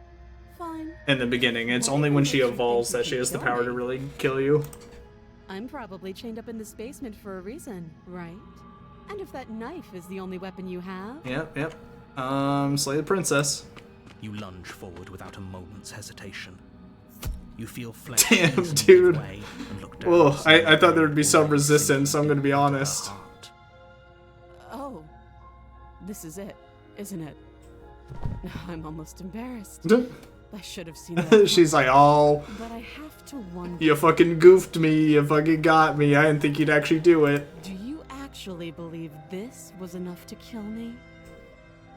C: Fine.
A: in the beginning. It's only when she evolves that she has the power to really kill you.
C: I'm probably chained up in this basement for a reason, right? And if that knife is the only weapon you have...
A: Yep. Slay the princess.
B: You lunge forward without a moment's hesitation. You feel flesh.
A: Damn,
B: ease
A: dude.
B: midway and look down
A: Well,
B: to see
A: I thought there
B: the
A: would be some
B: blade
A: resistance, so I'm gonna be
B: sinking into her
A: honest.
B: heart.
C: Oh, this is it, isn't it? I'm almost embarrassed. I should have seen that.
A: She's like, oh,
C: But I have to wonder,
A: you fucking goofed me, you fucking got me. I didn't think you'd actually do it.
C: do you actually believe this was enough to kill me?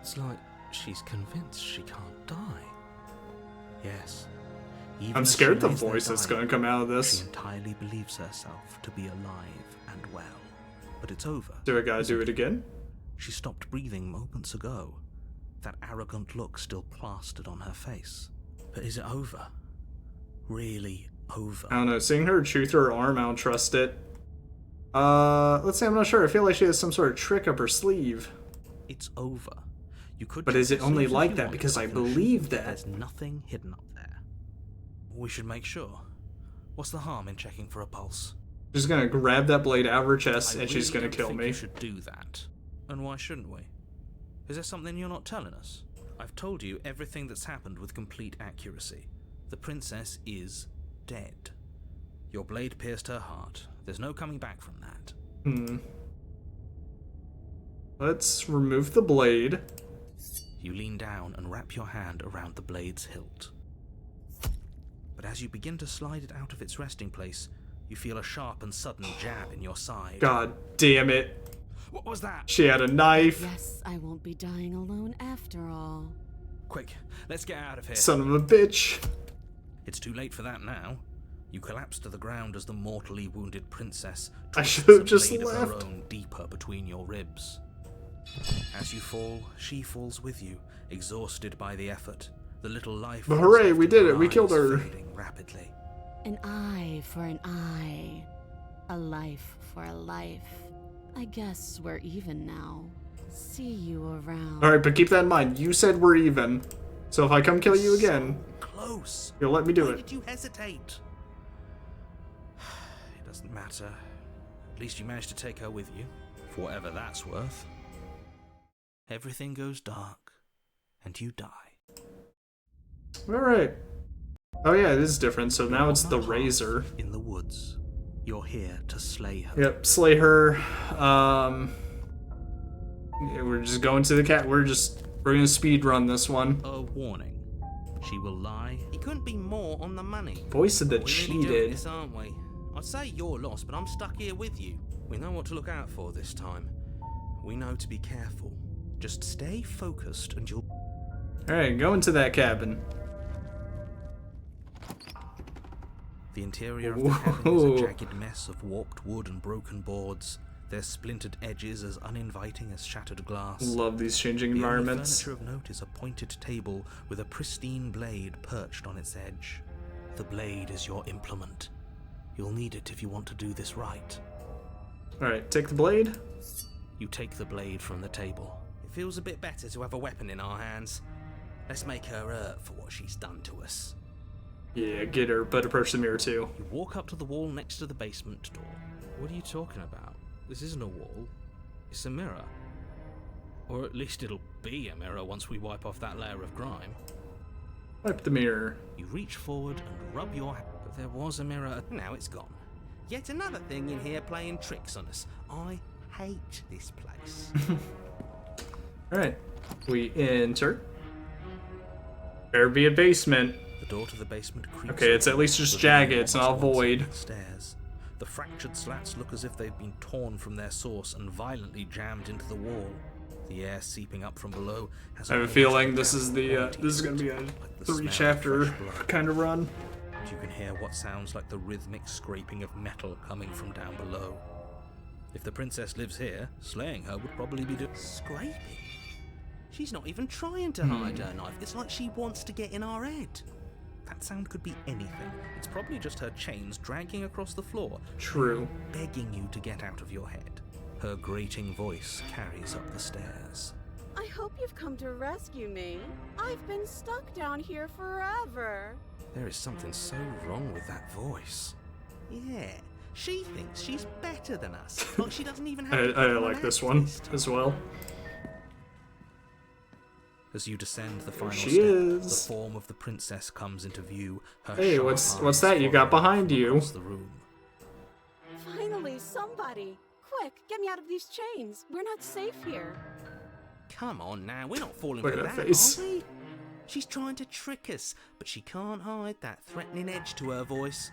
B: It's like she's convinced she can't die. Yes. Even
A: I'm
B: as
A: scared
B: she
A: the
B: lays there
A: voice that's
B: dying,
A: gonna come out of
B: She
A: this.
B: entirely believes herself to be alive and well. But it's over.
A: Do I gotta do it again?
B: She stopped breathing moments ago. That arrogant look still plastered on her face. But is it over? Really over?
A: I don't know, seeing her chew through her arm, I don't trust it. Let's see, I'm not sure. I feel like she has some sort of trick up her sleeve.
B: It's over. You could.
A: But
B: check
A: is it
B: the
A: only
B: sleeves if
A: like
B: you
A: that
B: want,
A: because
B: but
A: I
B: can assure
A: believe
B: you
A: that?
B: There's nothing hidden up there. We should make sure. What's the harm in checking for a pulse?
A: She's gonna grab that blade out of her chest
B: I
A: and she's
B: really
A: gonna
B: don't
A: kill
B: think
A: me.
B: You should do that. And why shouldn't we? Is there something you're not telling us? I've told you everything that's happened with complete accuracy. The princess is dead. Your blade pierced her heart. There's no coming back from that.
A: Let's remove the blade.
B: You lean down and wrap your hand around the blade's hilt. But as you begin to slide it out of its resting place, you feel a sharp and sudden jab in your side.
A: God damn it.
B: What was that?
A: She had a knife.
C: Yes, I won't be dying alone after all.
B: Quick, let's get out of here.
A: Son of a bitch.
B: It's too late for that now. You collapse to the ground as the mortally wounded princess
A: I
B: twists
A: should have
B: a
A: just
B: blade of her
A: left.
B: own deeper between your ribs. As you fall, she falls with you, exhausted by the effort. The little life.
A: But hooray,
B: left
A: we
B: in
A: did
B: her
A: it, we killed
B: eyes
A: her.
B: fading rapidly.
C: An eye for an eye. A life for a life. I guess we're even now. See you around.
A: Alright, but keep that in mind. You said we're even. So if I come kill you again,
B: So close.
A: you'll let me do
B: Why
A: it.
B: did you hesitate? It doesn't matter. At least you managed to take her with you, for whatever that's worth. Everything goes dark, and you die.
A: Alright. Oh yeah, it is different. So now it's the razor.
B: In the woods, you're here to slay her.
A: Yep, slay her. Yeah, we're just going to the cat. We're gonna speed run this one.
B: A warning. She will lie. He couldn't be more on the money.
A: Voice of the
B: We're really doing
A: cheated.
B: this, aren't we? I'd say you're lost, but I'm stuck here with you. We know what to look out for this time. We know to be careful. Just stay focused and you'll...
A: Alright, go into that cabin.
B: The interior of the cabin is
A: Whoa.
B: a jagged mess of warped wood and broken boards, their splintered edges as uninviting as shattered glass.
A: Love these changing
B: The only
A: environments.
B: furniture of note is a pointed table with a pristine blade perched on its edge. The blade is your implement. You'll need it if you want to do this right.
A: Alright, take the blade.
B: You take the blade from the table. It feels a bit better to have a weapon in our hands. Let's make her hurt for what she's done to us.
A: Yeah, get her, but approach the mirror too.
B: You walk up to the wall next to the basement door. What are you talking about? This isn't a wall. It's a mirror. Or at least it'll be a mirror once we wipe off that layer of grime.
A: Wipe the mirror.
B: You reach forward and rub your hand, but there was a mirror, now it's gone. Yet another thing in here playing tricks on us. I hate this place.
A: Alright. We enter. There be a basement.
B: The door to the basement creaks.
A: Okay, it's at least just jagged, it's not void.
B: Stairs. The fractured slats look as if they've been torn from their source and violently jammed into the wall. The air seeping up from below has
A: I have a feeling this is gonna be a 3-chapter kind of run.
B: And you can hear what sounds like the rhythmic scraping of metal coming from down below. If the princess lives here, slaying her would probably be doing scraping. She's not even trying to hide her knife. It's like she wants to get in our head. That sound could be anything. It's probably just her chains dragging across the floor.
A: True.
B: Begging you to get out of your head. Her grating voice carries up the stairs.
F: I hope you've come to rescue me. I've been stuck down here forever.
B: There is something so wrong with that voice. Yeah, she thinks she's better than us. Like she doesn't even have
A: I like this one as well.
B: As you descend the final
A: She
B: step,
A: is.
B: the form of the princess comes into view. Her
A: Hey,
B: sharp
A: what's
B: eyes
A: that you got
B: follow
A: behind you?
B: across the room.
F: Finally, somebody. Quick, get me out of these chains. We're not safe here.
B: Come on now, we're not falling
A: Look
B: for
A: at
B: that,
A: her face.
B: are we? She's trying to trick us, but she can't hide that threatening edge to her voice.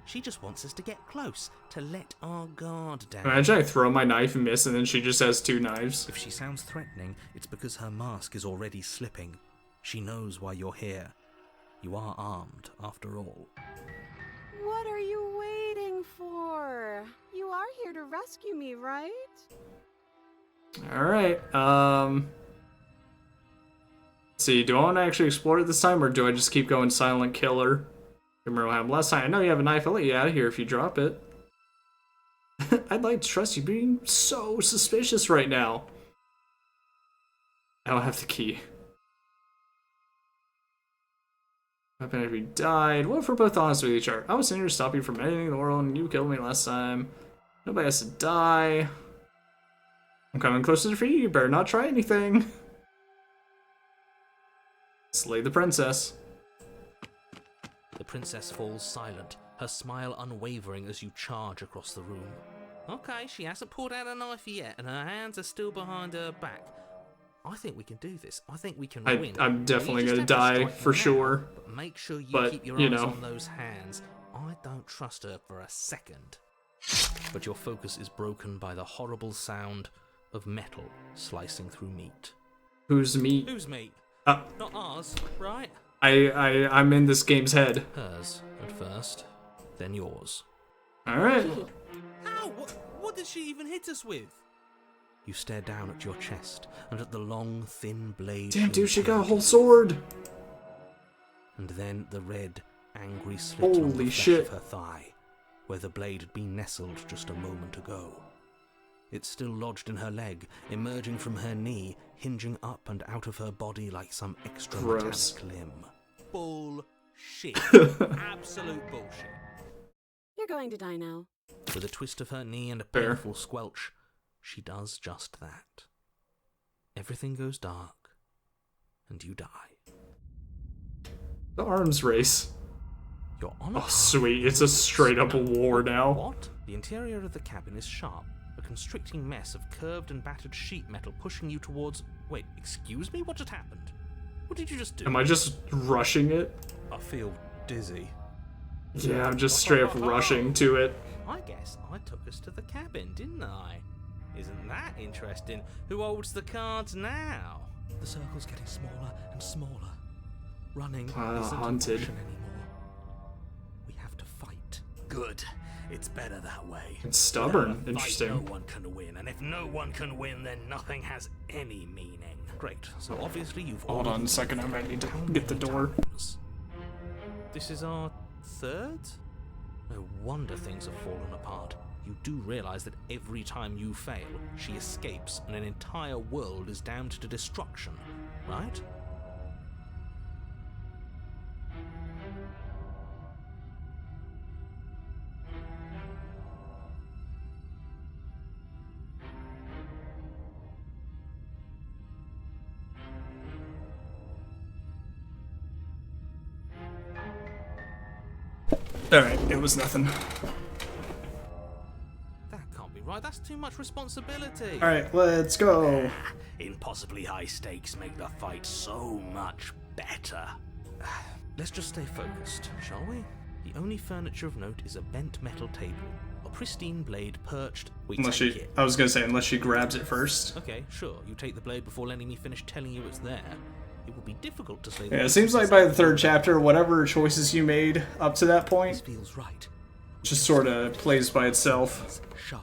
B: She just wants us to get close, to let our guard down.
A: Imagine I throw my knife and miss, and then she just has 2 knives.
B: If she sounds threatening, it's because her mask is already slipping. She knows why you're here. You are armed, after all.
F: What are you waiting for? You are here to rescue me, right?
A: Alright, see, do I want to actually explore it this time, or do I just keep going silent killer? Remember what happened last time? I know you have a knife, I'll let you out of here if you drop it. I'd like to trust you being so suspicious right now. I don't have the key. Weapon if we died. What if we're both honest with each other? I was in here to stop you from anything in the world, and you killed me last time. Nobody has to die. I'm coming closer for you. You better not try anything. Slay the princess.
B: The princess falls silent, her smile unwavering as you charge across the room. Okay, she hasn't pulled out a knife yet, and her hands are still behind her back. I think we can do this. I think we can win.
A: I'm definitely
B: You just
A: gonna
B: have to
A: die
B: strike
A: for
B: now,
A: sure.
B: But make sure you
A: But,
B: keep your
A: you
B: eyes
A: know.
B: on those hands. I don't trust her for a second. But your focus is broken by the horrible sound of metal slicing through meat.
A: Who's me?
B: Whose meat?
A: Uh,
B: Not ours, right?
A: I'm in this game's head.
B: Hers at first, then yours.
A: Alright.
B: How? What did she even hit us with? You stare down at your chest and at the long, thin blade.
A: Damn, dude, she got a whole sword.
B: And then the red, angry slit on
A: Holy
B: the flesh
A: shit.
B: of her thigh, where the blade had been nestled just a moment ago. It's still lodged in her leg, emerging from her knee, hinging up and out of her body like some extra
A: Gross.
B: metallic limb. Bullshit. Absolute bullshit.
F: You're going to die now.
B: With a twist of her knee and a
A: Fair.
B: painful squelch, she does just that. Everything goes dark, and you die.
A: The arms race.
B: You're on a
A: Oh,
B: path
A: sweet. It's a straight up war now.
B: What? The interior of the cabin is sharp, a constricting mess of curved and battered sheet metal pushing you towards... Wait, excuse me? What just happened? What did you just do?
A: Am I just rushing it?
B: I feel dizzy.
A: Yeah, I'm just straight up rushing to it.
B: I guess I took us to the cabin, didn't I? Isn't that interesting? Who holds the cards now? The circle's getting smaller and smaller. Running isn't an
A: haunted.
B: option anymore. We have to fight. Good. It's better that way.
A: It's stubborn.
B: Without a fight,
A: Interesting.
B: no one can win, and if no one can win, then nothing has any meaning. Great. So obviously you've
A: Hold
B: all
A: on a second, I might need to
B: How
A: get the
B: many
A: door.
B: times? This is our third? No wonder things have fallen apart. You do realize that every time you fail, she escapes and an entire world is damned to destruction, right?
A: Alright, it was nothing.
B: That can't be right. That's too much responsibility.
A: Alright, let's go.
B: Impossibly high stakes make the fight so much better. Let's just stay focused, shall we? The only furniture of note is a bent metal table. A pristine blade perched.
A: I was gonna say, unless she grabs it first.
B: Okay, sure. You take the blade before letting me finish telling you it's there. It will be difficult to say.
A: Yeah, it seems like by the third chapter, whatever choices you made up to that point,
B: This feels right.
A: just sort of plays by itself.
B: Sharp.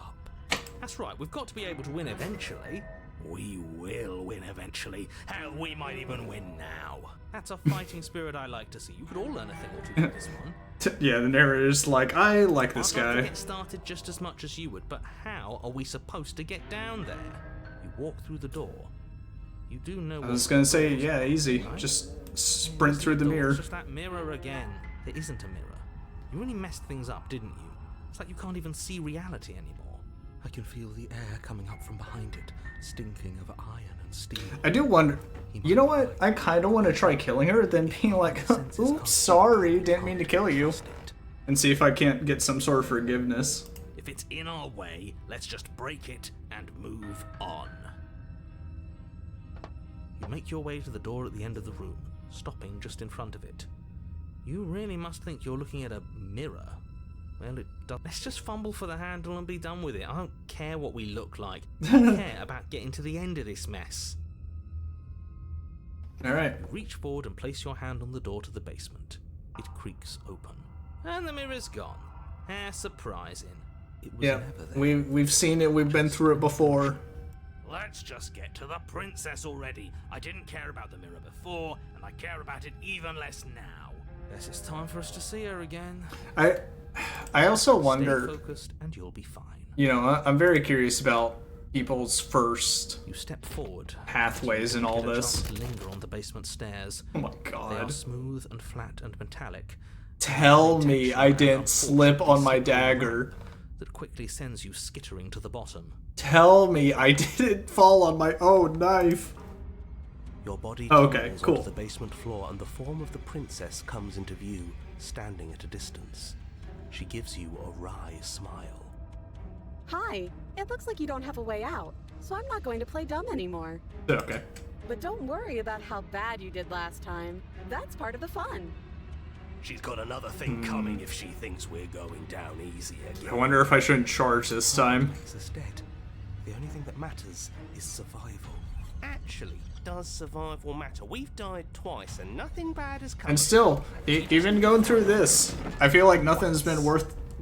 B: That's right. We've got to be able to win eventually. We will win eventually. Hell, we might even win now. That's a fighting spirit I like to see. You could all learn a thing or two from this one.
A: Yeah, the narrator's like, I like this
B: I'd like to
A: guy.
B: get started just as much as you would, but how are we supposed to get down there? You walk through the door. You do know.
A: I was gonna say, yeah, easy. Just sprint through the mirror.
B: It's just that mirror again. There isn't a mirror. You really messed things up, didn't you? It's like you can't even see reality anymore. I can feel the air coming up from behind it, stinking of iron and steel.
A: I do wonder, you know what? I kind of want to try killing her, then being like, oops, sorry, didn't mean to kill you. And see if I can't get some sort of forgiveness.
B: If it's in our way, let's just break it and move on. You make your way to the door at the end of the room, stopping just in front of it. You really must think you're looking at a mirror. Well, it does. Let's just fumble for the handle and be done with it. I don't care what we look like. I care about getting to the end of this mess.
A: Alright.
B: Reach forward and place your hand on the door to the basement. It creaks open. And the mirror's gone. How surprising. It was
A: Yeah,
B: never there.
A: we've seen it, we've been through it before.
B: Let's just get to the princess already. I didn't care about the mirror before, and I care about it even less now. Guess it's time for us to see her again.
A: I also
B: Stay
A: wonder,
B: focused and you'll be fine.
A: you know, I'm very curious about people's first
B: You step forward.
A: pathways and all
B: Get a
A: this.
B: chance to linger on the basement stairs.
A: Oh my
B: They are
A: god.
B: smooth and flat and metallic.
A: Tell me I didn't slip on my dagger.
B: That quickly sends you skittering to the bottom.
A: Tell me I didn't fall on my own knife.
G: Your body
A: Okay,
G: tumbles
A: cool.
G: onto the basement floor and the form of the princess comes into view, standing at a distance. She gives you a wry smile.
F: Hi. It looks like you don't have a way out, so I'm not going to play dumb anymore.
A: Okay.
F: But don't worry about how bad you did last time. That's part of the fun.
G: She's got another thing coming if she thinks we're going down easy again.
A: I wonder if I shouldn't charge this time.
G: Makes us dead. The only thing that matters is survival. Actually, does survival matter? We've died twice and nothing bad has come.
A: And still, even going through this, I feel like nothing's been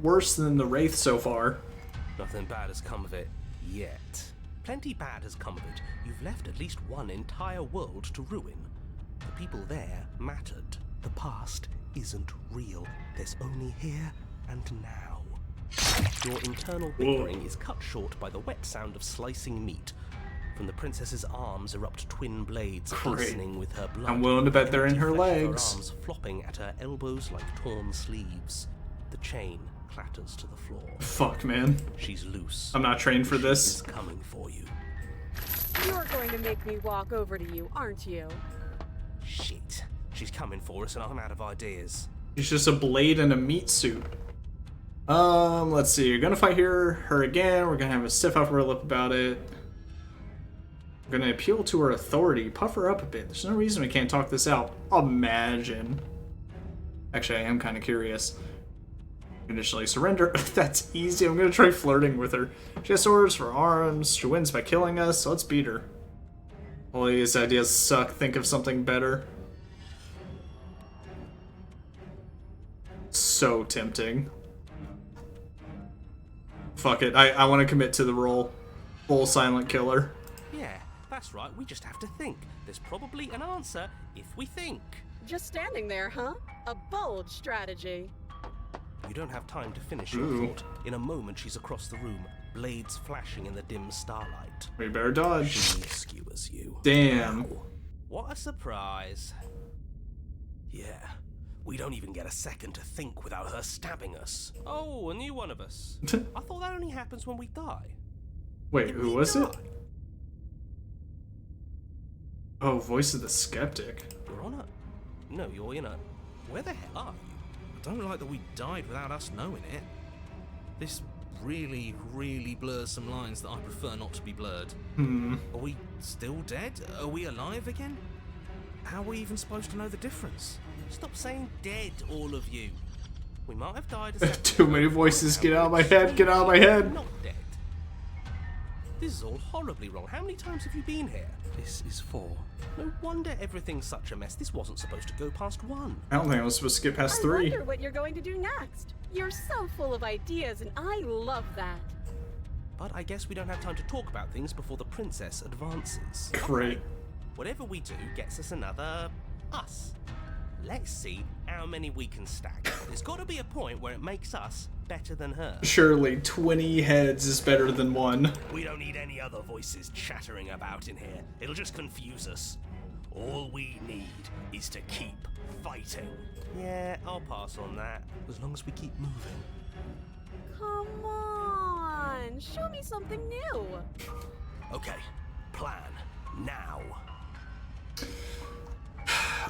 A: worse than the Wraith so far.
G: Nothing bad has come of it yet. Plenty bad has come of it. You've left at least one entire world to ruin. The people there mattered. The past isn't real. There's only here and now. Your internal bickering is cut short by the wet sound of slicing meat. From the princess's arms erupt twin blades glistening with her blood.
A: I'm willing to bet they're in
G: Empty
A: her
G: flesh of
A: legs.
G: arms flopping at her elbows like torn sleeves. The chain clatters to the floor.
A: Fuck, man.
G: She's loose.
A: I'm not trained for
G: She
A: this.
G: is coming for you.
F: You're going to make me walk over to you, aren't you?
G: Shit. She's coming for us and I'm out of ideas.
A: She's just a blade in a meat suit. Let's see. You're gonna fight her again. We're gonna have a stiff upper lip about it. We're gonna appeal to her authority. Puff her up a bit. There's no reason we can't talk this out. Imagine. Actually, I am kind of curious. Initially surrender. That's easy. I'm gonna try flirting with her. She has swords for arms. She wins by killing us, so let's beat her. All these ideas suck. Think of something better. So tempting. Fuck it. I want to commit to the role. Full silent killer.
G: Yeah, that's right. We just have to think. There's probably an answer if we think.
F: Just standing there, huh? A bold strategy.
G: You don't have time to finish your
A: Ooh.
G: thought. In a moment, she's across the room, blades flashing in the dim starlight.
A: We better dodge.
G: She skewers you.
A: Damn.
G: Wow. What a surprise. Yeah, we don't even get a second to think without her stabbing us. Oh, a new one of us. I thought that only happens when we die.
A: Wait,
G: Did
A: who
G: we
A: was it?
G: die?
A: Oh, Voice of the Skeptic.
G: You're on a... No, you're in a... Where the hell are you?
B: don't like that we died without us knowing it. This really, really blurs some lines that I prefer not to be blurred. Are we still dead? Are we alive again? How are we even supposed to know the difference?
G: Stop saying dead, all of you. We might have died a
A: Too many voices. Get out of my head. Get out of my head.
G: Not dead. This is all horribly wrong. How many times have you been here?
B: This is 4.
G: No wonder everything's such a mess. This wasn't supposed to go past 1.
A: I don't think I was supposed to get past
F: I
A: 3.
F: wonder what you're going to do next. You're so full of ideas, and I love that.
G: But I guess we don't have time to talk about things before the princess advances.
A: Great.
G: Whatever we do gets us another us. Let's see how many we can stack. There's got to be a point where it makes us better than her.
A: Surely 20 heads is better than 1.
G: We don't need any other voices chattering about in here. It'll just confuse us. All we need is to keep fighting. Yeah, I'll pass on that.
B: As long as we keep moving.
F: Come on, show me something new.
G: Okay, plan now.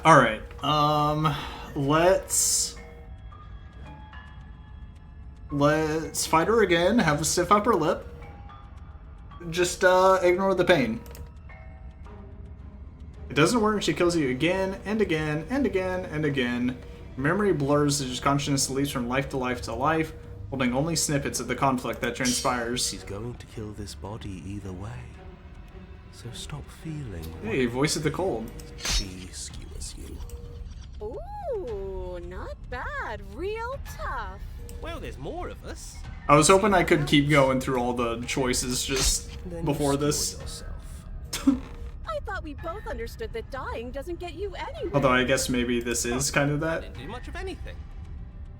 A: All right. Let's fight her again. Have a stiff upper lip. Just ignore the pain. It doesn't work. She kills you again and again and again and again. Memory blurs as consciousness leaps from life to life to life, holding only snippets of the conflict that transpires.
G: She's going to kill this body either way. So stop feeling.
A: Hey, voice of the cold.
G: She skewers you.
F: Ooh, not bad. Real tough.
G: Well, there's more of us.
A: I was hoping I could keep going through all the choices just
G: Then
A: before
G: you
A: this.
G: skewer yourself.
F: I thought we both understood that dying doesn't get you anywhere.
A: Although I guess maybe this is kind of
G: I
A: that.
G: didn't do much of anything.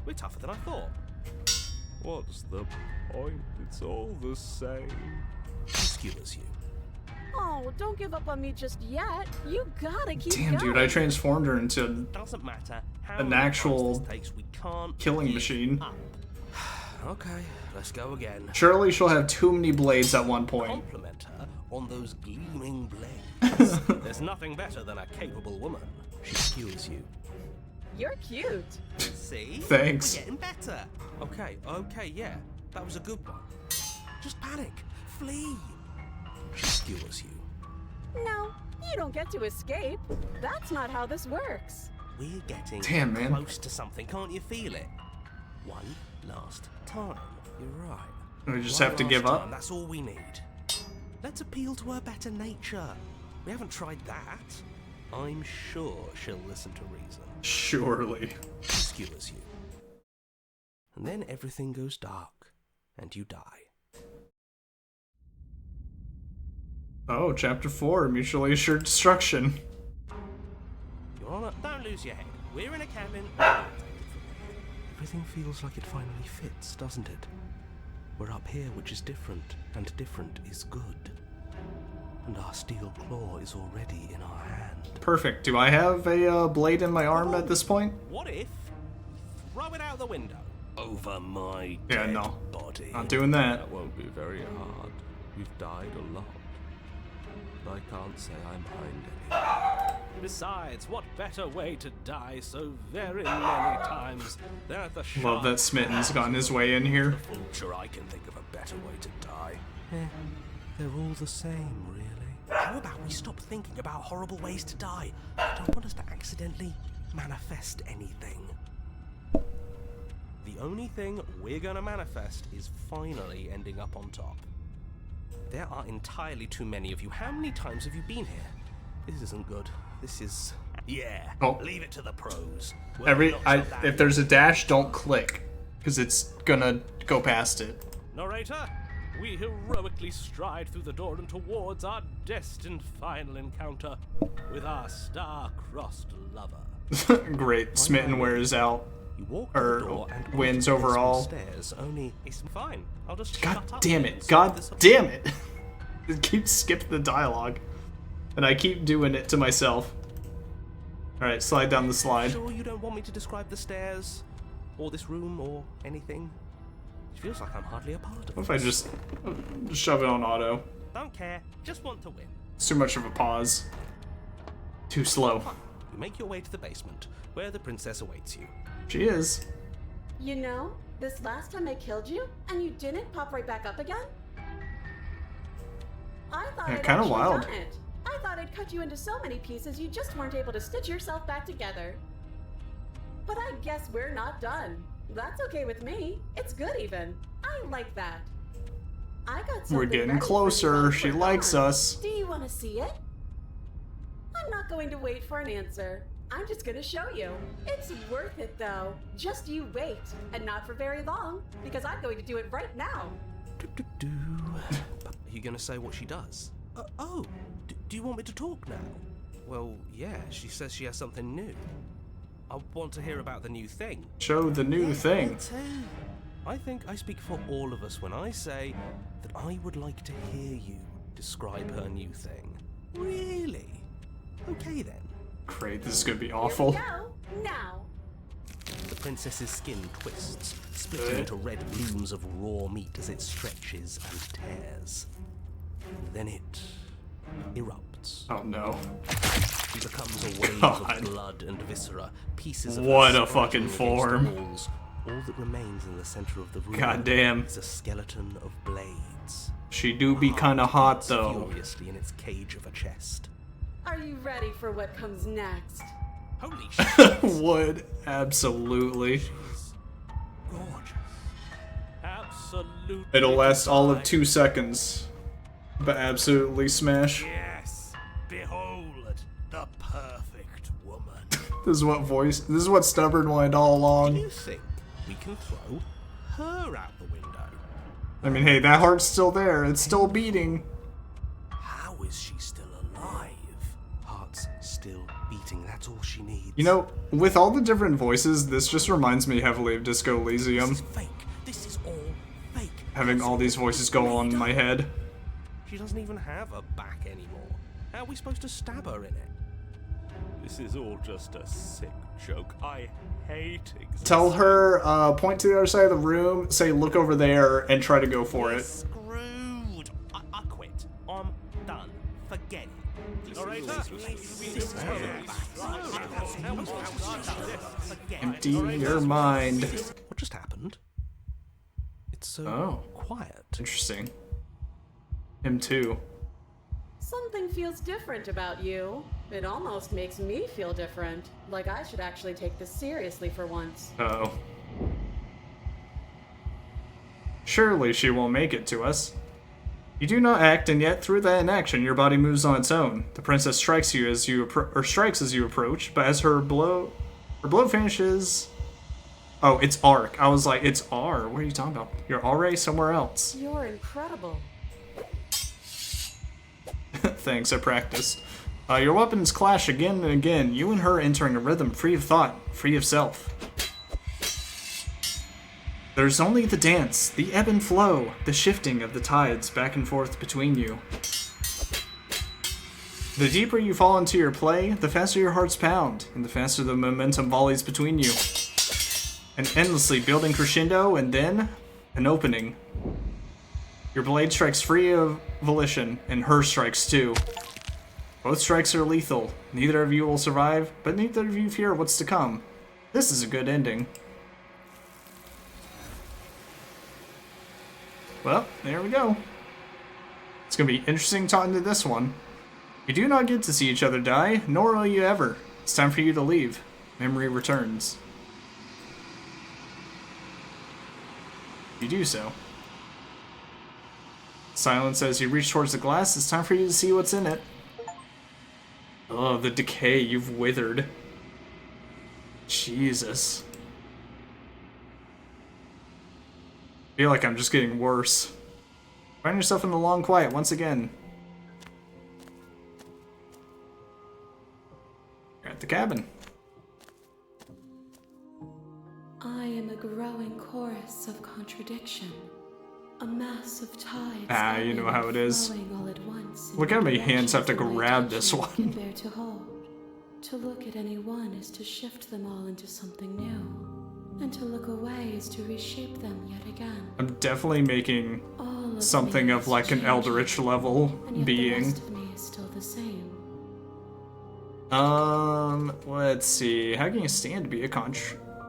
G: We're tougher than I thought.
H: What's the point? It's all the same.
G: She skewers you.
F: Oh, don't give up on me just yet. You gotta keep
A: Damn,
F: going.
A: dude, I transformed her into
G: Doesn't matter how
A: An
G: many
A: actual
G: times this takes, we can't
A: killing
G: give
A: machine.
G: up. Okay, let's go again.
A: Surely she'll have too many blades at one point.
G: Compliment her on those gleaming blades. There's nothing better than a capable woman. She skewers you.
F: You're cute.
G: See?
A: Thanks.
G: We're getting better.
B: Okay, yeah. That was a good one.
G: Just panic. Flee. She skewers you.
F: No, you don't get to escape. That's not how this works.
G: We're getting
A: Damn, man.
G: close to something. Can't you feel it? One last time.
B: You're right.
A: We just
G: One
A: have to
G: last
A: give up.
G: time, that's all we need. Let's appeal to her better nature. We haven't tried that. I'm sure she'll listen to reason.
A: Surely.
G: She skewers you. And then everything goes dark, and you die.
A: Oh, chapter 4, mutually assured destruction.
G: Your Honor, don't lose your head. We're in a cabin. Everything feels like it finally fits, doesn't it? We're up here, which is different, and different is good. And our steel claw is already in our hand.
A: Perfect. Do I have a blade in my arm at this point?
G: What if we throw it out the window? Over my
A: Yeah,
G: dead
A: no.
G: body.
A: Not doing that.
H: That won't be very hard. We've died a lot. But I can't say I'm behind any.
G: Besides, what better way to die so very many times than at the
A: Love that Smitten's gotten his way in here.
G: Vulture, I can think of a better way to die. They're all the same, really. How about we stop thinking about horrible ways to die? I don't want us to accidentally manifest anything. The only thing we're gonna manifest is finally ending up on top. There are entirely too many of you. How many times have you been here? This isn't good. This is... Yeah,
A: Oh.
G: leave it to the pros. We're not so bad.
A: If there's a dash, don't click, because it's gonna go past it.
G: Narrator, we heroically stride through the door and towards our destined final encounter with our star-crossed lover.
A: Great. Smitten wears out.
G: You walk to
A: Or
G: the door and
A: wins
G: onto the
A: overall.
G: stairs. Only it's fine. I'll just
A: God
G: shut up
A: damn
G: and
A: it.
G: solve
A: God
G: this up.
A: damn it. It keeps skipping the dialogue. And I keep doing it to myself. Alright, slide down the slide.
G: Sure you don't want me to describe the stairs, or this room, or anything? It feels like I'm hardly a part of it.
A: What if I just shove it on auto?
G: Don't care. Just want to win.
A: It's too much of a pause. Too slow.
G: You make your way to the basement, where the princess awaits you.
A: She is.
F: You know, this last time I killed you, and you didn't pop right back up again? I thought I'd
A: kinda
F: actually
A: wild.
F: done it. I thought I'd cut you into so many pieces you just weren't able to stitch yourself back together. But I guess we're not done. That's okay with me. It's good even. I like that. I got something
A: We're getting
F: ready for you
A: closer.
F: while
A: She
F: we're
A: likes
F: gone.
A: us.
F: Do you want to see it? I'm not going to wait for an answer. I'm just going to show you. It's worth it though. Just you wait. And not for very long, because I'm going to do it right now.
G: Are you going to say what she does? Do you want me to talk now? Well, yeah, she says she has something new. I want to hear about the new thing.
A: Show the new thing.
G: Me too. I think I speak for all of us when I say that I would like to hear you describe her new thing. Really? Okay then.
A: Great, this is gonna be
F: Here
A: awful.
F: we go. Now.
G: The princess's skin twists, splitting into red blooms of raw meat as it stretches and tears. Then it erupts.
A: Oh no.
G: She becomes a wave
A: God.
G: of blood and viscera, pieces of
A: What
G: her
A: a fucking
G: splashing against
A: form.
G: the walls. All that remains in the center of the room
A: God damn.
G: is a skeleton of blades.
A: She do be kinda hot
G: Beats
A: though.
G: Furiously in its cage of a chest.
F: Are you ready for what comes next?
G: Holy shit!
A: Would. Absolutely.
G: Gorgeous. Absolutely.
A: It'll last all of
G: divine.
A: 2 seconds. But absolutely smash.
G: Yes. Behold the perfect woman.
A: This is what Stubborn wanted all
G: Do
A: along.
G: you think we can throw her out the window?
A: I mean, hey, that heart's still there. It's still beating.
G: How is she still alive? Heart's still beating. That's all she needs.
A: You know, with all the different voices, this just reminds me heavily of Disco
G: this
A: Elysium.
G: is fake. This is all fake.
A: Having all these voices go on in my head.
G: She doesn't even have a back anymore. How are we supposed to stab her in it? This is all just a sick joke. I hate existence.
A: Tell her, point to the other side of the room, say look over there, and try to go for
G: We're
A: it.
G: screwed. I quit. I'm done. Forget it.
A: Empty your mind.
G: What just happened? It's so
A: Oh.
G: quiet.
A: Interesting. Him too.
F: Something feels different about you. It almost makes me feel different. Like I should actually take this seriously for once.
A: Uh-oh. Surely she won't make it to us. You do not act, and yet through that inaction, your body moves on its own. The princess strikes you as you strikes as you approach, but as her blow finishes. Oh, it's arc. I was like, it's R. What are you talking about? You're already somewhere else.
F: You're incredible.
A: Thanks, I practiced. Your weapons clash again and again, you and her entering a rhythm free of thought, free of self. There's only the dance, the ebb and flow, the shifting of the tides back and forth between you. The deeper you fall into your play, the faster your hearts pound, and the faster the momentum volleys between you. An endlessly building crescendo, and then an opening. Your blade strikes free of volition, and her strikes too. Both strikes are lethal. Neither of you will survive, but neither of you fear what's to come. This is a good ending. Well, there we go. It's gonna be interesting talking to this one. You do not get to see each other die, nor will you ever. It's time for you to leave. Memory returns. You do so. Silence as you reach towards the glass. It's time for you to see what's in it. Oh, the decay. You've withered. Jesus. I feel like I'm just getting worse. Find yourself in the long quiet once again. You're at the cabin.
E: I am a growing chorus of contradiction. A mass of tides.
A: Ah, you know how it is.
E: flowing all at once in
A: Look how many
E: directions
A: hands have to
E: that my
A: grab this
E: judgment can
A: one.
E: bear to hold. To look at any one is to shift them all into something new, and to look away is to reshape them yet again.
A: I'm definitely making
E: All of
A: something
E: me
A: of
E: is
A: like an
E: changing,
A: Eldritch level
E: and yet
A: being.
E: The rest of me is still the same.
A: Let's see. How can you stand to be a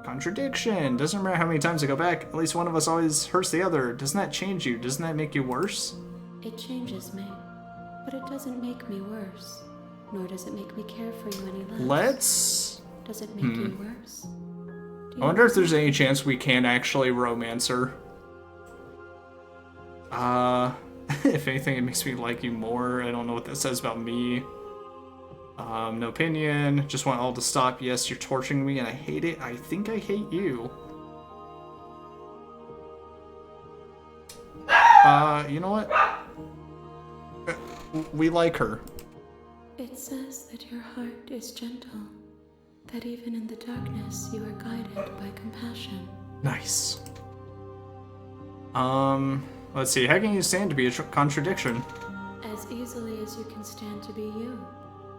A: Contradiction. Doesn't matter how many times I go back, at least one of us always hurts the other. Doesn't that change you? Doesn't that make you worse?
E: It changes me, but it doesn't make me worse. Nor does it make me care for you any less.
A: Let's...
E: Does it make you worse?
A: I wonder if there's any chance we can actually romance her. If anything, it makes me like you more. I don't know what that says about me. No opinion. Just want all to stop. Yes, you're torturing me and I hate it. I think I hate you. You know what? We like her.
E: It says that your heart is gentle. That even in the darkness you are guided by compassion.
A: Nice. Let's see. How can you stand to be a contradiction?
E: As easily as you can stand to be you.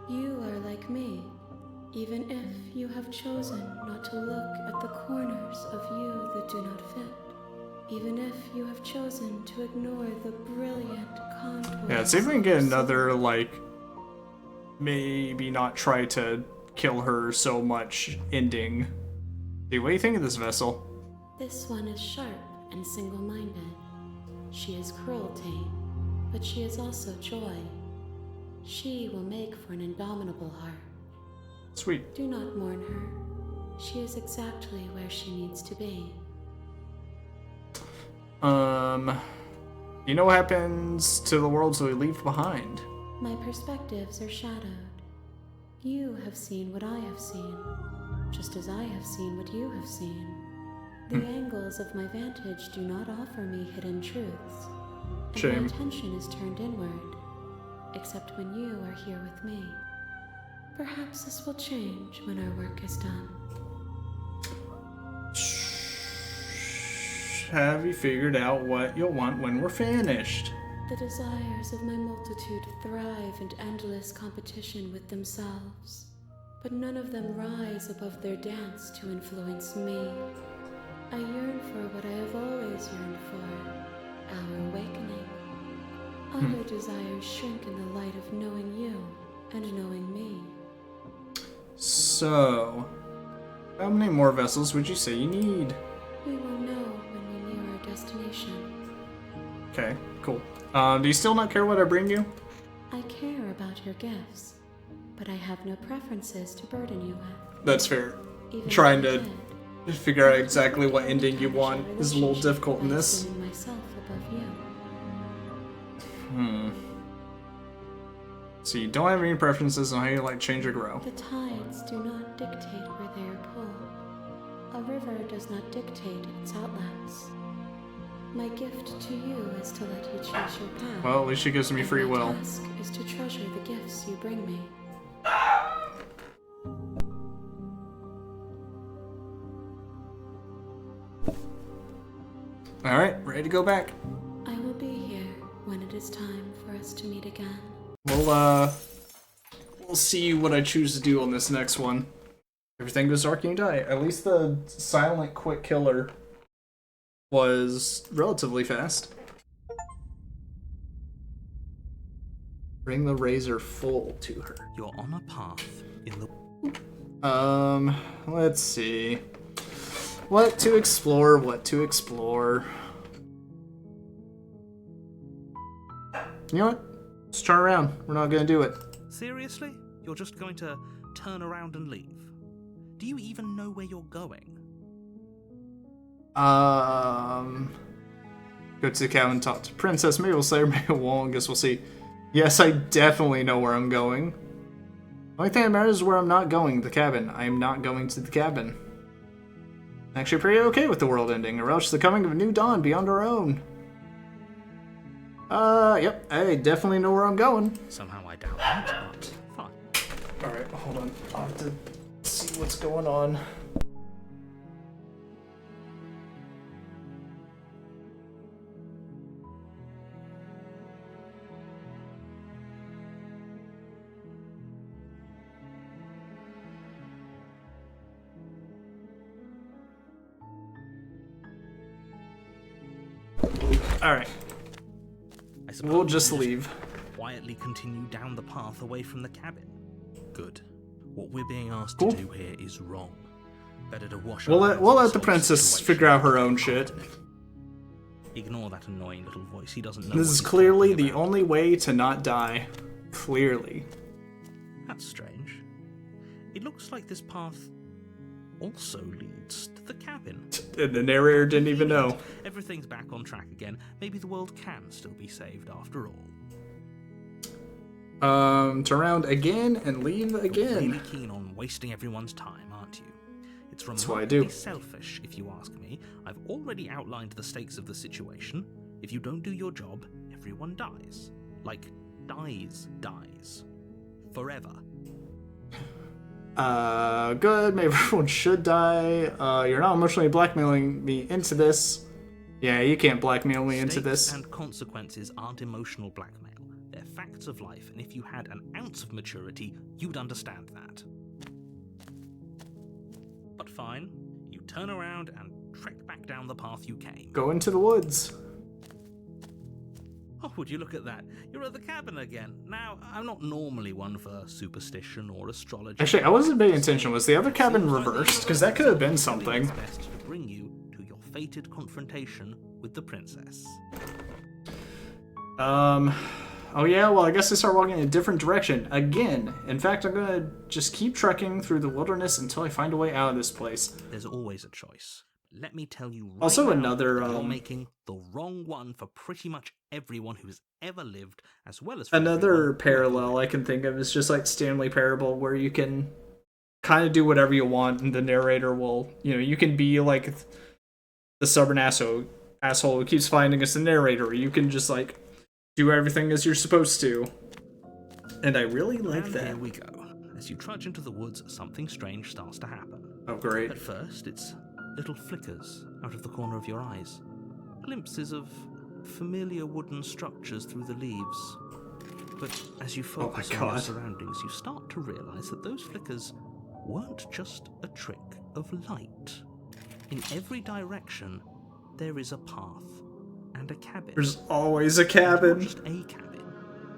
E: You are like me, even if you have chosen not to look at the corners of you that do not fit. Even if you have chosen to ignore the brilliant contours.
A: Yeah, let's see if we can get another, like, maybe not try to kill her so much ending. Dude, what do you think of this vessel?
E: This one is sharp and single-minded. She is cruelty, but she is also joy. She will make for an indomitable heart.
A: Sweet.
E: Do not mourn her. She is exactly where she needs to be.
A: You know what happens to the worlds we leave behind?
E: My perspectives are shadowed. You have seen what I have seen, just as I have seen what you have seen. The angles of my vantage do not offer me hidden truths. And
A: Shame.
E: my attention is turned inward, except when you are here with me. Perhaps this will change when our work is done.
A: Have you figured out what you'll want when we're finished?
E: The desires of my multitude thrive in endless competition with themselves, but none of them rise above their dance to influence me. I yearn for what I have always yearned for, our awakening. Other desires shrink in the light of knowing you and knowing me.
A: So, how many more vessels would you say you need?
E: We will know when we near our destination.
A: Okay, cool. Do you still not care what I bring you?
E: I care about your gifts, but I have no preferences to burden you with.
A: That's fair.
E: Even
A: Trying
E: if I
A: to
E: did,
A: figure out exactly what ending you want is a little difficult in
E: by
A: this.
E: assuming myself above you.
A: So you don't have any preferences on how you like change or grow.
E: The tides do not dictate where they are pulled. A river does not dictate its outlets. My gift to you is to let you choose your path.
A: Well, at least she gives me
E: and
A: free
E: my
A: will.
E: task is to treasure the gifts you bring me.
A: Alright, ready to go back.
E: I will be here when it is time for us to meet again.
A: We'll see what I choose to do on this next one. Everything goes dark and you die. At least the silent quick killer was relatively fast. Bring the razor full to her.
B: You're on a path in the...
A: Let's see. What to explore, what to explore. You know what? Let's turn around. We're not gonna do it.
B: Seriously? You're just going to turn around and leave? Do you even know where you're going?
A: Go to the cabin, talk to Princess. Maybe we'll say, maybe we won't. Guess we'll see. Yes, I definitely know where I'm going. The only thing that matters is where I'm not going, the cabin. I am not going to the cabin. I'm actually pretty okay with the world ending, or relish the coming of a new dawn beyond our own. Yep, I definitely know where I'm going.
B: Somehow I doubt that, but fine.
A: Alright, hold on. I'll have to see what's going on. Alright,
B: I suppose
A: we'll just
B: we
A: leave.
B: Quietly continue down the path away from the cabin. Good. What we're being asked
A: Cool.
B: to do here is wrong. Better to wash
A: We'll
B: our
A: let
B: hands
A: we'll
B: of
A: let the
B: this
A: princess
B: situation
A: figure out her
B: and
A: own
B: get
A: shit.
B: on with it. Ignore that annoying little voice. He doesn't know.
A: This
B: what
A: is
B: he's
A: clearly
B: talking
A: the
B: about.
A: only way to not die. Clearly.
B: That's strange. It looks like this path also leads to the cabin.
A: And the narrator didn't even know.
B: Everything's back on track again. Maybe the world can still be saved after all.
A: Turn around again and leave
B: Really
A: again.
B: keen on wasting everyone's time, aren't you? It's
A: That's what I
B: remarkably
A: do.
B: selfish, if you ask me. I've already outlined the stakes of the situation. If you don't do your job, everyone dies. Like, dies. Forever.
A: Good. Maybe everyone should die. You're not emotionally blackmailing me into this. Yeah, you can't blackmail me into
B: Stakes
A: this.
B: and consequences aren't emotional blackmail. They're facts of life, and if you had an ounce of maturity, you'd understand that. But fine, you turn around and trek back down the path you came.
A: Go into the woods.
B: Oh, would you look at that? You're at the cabin again. Now, I'm not normally one for superstition or astrology.
A: Actually, I wasn't paying attention. Was the other cabin reversed? Because that could have been something.
B: It's best to bring you to your fated confrontation with the princess.
A: Oh yeah, well I guess I start walking in a different direction. Again. In fact, I'm gonna just keep trekking through the wilderness until I find a way out of this place.
B: There's always a choice. Let me tell you right
A: Also
B: now,
A: another,
B: you're making the wrong one for pretty much everyone who's ever lived, as well as for
A: Another
B: everyone who
A: parallel I can think of is just like Stanley Parable, where you can kind of do whatever you want and the narrator will, you can be like the stubborn asshole who keeps fighting against the narrator, or you can just like do everything as you're supposed to. And I really like
B: And
A: that.
B: here we go. As you trudge into the woods, something strange starts to happen.
A: Oh great.
B: At first, it's little flickers out of the corner of your eyes. Glimpses of familiar wooden structures through the leaves. But as you focus on your
A: God.
B: surroundings, you start to realize that those flickers weren't just a trick of light. In every direction, there is a path and a cabin.
A: There's always a
B: Not
A: cabin.
B: just a cabin.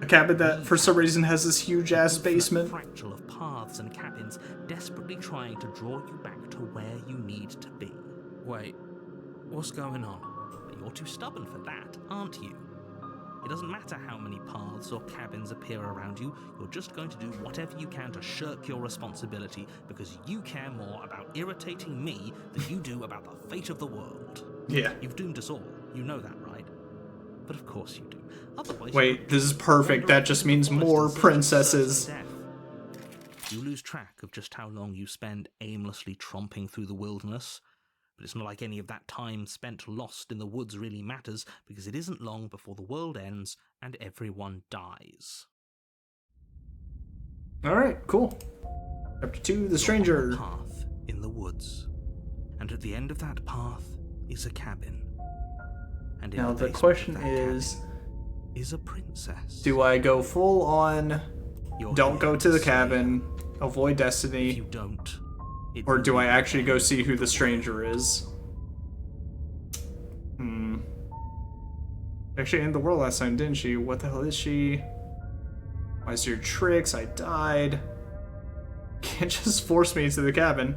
A: A cabin that for some reason has this huge ass basement.
B: Fractal of paths and cabins, desperately trying to draw you back to where you need to be. Wait, what's going on? You're too stubborn for that, aren't you? It doesn't matter how many paths or cabins appear around you, you're just going to do whatever you can to shirk your responsibility because you care more about irritating me than you do about the fate of the world.
A: Yeah.
B: You've doomed us all, you know that, right? But of course you do. Otherwise,
A: Wait, this is perfect. That just means more princesses.
B: You lose track of just how long you spend aimlessly tromping through the wilderness. But it's not like any of that time spent lost in the woods really matters, because it isn't long before the world ends and everyone dies.
A: Alright, cool. Chapter 2, The Stranger.
B: You're on a path in the woods. And at the end of that path is a cabin. And in
A: Now the
B: basement
A: question
B: of that
A: is,
B: cabin is a princess.
A: do I go full on,
B: You're
A: don't
B: here
A: go to the
B: slay
A: cabin, avoid
B: her. If
A: destiny,
B: you don't, it
A: or
B: will
A: do I
B: be
A: actually go
B: end.
A: see who the stranger is? Actually ended the world last time, didn't she? What the hell is she? Why is your tricks? I died. Can't just force me into the cabin.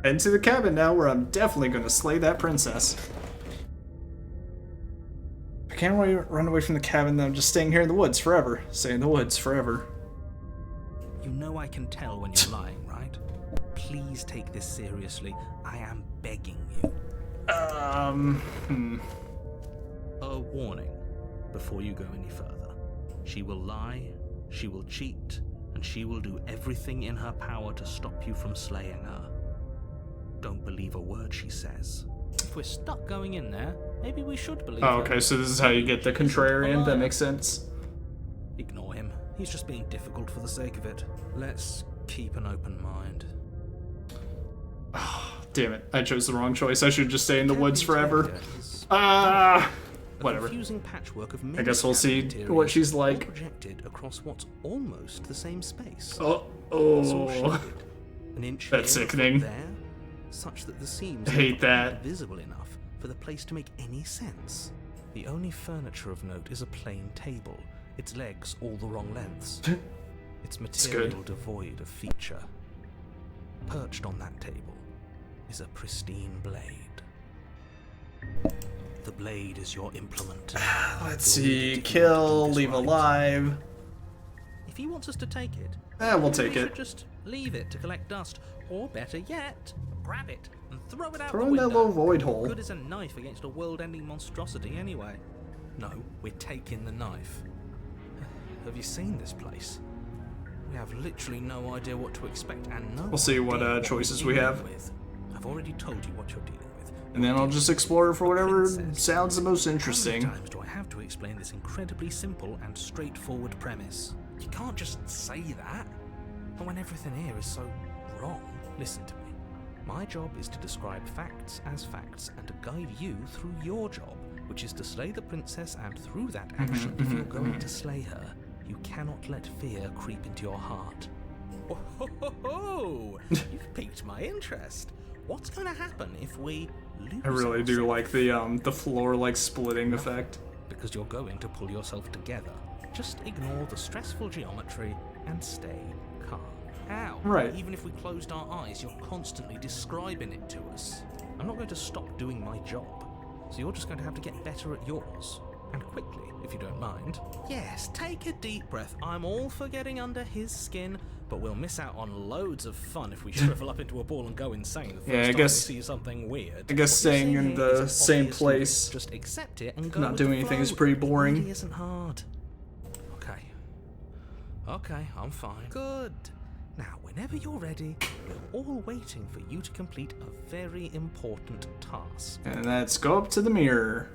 A: Into the cabin now, where I'm definitely gonna slay that princess. I can't run away from the cabin, then I'm just staying here in the woods forever. Stay in the woods forever.
B: You know I can tell when you're lying, right? Please take this seriously. I am begging you. A warning before you go any further. She will lie, she will cheat, and she will do everything in her power to stop you from slaying her. Don't believe a word she says. If we're stuck going in there, maybe we should believe
A: Oh,
B: her.
A: okay, so this is how you get the contrarian? That makes sense.
B: Ignore him. He's just being difficult for the sake of it. Let's keep an open mind.
A: Damn it, I chose the wrong choice. I should just stay in the woods
B: Cabin's
A: forever.
B: area is
A: Whatever.
B: A confusing patchwork of
A: I guess we'll see
B: many
A: what she's
B: all
A: like.
B: projected across what's almost the same space.
A: Oh,
B: It's all
A: oh.
B: shaded. An inch
A: That's
B: here, a foot
A: sickening.
B: there, such that the seams
A: I hate
B: are
A: that.
B: visible enough for the place to make any sense. The only furniture of note is a plain table, its legs all the wrong lengths. Its
A: good.
B: material devoid of feature. Perched on that table is a pristine blade. The blade is your implement.
A: Let's see. Kill, leave alive.
B: If he wants us to take it,
A: We'll take
B: we
A: it.
B: should just leave it to collect dust, or better yet, grab it and throw it out
A: Throw
B: the
A: in
B: window.
A: that little void hole.
B: What good is a knife against a world-ending monstrosity anyway? No, we're taking the knife. Have you seen this place? We have literally no idea what to expect, and no
A: We'll see what
B: idea
A: choices
B: we're
A: we have.
B: dealing with. I've already told you what you're dealing with.
A: And then I'll just explore for whatever
B: Princess.
A: sounds the most
B: How
A: interesting.
B: many times do I have to explain this incredibly simple and straightforward premise? You can't just say that. And when everything here is so wrong, listen to me. My job is to describe facts as facts and to guide you through your job, which is to slay the princess, and through that action, if you're going to slay her, you cannot let fear creep into your heart. Oh, ho, ho, ho. You've piqued my interest. What's going to happen if we lose
A: I really do
B: ourselves?
A: like the floor like splitting effect.
B: Because you're going to pull yourself together. Just ignore the stressful geometry and stay calm. How?
A: Right.
B: Even if we closed our eyes, you're constantly describing it to us. I'm not going to stop doing my job, so you're just going to have to get better at yours. And quickly, if you don't mind. Yes, take a deep breath. I'm all for getting under his skin, but we'll miss out on loads of fun if we shrivel up into a ball and go insane the first
A: Yeah, I
B: time
A: guess-
B: we see something weird.
A: I guess
B: What you're
A: staying
B: seeing
A: in
B: here
A: the
B: is an
A: same
B: obvious
A: place,
B: truth. Just accept it and go
A: not
B: with
A: doing
B: the
A: anything is
B: flow.
A: pretty
B: It
A: boring.
B: really isn't hard. Okay, I'm fine. Good. Now, whenever you're ready, we're all waiting for you to complete a very important task.
A: And let's go up to the mirror.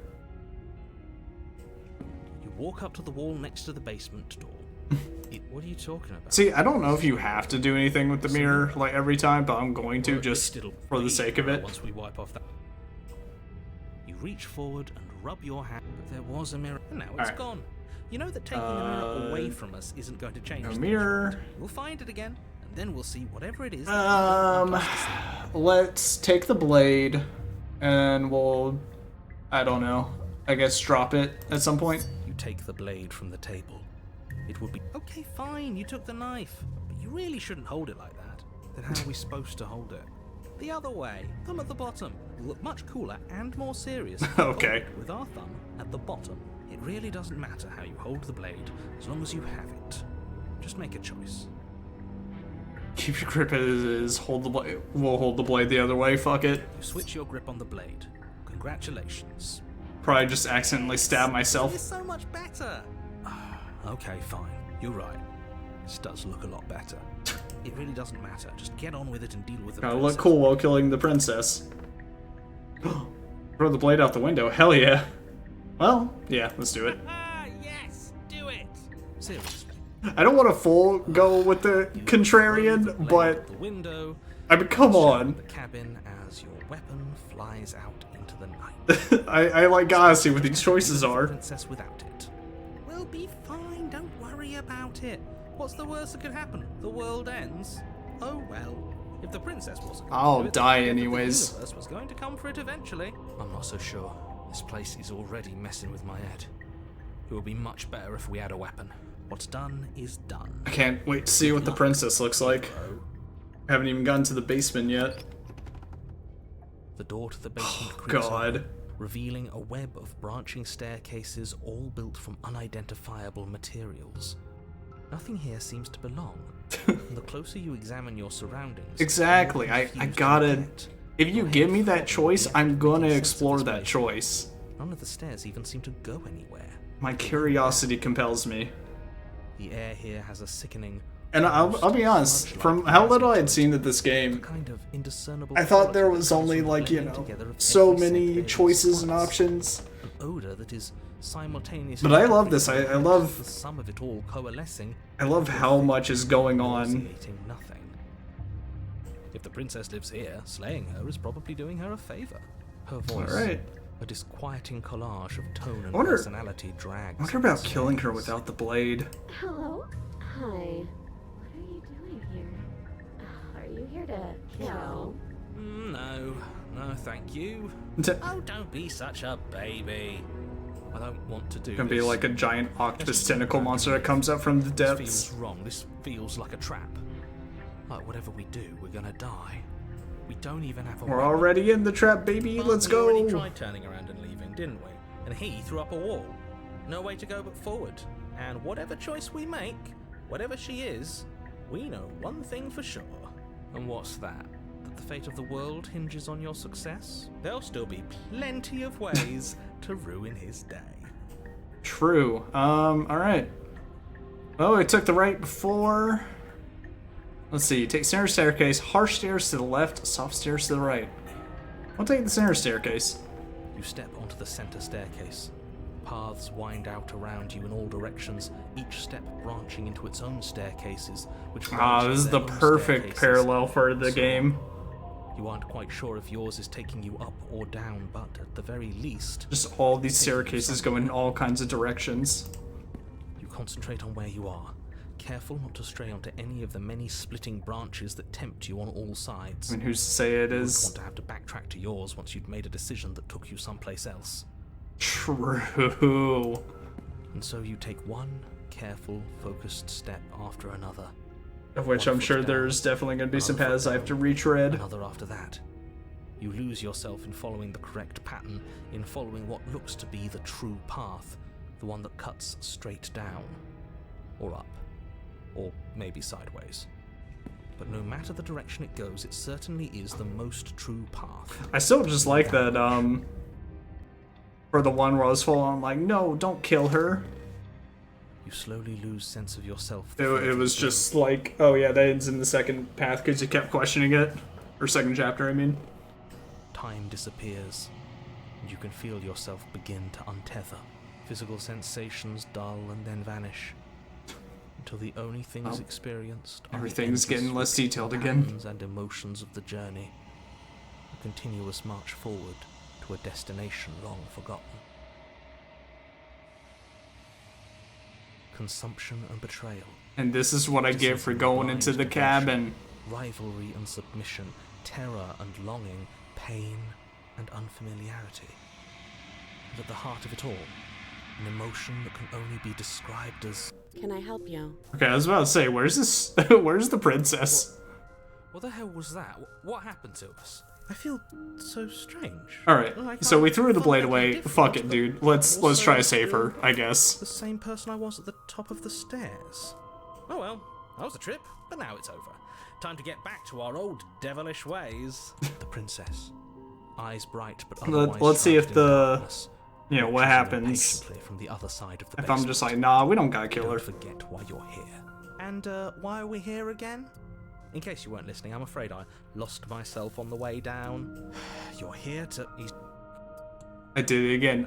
B: You walk up to the wall next to the basement door. What are you talking about?
A: See, I don't know if you have to do anything with the mirror like every time, but I'm going to
B: Well, at
A: just
B: least it'll
A: for the
B: bleed
A: sake of it.
B: Once we wipe off that. You reach forward and rub your hand. But there was a mirror, and now it's
A: Alright.
B: gone. You know that taking the mirror away from us isn't going to change
A: No
B: things,
A: mirror.
B: right? We'll find it again, and then we'll see whatever it is.
A: Let's take the blade and we'll, I don't know, I guess drop it at some point.
B: You take the blade from the table. It would be okay, fine. You took the knife, but you really shouldn't hold it like that. Then how are we supposed to hold it? The other way, thumb at the bottom. You'll look much cooler and more serious.
A: Okay.
B: But with our thumb at the bottom, it really doesn't matter how you hold the blade, as long as you have it. Just make a choice.
A: Keep your grip as it is, hold the blade. We'll hold the blade the other way, fuck it.
B: You switch your grip on the blade. Congratulations.
A: Probably just accidentally stab
B: It's
A: myself.
B: so much better. Okay, fine. You're right. This does look a lot better. It really doesn't matter. Just get on with it and deal with the
A: Gotta look
B: princess.
A: cool while killing the princess. Throw the blade out the window, hell yeah. Well, yeah, let's do it.
B: Ah, yes, do it. Seriously.
A: I don't want to full go with the
B: Throw the
A: contrarian,
B: blade
A: but
B: out the window.
A: I mean, come on.
B: The cabin as your weapon flies out into the night.
A: I like gotta see what these choices
B: The
A: are.
B: princess without it. We'll be fine. Don't worry about it. What's the worst that could happen? The world ends. Oh well. If the princess wasn't going
A: I'll
B: to do it,
A: die
B: the end of the
A: anyways.
B: universe was going to come for it eventually. I'm not so sure. This place is already messing with my head. It would be much better if we had a weapon. What's done is done.
A: I can't wait to see what the princess looks like. Haven't even gotten to the basement yet.
B: The door to the basement
A: Oh,
B: creaks
A: God.
B: open, revealing a web of branching staircases all built from unidentifiable materials. Nothing here seems to belong. And the closer you examine your surroundings,
A: Exactly,
B: the more
A: I
B: confused
A: gotta...
B: you get.
A: If you
B: Your
A: give
B: head
A: me that
B: fogging
A: choice,
B: with the
A: I'm gonna
B: sense of
A: explore
B: this
A: that
B: place.
A: choice.
B: None of the stairs even seem to go anywhere.
A: My curiosity compels me.
B: The air here has a sickening...
A: And I'll be honest,
B: sludge-like
A: from how little I
B: presence
A: had
B: to
A: seen
B: it.
A: of this
B: A
A: game,
B: kind of indiscernible
A: I thought there
B: quality
A: was
B: that comes
A: only
B: from
A: like, you
B: blending
A: know,
B: together of
A: so
B: every
A: many
B: scent
A: choices and
B: spice.
A: options.
B: An odor that is simultaneously...
A: But I love this, I love...
B: the sum of it all coalescing.
A: I love how much is going on.
B: Nauseating nothing. If the princess lives here, slaying her is probably doing her a favor. Her voice,
A: Alright.
B: a disquieting collage of tone and
A: wonder-
B: personality drags.
A: I wonder about killing her without the blade.
E: Hello? Hi. What are you doing here? Are you here to kill?
B: No, thank you. Oh, don't be such a baby. I don't want to do
A: Gonna be
B: this.
A: like a giant octopus tentacle monster that comes up from the
B: This
A: depths.
B: feels wrong. This feels like a trap. Like, whatever we do, we're gonna die. We don't even have a
A: We're
B: weapon.
A: already in the trap, baby.
B: Well,
A: Let's
B: we
A: go.
B: already tried turning around and leaving, didn't we? And he threw up a wall. No way to go but forward. And whatever choice we make, whatever she is, we know one thing for sure. And what's that? That the fate of the world hinges on your success? There'll still be plenty of ways to ruin his day.
A: True. Alright. Oh, I took the right before. Let's see. Take center staircase, harsh stairs to the left, soft stairs to the right. I'll take the center staircase.
B: You step onto the center staircase. Paths wind out around you in all directions, each step branching into its own staircases, which
A: This is the perfect parallel for the game.
B: You aren't quite sure if yours is taking you up or down, but at the very least,
A: Just all these staircases go in all kinds of directions.
B: you concentrate on where you are, careful not to stray onto any of the many splitting branches that tempt you on all sides.
A: I mean, who's to say it
B: You wouldn't
A: is
B: want to have to backtrack to yours once you'd made a decision that took you someplace else.
A: true?
B: And so you take one careful, focused step after another.
A: Of which I'm sure there's definitely going to be some paths I have to retread.
B: Another after that. You lose yourself in following the correct pattern, in following what looks to be the true path, the one that cuts straight down, or up, or maybe sideways. But no matter the direction it goes, it certainly is the most true path.
A: I still just like that, for the one where I was full on like, no, don't kill her.
B: You slowly lose sense of yourself.
A: It was just like, oh yeah, that ends in the second path because you kept questioning it. Or second chapter, I mean.
B: Time disappears, and you can feel yourself begin to untether. Physical sensations dull and then vanish, until the only things experienced are
A: Everything's
B: the endless
A: getting less detailed again.
B: patterns and emotions of the journey. A continuous march forward to a destination long forgotten. Consumption and betrayal.
A: And this is what I get for going into the cabin.
B: Rivalry and submission, terror and longing, pain and unfamiliarity. And at the heart of it all, an emotion that can only be described as...
C: Can I help you?
A: Okay, I was about to say, where's this? Where's the princess?
B: What the hell was that? What happened to us? I feel so strange.
A: Alright, so we threw the blade away. Fuck it, dude. Let's try to save her, I guess.
B: The same person I was at the top of the stairs. Oh well, that was a trip, but now it's over. Time to get back to our old devilish ways. The princess, eyes bright but otherwise
A: Let's see if
B: shrouded in
A: the,
B: darkness,
A: you know, what
B: watches you
A: happens.
B: impatiently from the other side of the
A: If I'm
B: basement.
A: just like, nah, we don't gotta kill
B: Don't
A: her.
B: forget why you're here. And why are we here again? In case you weren't listening, I'm afraid I lost myself on the way down. You're here to...
A: I did it again.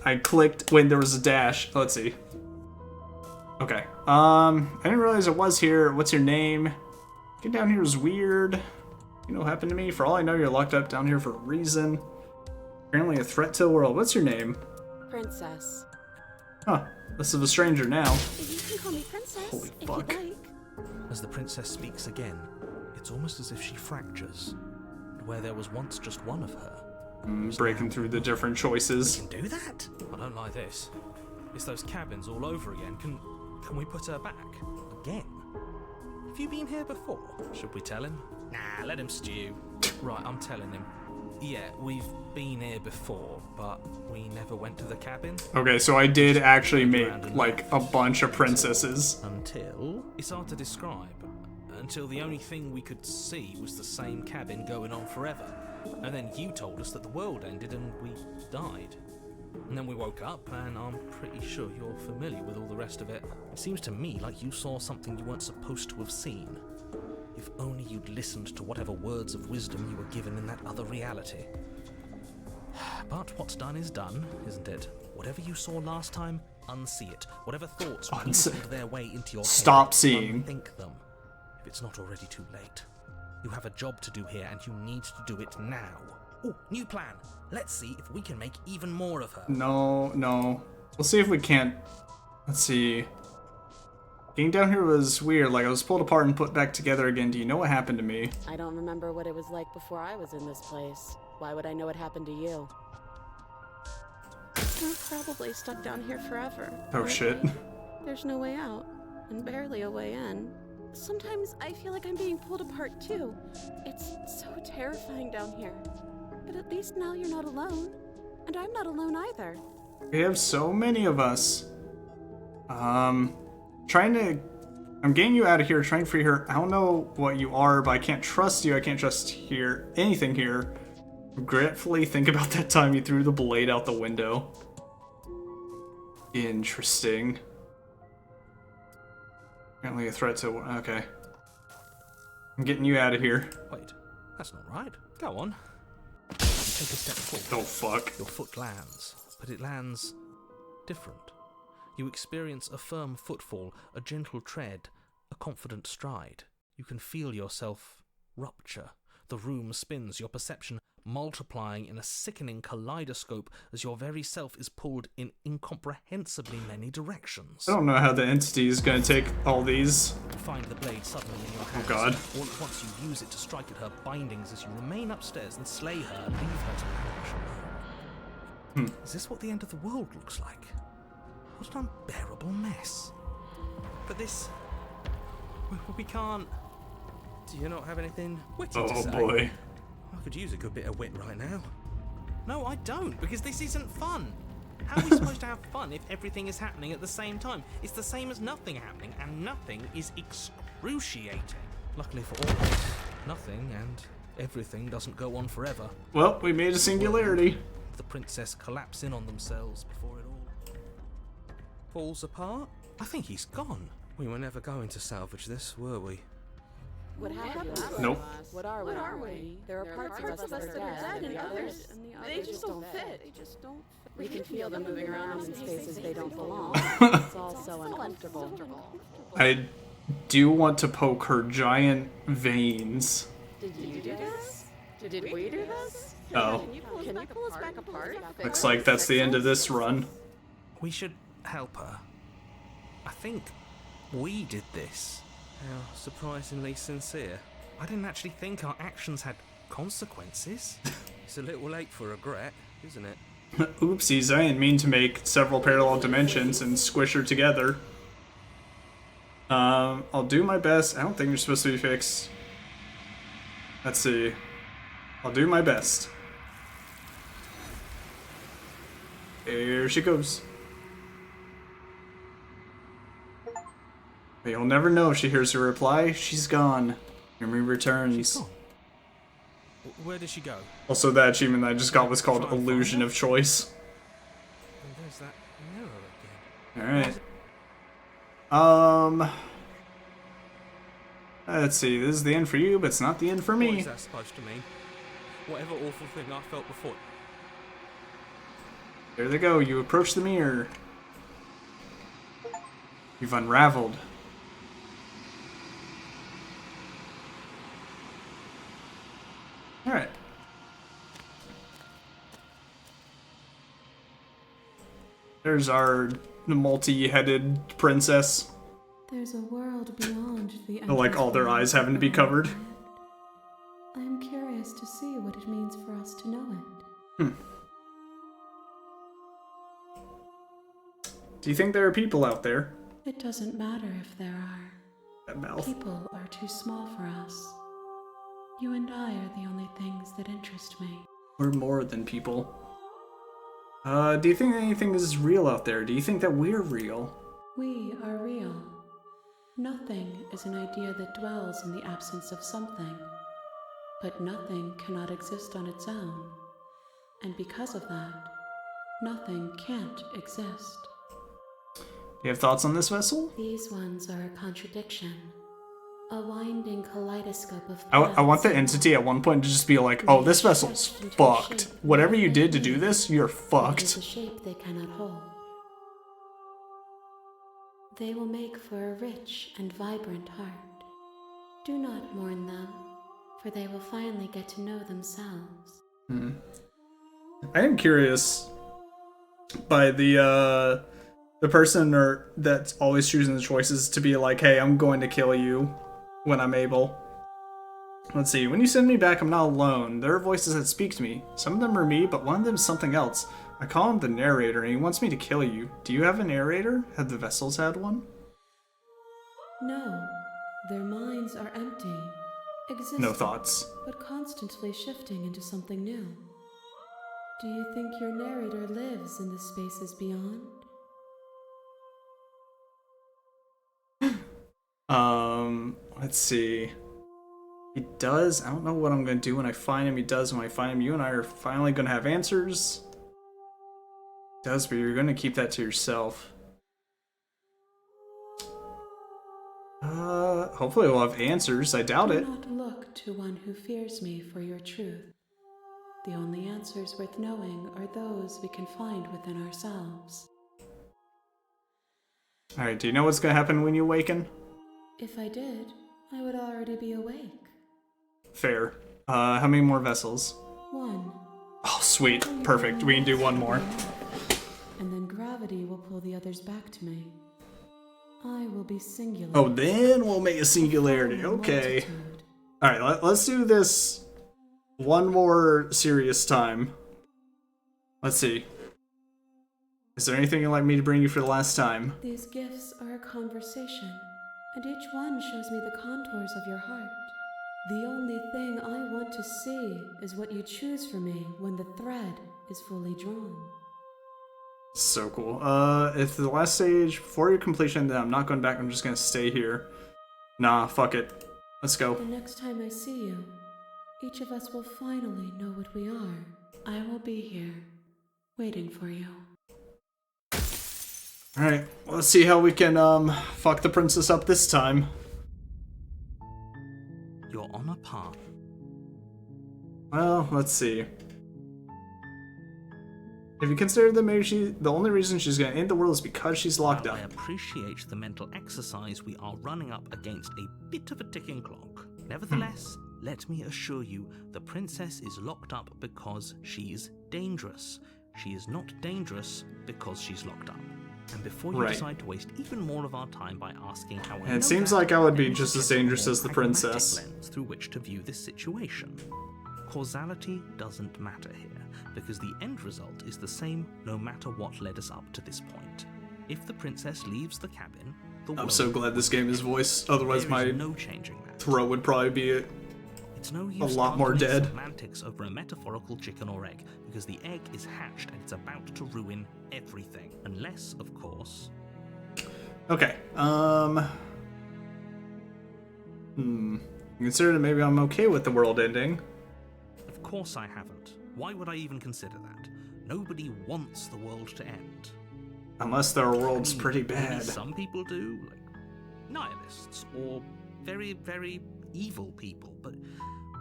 A: I clicked when there was a dash. Let's see. Okay. I didn't realize it was here. What's your name? Getting down here is weird. You know what happened to me? For all I know, you're locked up down here for a reason. Apparently a threat to the world. What's your name?
C: Princess.
A: Huh. This is a stranger now.
F: You can call me Princess
A: Holy
F: if
A: fuck.
F: you'd like.
B: As the princess speaks again, it's almost as if she fractures. And where there was once just one of her,
A: Breaking through the different choices.
B: can do that? I don't like this. It's those cabins all over again. Can we put her back? Again? Have you been here before? Should we tell him? Nah, let him stew. Right, I'm telling him. Yeah, we've been here before, but we never went to the cabin.
A: Okay, so I did actually make, like, a bunch of princesses.
B: Until... It's hard to describe. Until the only thing we could see was the same cabin going on forever. And then you told us that the world ended and we died. And then we woke up, and I'm pretty sure you're familiar with all the rest of it. It seems to me like you saw something you weren't supposed to have seen. If only you'd listened to whatever words of wisdom you were given in that other reality. But what's done is done, isn't it? Whatever you saw last time, unsee it. Whatever thoughts weaseled their way into your
A: Stop
B: head,
A: seeing.
B: unthink them. If it's not already too late. You have a job to do here, and you need to do it now. Oh, new plan. Let's see if we can make even more of her.
A: No. We'll see if we can't. Let's see. Getting down here was weird. Like, I was pulled apart and put back together again. Do you know what happened to me?
C: I don't remember what it was like before I was in this place. Why would I know what happened to you?
F: We're probably stuck down here forever.
A: Oh,
F: aren't
A: shit.
F: we? There's no way out, and barely a way in. sometimes I feel like I'm being pulled apart too. It's so terrifying down here. But at least now you're not alone. And I'm not alone either.
A: We have so many of us. I'm getting you out of here, trying to free her. I don't know what you are, but I can't trust you. I can't trust anything here. Regretfully think about that time you threw the blade out the window. Interesting. Apparently a threat to... Okay. I'm getting you out of here.
G: Wait, that's not right. Go on. You take a step forward.
A: Oh, fuck.
G: Your foot lands, but it lands different. You experience a firm footfall, a gentle tread, a confident stride. You can feel yourself rupture. The room spins, your perception multiplying in a sickening kaleidoscope as your very self is pulled in incomprehensibly many directions.
A: I don't know how the entity is going to take all these.
G: You find the blade suddenly in your hands.
A: Oh god.
G: All at once you use it to strike at her bindings as you remain upstairs and slay her and leave her to perish alone. Is this what the end of the world looks like? What an unbearable mess. But this... We can't... Do you not have anything witty to say?
A: Oh boy.
G: I could use a good bit of wit right now. No, I don't, because this isn't fun. How are we supposed to have fun if everything is happening at the same time? It's the same as nothing happening, and nothing is excruciating. Luckily for all of us, nothing and everything doesn't go on forever.
A: Well, we made a singularity.
G: The princess collapse in on themselves before it all falls apart. I think he's gone. We were never going to salvage this, were we?
F: What happened?
A: Nope.
F: What are we? There are parts of us that are dead, and others, they just don't fit. We can feel them moving around in spaces they don't belong. It's all so uncomfortable.
A: I do want to poke her giant veins.
F: Did you do this? Did we do this?
A: Oh.
F: Can you pull us back apart?
A: Looks like that's the end of this run.
G: We should help her. I think we did this. How surprisingly sincere. I didn't actually think our actions had consequences. It's a little late for regret, isn't it?
A: Oopsies, I didn't mean to make several parallel dimensions and squish her together. I'll do my best. I don't think they're supposed to be fixed. Let's see. I'll do my best. Here she goes. But you'll never know if she hears her reply. She's gone. Memory returns.
G: She's gone. Where did she go?
A: Also, that achievement that I just got was called Illusion of Choice.
G: And there's that mirror again.
A: Alright. Let's see. This is the end for you, but it's not the end for
G: What
A: me.
G: is that supposed to mean? Whatever awful thing I felt before.
A: There they go. You approach the mirror. You've unraveled. Alright. There's our multi-headed princess.
E: There's a world beyond the
A: Like all their eyes having to be covered.
E: I am curious to see what it means for us to know it.
A: Do you think there are people out there?
E: It doesn't matter if there are.
A: That mouth.
E: People are too small for us. You and I are the only things that interest me.
A: We're more than people. Do you think anything is real out there? Do you think that we're real?
E: We are real. Nothing is an idea that dwells in the absence of something. But nothing cannot exist on its own. And because of that, nothing can't exist.
A: Do you have thoughts on this vessel?
E: These ones are a contradiction. A winding kaleidoscope of
A: I want the entity at one point to just be like, oh, this vessel's fucked. Whatever you did to do this, you're
E: It is
A: fucked.
E: a shape they cannot hold. They will make for a rich and vibrant heart. Do not mourn them, for they will finally get to know themselves.
A: I am curious by the person that's always choosing the choices to be like, hey, I'm going to kill you when I'm able. Let's see. When you send me back, I'm not alone. There are voices that speak to me. Some of them are me, but one of them is something else. I call him the narrator, and he wants me to kill you. Do you have a narrator? Have the vessels had one?
E: No, Their minds are empty, existing,
A: No thoughts.
E: but constantly shifting into something new. Do you think your narrator lives in the spaces beyond?
A: Let's see. He does. I don't know what I'm gonna do when I find him. He does when I find him. You and I are finally gonna have answers. He does, but you're gonna keep that to yourself. Hopefully we'll have answers. I doubt it.
E: Do not look to one who fears me for your truth. The only answers worth knowing are those we can find within ourselves.
A: Alright, do you know what's gonna happen when you awaken?
E: If I did, I would already be awake.
A: Fair. How many more vessels?
E: One.
A: Oh, sweet. Perfect. We can do one more.
E: And then gravity will pull the others back to me. I will be singular.
A: Oh, then we'll make a singularity. Okay. Alright, let's do this one more serious time. Let's see. Is there anything you'd like me to bring you for the last time?
E: These gifts are a conversation, and each one shows me the contours of your heart. The only thing I want to see is what you choose for me when the thread is fully drawn.
A: So cool. If the last stage, before your completion, then I'm not going back, I'm just gonna stay here. Nah, fuck it. Let's go.
E: The next time I see you, each of us will finally know what we are. I will be here, waiting for you.
A: Alright, let's see how we can, fuck the princess up this time.
B: You're on a path.
A: Well, let's see. If you consider that maybe the only reason she's gonna end the world is because she's locked
B: While
A: up.
B: I appreciate the mental exercise, we are running up against a bit of a ticking clock. Nevertheless, let me assure you, the princess is locked up because she's dangerous. She is not dangerous because she's locked up. And before you
A: Right.
B: decide to waste even more of our time by asking how I
A: And it
B: know
A: seems
B: that,
A: like I would be
B: let me
A: just as
B: suggest a
A: dangerous
B: more
A: as the
B: pragmatic
A: princess.
B: lens through which to view this situation. Causality doesn't matter here, because the end result is the same no matter what led us up to this point. If the princess leaves the cabin, the
A: I'm
B: world
A: so glad this game is voiced, otherwise
B: there
A: my
B: is no changing that.
A: throat would probably be
B: It's no use
A: lot more
B: arguing
A: dead.
B: semantics over a metaphorical chicken or egg, because the egg is hatched and it's about to ruin everything. Unless, of course...
A: Okay, Consider that maybe I'm okay with the world ending.
B: Of course I haven't. Why would I even consider that? Nobody wants the world to end.
A: Unless their world's
B: I mean,
A: pretty
B: maybe
A: bad.
B: some people do, like nihilists, or very, very evil people, but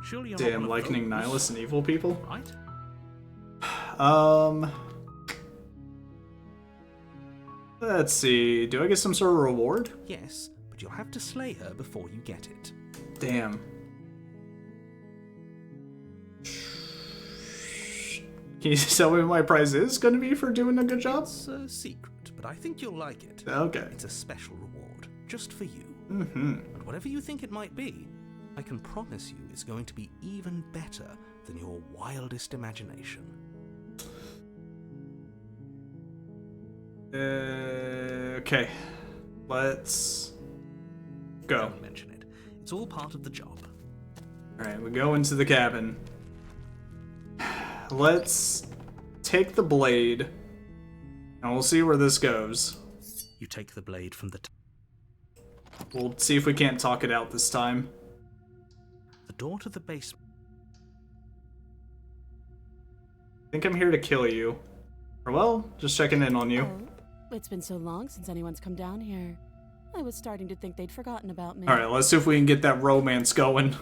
B: surely you're not
A: Damn,
B: one of
A: likening
B: those,
A: nihilists and evil people?
B: right?
A: Let's see. Do I get some sort of reward?
B: Yes, but you'll have to slay her before you get it.
A: Damn. Can you tell me what my prize is going to be for doing a good job?
B: It's a secret, but I think you'll like it.
A: Okay.
B: It's a special reward, just for you.
A: Mm-hmm.
B: And whatever you think it might be, I can promise you it's going to be even better than your wildest imagination.
A: Okay. Let's go.
B: Don't mention it. It's all part of the job.
A: Alright, we go into the cabin. Let's take the blade, and we'll see where this goes.
B: You take the blade from the...
A: We'll see if we can't talk it out this time.
B: The door to the basement...
A: I think I'm here to kill you. Or, well, just checking in on you.
C: Oh, it's been so long since anyone's come down here. I was starting to think they'd forgotten about me.
A: Alright, let's see if we can get that romance going.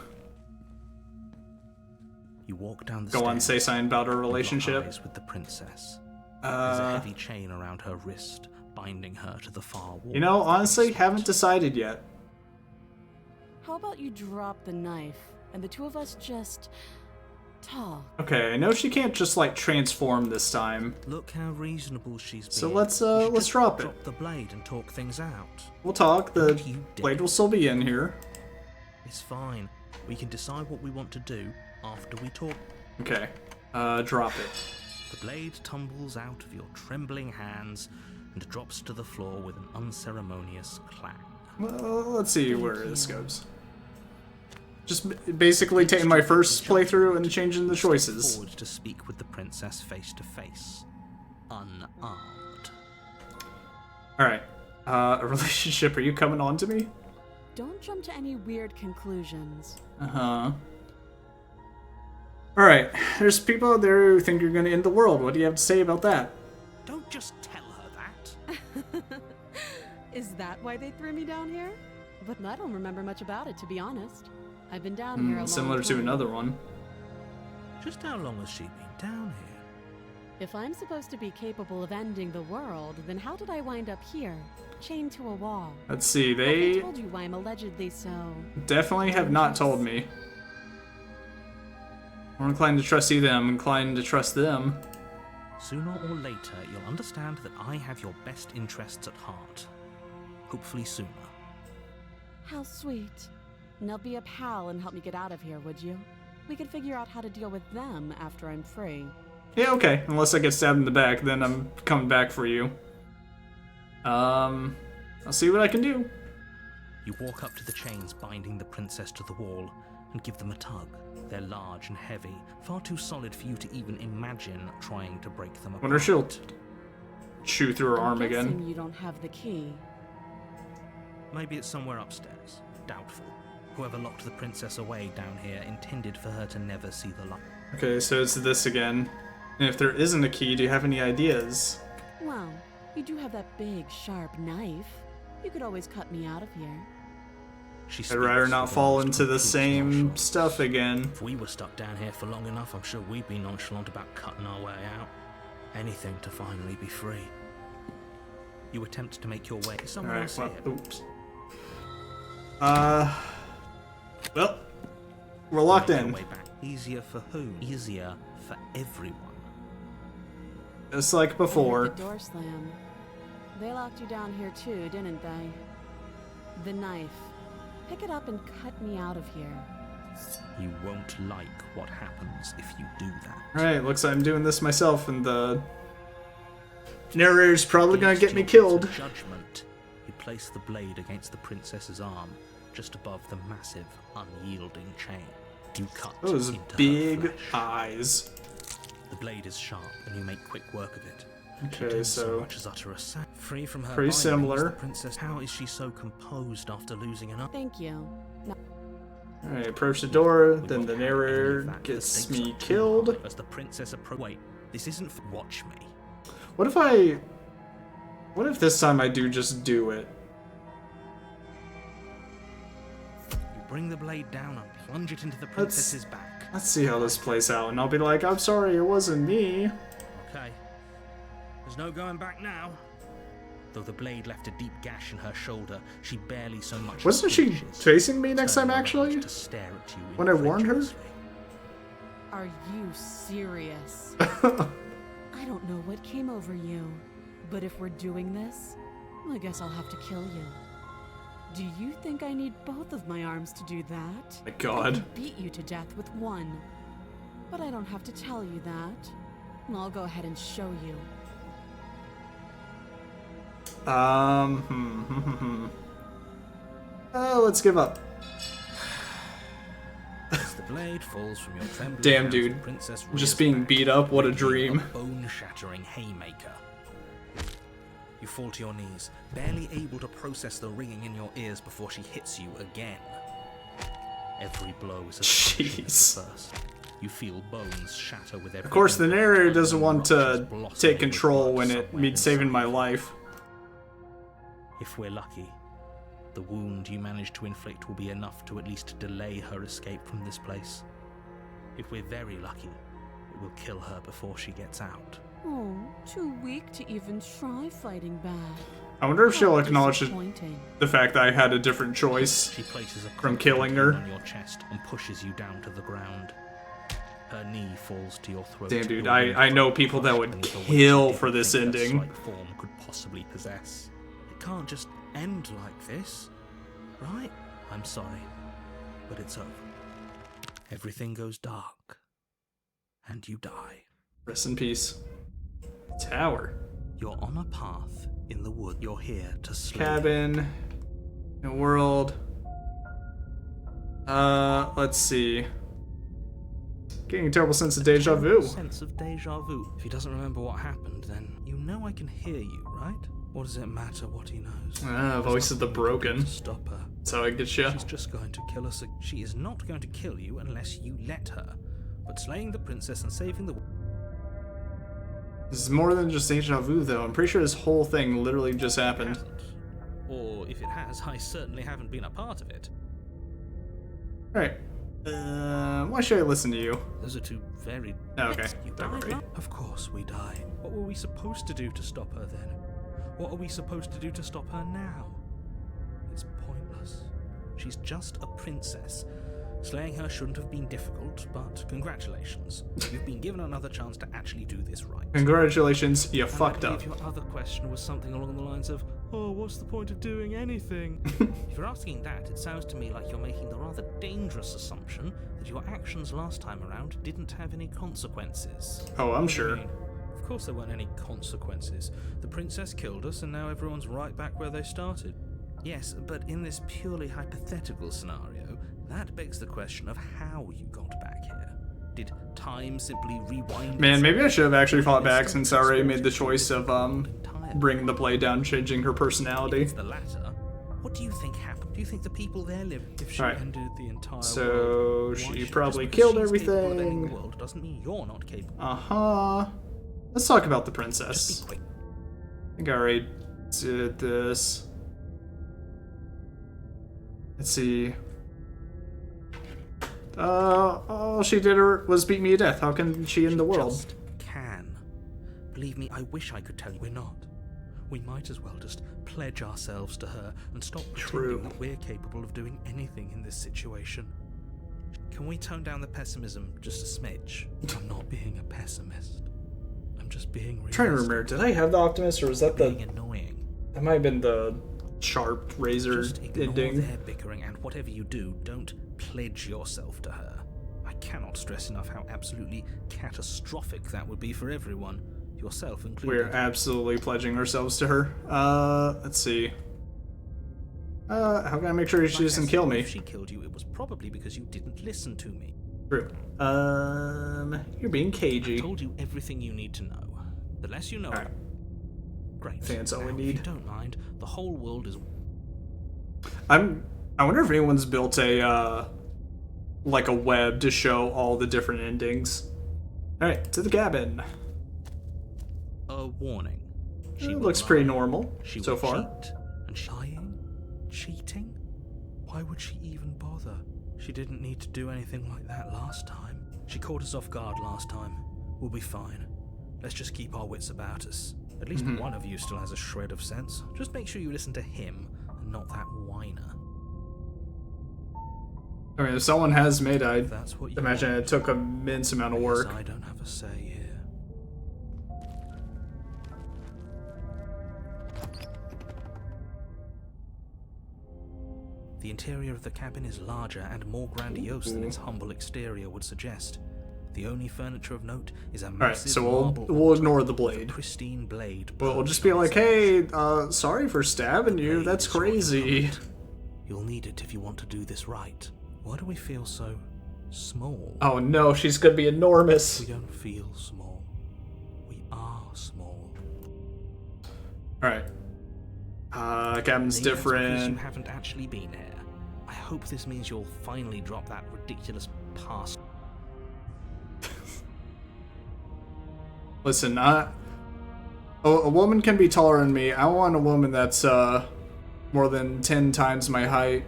B: You walk down the
A: Go
B: stairs.
A: on, say something about our
B: and lock
A: relationship.
B: eyes with the princess. There's a
A: Uh,
B: heavy chain around her wrist, binding her to the far wall.
A: you know,
B: of the
A: honestly,
B: basement.
A: haven't decided yet.
C: How about you drop the knife and the two of us just talk?
A: Okay, I know she can't just, like, transform this time.
B: Look how reasonable she's
A: So
B: being.
A: let's
B: You should just
A: drop it.
B: Drop the blade and talk things out.
A: We'll talk. The
B: Don't you dare.
A: blade will still be in here.
B: It's fine. We can decide what we want to do after we talk.
A: Okay. Drop it.
B: The blade tumbles out of your trembling hands and drops to the floor with an unceremonious clang.
A: Well, let's see where this goes. Just basically taking my first playthrough and changing the choices.
B: Forward to speak with the princess face to face, unarmed.
A: All right, a relationship. Are you coming on to me?
C: Don't jump to any weird conclusions.
A: Uh-huh. All right, there's people out there who think you're going to end the world. What do you have to say about that?
B: Don't just tell her that.
C: Is that why they threw me down here? But I don't remember much about it, to be honest. I've been down here a long
A: Similar to
C: time.
A: another one.
B: Just how long has she been down here?
C: If I'm supposed to be capable of ending the world, then how did I wind up here, chained to a wall?
A: Let's see,
C: Have
A: they
C: they told you why I'm allegedly so...
A: definitely have not told me. I'm inclined to trust either. I'm inclined to trust them.
B: Sooner or later, you'll understand that I have your best interests at heart. Hopefully sooner.
C: How sweet. Now be a pal and help me get out of here, would you? We could figure out how to deal with them after I'm free.
A: Yeah, okay. Unless I get stabbed in the back, then I'm coming back for you. I'll see what I can do.
B: You walk up to the chains binding the princess to the wall and give them a tug. They're large and heavy, far too solid for you to even imagine trying to break them apart.
A: Wonder if she'll chew through her arm
C: I'm guessing
A: again.
C: you don't have the key.
B: Maybe it's somewhere upstairs. Doubtful. Whoever locked the princess away down here intended for her to never see the light.
A: Okay, so it's this again. And if there isn't a key, do you have any ideas?
C: Well, you do have that big, sharp knife. You could always cut me out of here.
A: I'd rather not fall into the same stuff again.
B: If we were stuck down here for long enough, I'm sure we'd be nonchalant about cutting our way out. Anything to finally be free. You attempt to make your way. Is someone else
A: Alright,
B: here?
A: well, oops. Well, we're locked
B: Make your
A: in.
B: way back. Easier for whom? Easier for everyone.
A: Just like
C: I heard
A: before.
C: the door slam. They locked you down here too, didn't they? The knife. Pick it up and cut me out of here.
B: You won't like what happens if you do that.
A: Alright, looks like I'm doing this myself, and the narrator's probably gonna get me killed.
B: Judgment. You place the blade against the princess's arm, just above the massive, unyielding chain. You cut
A: Those
B: into her
A: big
B: flesh.
A: eyes.
B: The blade is sharp, and you make quick work of it.
A: Okay,
B: You do
A: so
B: much as utter a sound. Free from her
A: pretty
B: bindings,
A: similar.
B: The princess. How is she so composed after losing an arm?
C: Thank you. Now,
A: Alright, approach the door,
B: We
A: then
B: won't
A: the
B: have any
A: narrator
B: of that. The
A: gets
B: stakes
A: me
B: are too
A: killed.
B: high. As the princess approaches. Wait, this isn't. Watch me.
A: What if this time I do just do it?
B: You bring the blade down and plunge it into the princess's back.
A: Let's see how this plays out, and I'll be like, I'm sorry, it wasn't me.
B: Okay. There's no going back now. Though the blade left a deep gash in her shoulder, she barely so much.
A: Wasn't she
B: flinches,
A: facing me next time,
B: turning around
A: actually?
B: To stare at you
A: When I warned her?
B: incredulously.
C: are you serious? I don't know what came over you, but if we're doing this, I guess I'll have to kill you. Do you think I need both of my arms to do that?
A: My
C: I
A: God.
C: can beat you to death with one. But I don't have to tell you that. I'll go ahead and show you.
A: Let's give up.
B: As the blade falls from your trembling
A: Damn,
B: hands,
A: dude.
B: the princess
A: Just
B: rears
A: being
B: back,
A: beat up, what a
B: revealing
A: dream.
B: A bone-shattering haymaker. You fall to your knees, barely able to process the ringing in your ears before she hits you again. Every blow is as crushing as
A: Jeez.
B: the first. You feel bones shatter with every.
A: Of course, the
B: impact,
A: narrator
B: and
A: doesn't want
B: rock
A: to
B: is blossoming
A: take
B: with
A: control
B: blood
A: when it
B: somewhere
A: means saving
B: inside
A: my
B: you.
A: life.
B: If we're lucky, the wound you manage to inflict will be enough to at least delay her escape from this place. If we're very lucky, it will kill her before she gets out.
C: Oh, too weak to even try fighting back.
A: I wonder if she'll
C: How
A: acknowledge
C: disappointing.
A: the fact that I had a different choice.
B: She places a
A: From
B: quick
A: killing her.
B: on your chest and pushes you down to the ground. Her knee falls to your throat.
A: Damn, dude,
B: your wound
A: I know people that would
B: beneath a weight
A: kill
B: you
A: for
B: didn't
A: this
B: think her
A: ending.
B: slight form could possibly possess. It can't just end like this, right? I'm sorry, but it's over. Everything goes dark, and you die.
A: Rest in peace. Tower.
B: You're on a path in the wood. You're here to slay.
A: Cabin. The world. Let's see. Getting a terrible sense of deja vu.
B: Sense of deja vu. If he doesn't remember what happened, then you know I can hear you, right? What does it matter what he knows?
A: Voice of the broken.
B: Stop her.
A: That's how I get you.
B: She's just going to kill us. She is not going to kill you unless you let her. But slaying the princess and saving the...
A: This is more than just deja vu, though. I'm pretty sure this whole thing literally just happened.
B: Or if it has, I certainly haven't been a part of it.
A: Alright. Why should I listen to you?
B: Those are two very...
A: Oh, okay.
B: You
A: Don't
B: died,
A: worry.
B: Of course we die. What were we supposed to do to stop her then? What are we supposed to do to stop her now? It's pointless. She's just a princess. Slaying her shouldn't have been difficult, but congratulations. You've been given another chance to actually do this right.
A: Congratulations, you
B: And
A: fucked
B: I
A: up.
B: believe your other question was something along the lines of, oh, what's the point of doing anything? If you're asking that, it sounds to me like you're making the rather dangerous assumption that your actions last time around didn't have any consequences.
A: Oh, I'm
B: What do you
A: sure.
B: mean? Of course there weren't any consequences. The princess killed us and now everyone's right back where they started. Yes, but in this purely hypothetical scenario, that begs the question of how you got back here. Did time simply rewind?
A: Man, maybe I should have actually fought back
B: Instead,
A: since I already made the
B: it's
A: choice of
B: entirely.
A: bringing the blade down, changing her
B: If
A: personality.
B: it's the latter, what do you think happened? Do you think the people there lived? If she
A: Alright.
B: ended the entire
A: So,
B: world, why
A: she
B: should-
A: probably
B: just because
A: killed
B: she's capable of ending
A: everything.
B: The world doesn't mean you're not capable.
A: Uh-huh. Let's talk about the
B: Just
A: princess.
B: be quick.
A: I think I already did this. Let's see. All she did was beat me to death. How can she end the world?
B: Just can. Believe me, I wish I could tell you we're not. We might as well just pledge ourselves to her and stop
A: True.
B: pretending that we're capable of doing anything in this situation. Can we tone down the pessimism just a smidge? I'm not being a pessimist. I'm just being realistic.
A: Trying to remember, did I have the Optimus, or was that
B: Being
A: the...
B: annoying.
A: That might have been the sharp razor
B: Just ignore
A: ending.
B: their bickering, and whatever you do, don't pledge yourself to her. I cannot stress enough how absolutely catastrophic that would be for everyone, yourself included.
A: We're absolutely pledging ourselves to her. Let's see. How can I make sure she
B: Like I
A: doesn't
B: said,
A: kill me?
B: If she killed you, it was probably because you didn't listen to me.
A: True. You're being
B: I
A: cagey.
B: told you everything you need to know. The less you know,
A: Alright.
B: great.
A: I think that's all we
B: Now,
A: need.
B: If you don't mind, the whole world is...
A: I wonder if anyone's built a, like a web to show all the different endings. Alright, to the cabin.
B: A warning. She
A: It
B: will
A: looks pretty
B: lie.
A: normal
B: She
A: so
B: will
A: far.
B: cheat and lying, cheating. Why would she even bother? She didn't need to do anything like that last time. She caught us off guard last time. We'll be fine. Let's just keep our wits about us. At least one of you still has a shred of sense. Just make sure you listen to him and not that whiner.
A: I mean, if someone has made, I
B: If that's what you
A: imagine
B: want,
A: it took an immense amount of
B: I guess
A: work.
B: I don't have a say here. The interior of the cabin is larger and more grandiose than its humble exterior would suggest. The only furniture of note is a massive
A: so
B: marble
A: we'll
B: altar
A: ignore the
B: with a
A: blade.
B: pristine blade.
A: But we'll
B: perched
A: just be
B: on
A: like,
B: its edge.
A: hey, sorry for stabbing you.
B: Blade
A: That's
B: is what you
A: crazy.
B: want. You'll need it if you want to do this right. Why do we feel so small?
A: Oh no, she's gonna be enormous.
B: We don't feel small. We are small.
A: Alright. Cabin's
B: Maybe that's because you
A: different.
B: haven't actually been here. I hope this means you'll finally drop that ridiculous past.
A: Listen, a woman can be taller than me. I want a woman that's more than 10 times my height.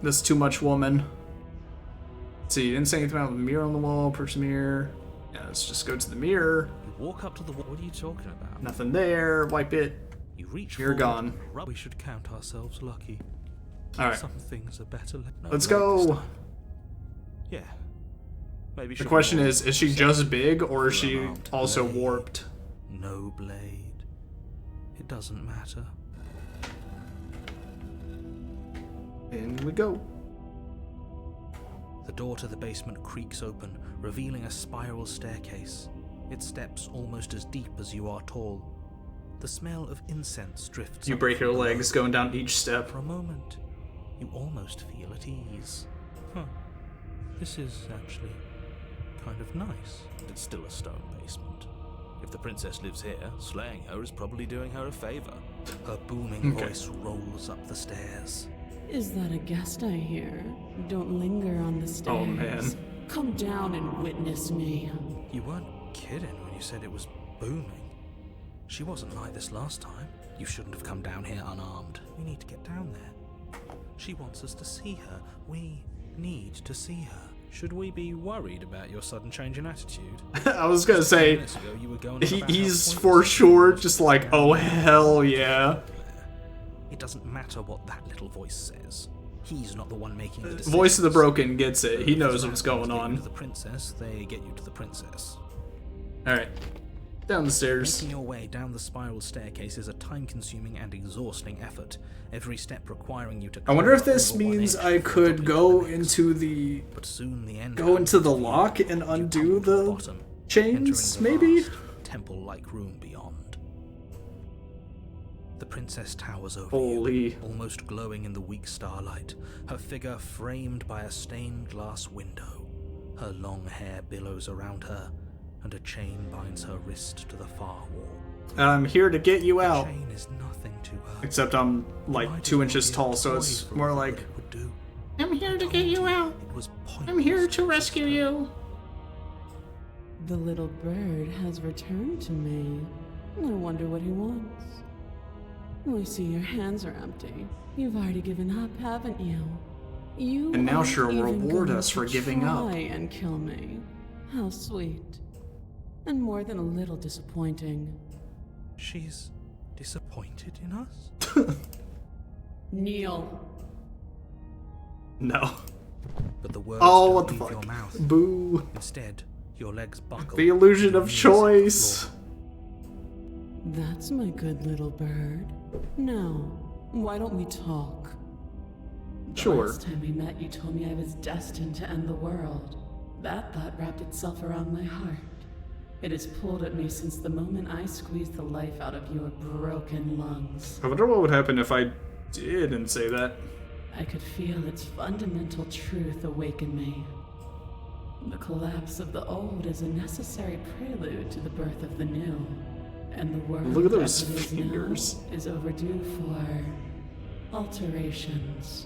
A: That's too much woman. Let's see, you didn't say anything about the mirror on the wall, person mirror. Yeah, let's just go to the mirror.
B: You walk up to the wall. What are you talking about?
A: Nothing there. Wipe it.
B: You reach
A: You're
B: forward,
A: gone.
B: We should count ourselves lucky.
A: Alright,
B: Some things are better. No,
A: let's
B: wait, this
A: go.
B: time. Yeah. Maybe
A: The question is she just big or is she also warped?
B: No blade. It doesn't matter.
A: In we go.
B: The door to the basement creaks open, revealing a spiral staircase. Its steps almost as deep as you are tall. The smell of incense drifts.
A: You
B: up
A: break your
B: from below.
A: legs going down each step.
B: For a moment, you almost feel at ease. Huh. This is actually kind of nice. It's still a stone basement. If the princess lives here, slaying her is probably doing her a favor. Her booming voice rolls up the stairs.
C: Is that a guest I hear? Don't linger on the stairs.
A: Oh, man.
C: Come down and witness me.
B: You weren't kidding when you said it was booming. She wasn't like this last time. You shouldn't have come down here unarmed. We need to get down there. She wants us to see her. We need to see her. Should we be worried about your sudden change in attitude?
A: I was gonna say,
B: Minutes ago, you were going on about how
A: he's
B: pointless
A: for
B: it
A: sure
B: is.
A: just like, oh hell yeah.
B: It doesn't matter what that little voice says. He's not the one making the decisions.
A: Voice of the Broken gets it. He
B: If
A: knows
B: the
A: what's
B: Spartans
A: going
B: get you
A: on.
B: to the princess, they get you to the princess.
A: Alright. Down the stairs.
B: Making your way down the spiral staircase is a time-consuming and exhausting effort. Every step requiring you to.
A: I wonder if
B: climb
A: this
B: over one
A: means
B: edge
A: I
B: before
A: could
B: toppling
A: go
B: to the next.
A: into the
B: But soon the end.
A: go into the
B: comes.
A: lock and
B: You
A: undo
B: tumble to
A: the
B: bottom,
A: chains,
B: entering the
A: maybe?
B: vast, temple-like room beyond. The princess towers over
A: Holy.
B: you, almost glowing in the weak starlight, her figure framed by a stained glass window. Her long hair billows around her, and a chain binds her wrist to the far wall.
A: I'm here to get you
B: The
A: out.
B: chain is nothing to her.
A: Except I'm like
B: Might as
A: 2
B: well
A: inches
B: be a
A: tall, so
B: toy
A: it's
B: for
A: more
B: all
A: like,
B: that it would do.
D: I'm here to
B: I
D: get you
B: told
D: out.
B: It was
D: I'm here
B: pointless
D: to rescue
B: resist her.
D: you.
C: The little bird has returned to me. I wonder what he wants. I see your hands are empty. You've already given up, haven't you? You
A: And now
C: aren't
A: she'll
C: even
A: reward
C: going
A: us
C: to
A: for giving up.
C: try and kill me. How sweet. And more than a little disappointing.
B: She's disappointed in us?
C: Kneel.
A: no.
B: But the words
A: Oh,
B: don't
A: what the
B: leave
A: fuck.
B: your mouth.
A: Boo.
B: Instead, your legs buckle.
A: The illusion
B: and your
A: of
B: knees hit the
A: choice.
B: floor.
C: That's my good little bird. Now, why don't we talk? The
A: Sure.
C: last time we met, you told me I was destined to end the world. That thought wrapped itself around my heart. It has pulled at me since the moment I squeezed the life out of your broken lungs.
A: I wonder what would happen if I didn't say that.
C: I could feel its fundamental truth awaken me. The collapse of the old is a necessary prelude to the birth of the new. And the world
A: Look at those
C: as it is
A: fingers.
C: now is overdue for alterations.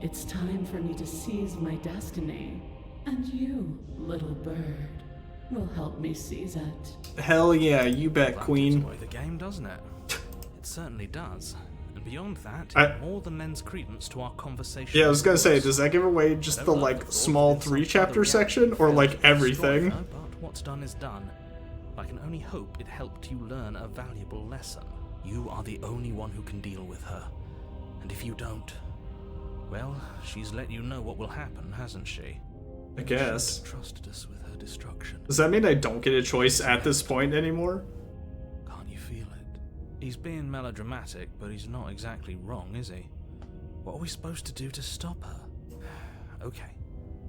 C: It's time for me to seize my destiny. And you, little bird, will help me seize it.
A: Hell yeah, you bet,
B: That
A: Queen.
B: gives away the game, doesn't it? It certainly does. And beyond that,
A: I-
B: it more than lends credence to our conversation.
A: Yeah, I was gonna say,
B: with
A: does that give away just
B: I
A: the
B: don't like
A: like
B: thought
A: small
B: that in
A: 3
B: some other
A: chapter
B: reality
A: section, or
B: failed
A: like
B: to destroy
A: everything?
B: her, but what's done is done. I can only hope it helped you learn a valuable lesson. You are the only one who can deal with her. And if you don't, well, she's let you know what will happen, hasn't she?
A: I
B: You
A: guess.
B: shouldn't have trusted us with her destruction.
A: Does that mean I don't get a choice at this point anymore?
B: Can't you feel it? He's being melodramatic, but he's not exactly wrong, is he? What are we supposed to do to stop her? Okay,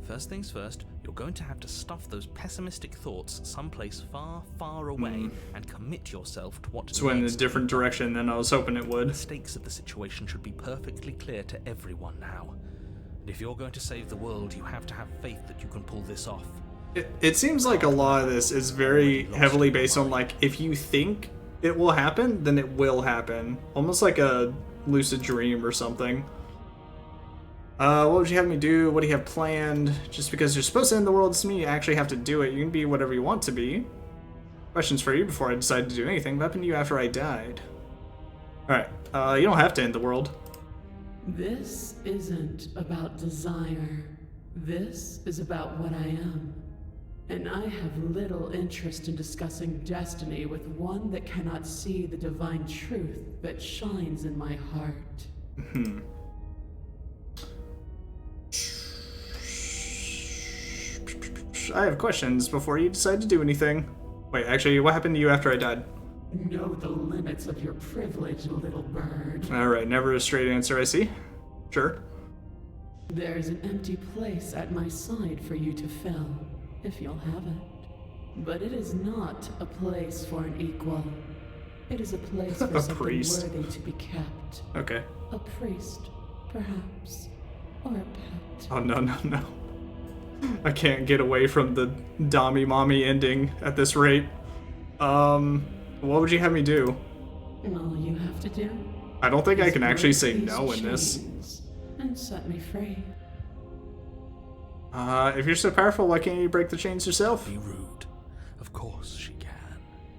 B: first things first, you're going to have to stuff those pessimistic thoughts someplace far, far away and commit yourself to what
A: It's went in a
B: needs to
A: different
B: be done.
A: direction than I was hoping it
B: The
A: would.
B: stakes of the situation should be perfectly clear to everyone now. And if you're going to save the world, you have to have faith that you can pull this off.
A: It seems like a lot of this is very heavily based on like, if you think it will happen, then it will happen. Almost like a lucid dream or something. What would you have me do? What do you have planned? Just because you're supposed to end the world doesn't mean you actually have to do it. You can be whatever you want to be. Questions for you before I decide to do anything. What happened to you after I died? Alright, you don't have to end the world.
C: This isn't about desire. This is about what I am. And I have little interest in discussing destiny with one that cannot see the divine truth that shines in my heart.
A: I have questions before you decide to do anything. Wait, actually, what happened to you after I died?
C: Know the limits of your privilege, little bird.
A: Alright, never a straight answer, I see. Sure.
C: There's an empty place at my side for you to fill, if you'll have it. But it is not a place for an equal.
D: It is a place for
A: A
D: something
A: priest.
D: worthy to be kept.
A: Okay.
D: A priest, perhaps. Or a pet.
A: Oh, no, no, no. I can't get away from the Dami Mommy ending at this rate. What would you have me do?
D: All you have to do
A: I don't think I
D: is
A: can actually
D: break
A: say
D: these
A: no in this.
D: chains and set me free.
A: If you're so powerful, why can't you break the chains yourself?
B: Be rude. Of course she can.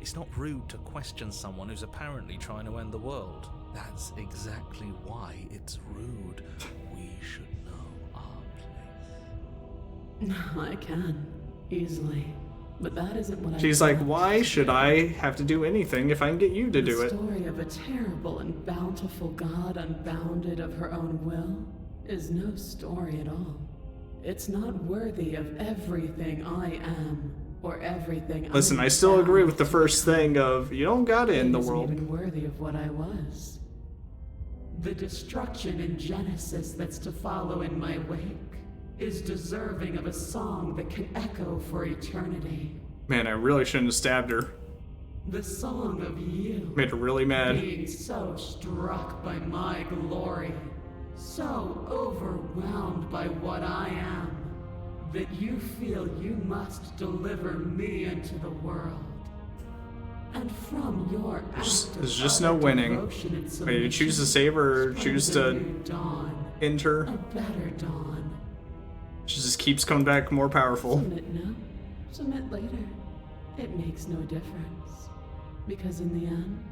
B: It's not rude to question someone who's apparently trying to end the world. That's exactly why it's rude. We should know our place.
D: I can, easily. But that isn't what
A: She's like, why should I have to do anything if I can get you to do
D: The
A: it?
D: story of a terrible and bountiful god unbounded of her own will is no story at all. It's not worthy of everything I am or everything
A: Listen,
D: I'm
A: I still agree with the
D: bound
A: first
D: to become.
A: thing of, you don't gotta
D: It
A: end the
D: isn't
A: world.
D: even worthy of what I was. The destruction in Genesis that's to follow in my wake is deserving of a song that can echo for eternity.
A: Man, I really shouldn't have stabbed her.
D: The song of you.
A: Made her really mad.
D: Being so struck by my glory, so overwhelmed by what I am, that you feel you must deliver me into the world. And from your
A: There's just no winning. Wait, you choose to save her or choose to
D: dawn,
A: end her?
D: a better dawn.
A: She just keeps coming back more powerful.
D: Submit now, submit later. It makes no difference. Because in the end,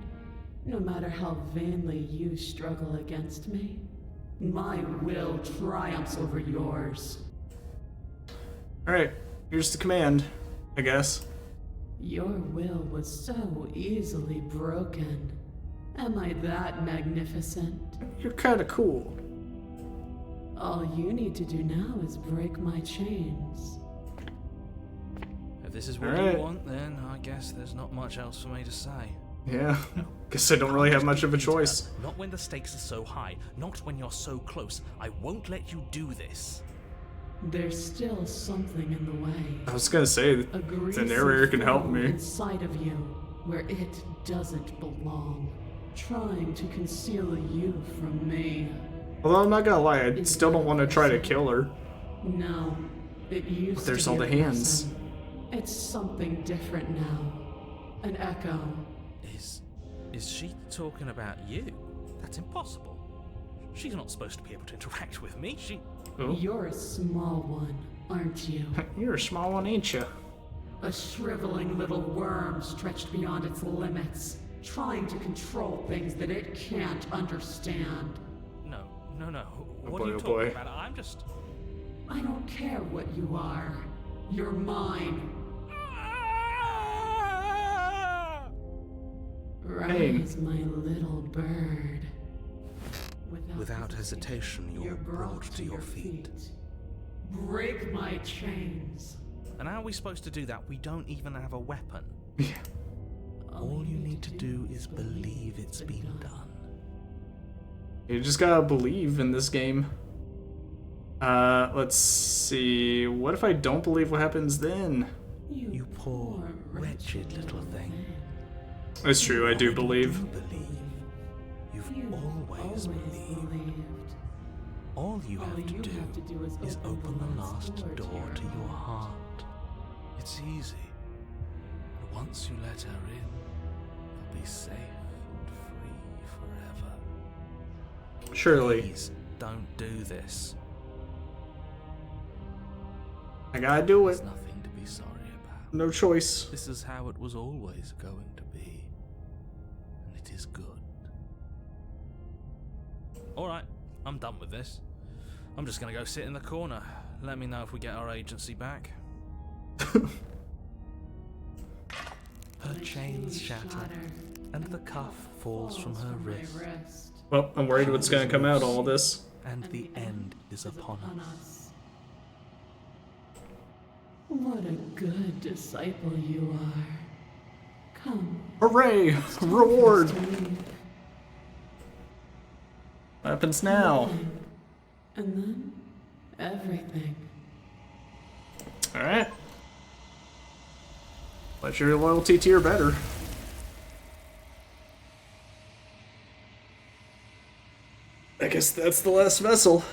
D: no matter how vainly you struggle against me, my will triumphs over yours.
A: Alright, here's the command, I guess.
D: Your will was so easily broken. Am I that magnificent?
A: You're kinda cool.
D: All you need to do now is break my chains.
B: If this is what
A: Alright.
B: you want, then I guess there's not much else for me to say.
A: Yeah, guess I don't really have much of a choice.
B: Not when the stakes are so high, not when you're so close. I won't let you do this.
D: There's still something in the way.
A: I was gonna say,
D: A
A: the narrator can help me.
D: inside of you, where it doesn't belong, trying to conceal you from me.
A: Although I'm not gonna lie, I still don't want to try to kill her.
D: No, it used
A: But there's
D: to be
A: all the
D: a
A: hands.
D: person. It's something different now. An echo.
B: Is she talking about you? That's impossible. She's not supposed to be able to interact with me.
A: Oh.
D: You're a small one, aren't you?
A: You're a small one, ain't you?
D: A shriveling little worm stretched beyond its limits, trying to control things that it can't understand.
B: No.
A: Oh
B: What
A: boy,
B: are you
A: oh
B: talking
A: boy.
B: about? I'm just...
D: I don't care what you are. You're mine. Rise, my little bird.
B: Without hesitation, you're brought to your feet.
D: Break my chains.
B: And how are we supposed to do that? We don't even have a weapon.
A: Yeah.
B: All you need to do is believe it's been done.
A: You just gotta believe in this game. Let's see. What if I don't believe what happens then?
B: You poor, wretched little thing.
A: It's true, I do believe.
B: You've always believed. All you have to do is open the last door to your heart. It's easy. And once you let her in, you'll be safe and free forever.
A: Surely.
B: Please don't do this.
A: I gotta do
B: There's
A: it.
B: nothing to be sorry about.
A: No choice.
B: This is how it was always going to be. And it is good. Alright, I'm done with this. I'm just gonna go sit in the corner. Let me know if we get our agency back. Her chains shatter, and the cuff falls from her wrist.
A: Well, I'm worried what's gonna come out of all this.
B: And the end is upon us.
D: What a good disciple you are. Come.
A: Hooray! Reward!
D: To leave.
A: What happens now?
D: And then everything.
A: Alright. Let your loyalty to your better. guess that's the last vessel.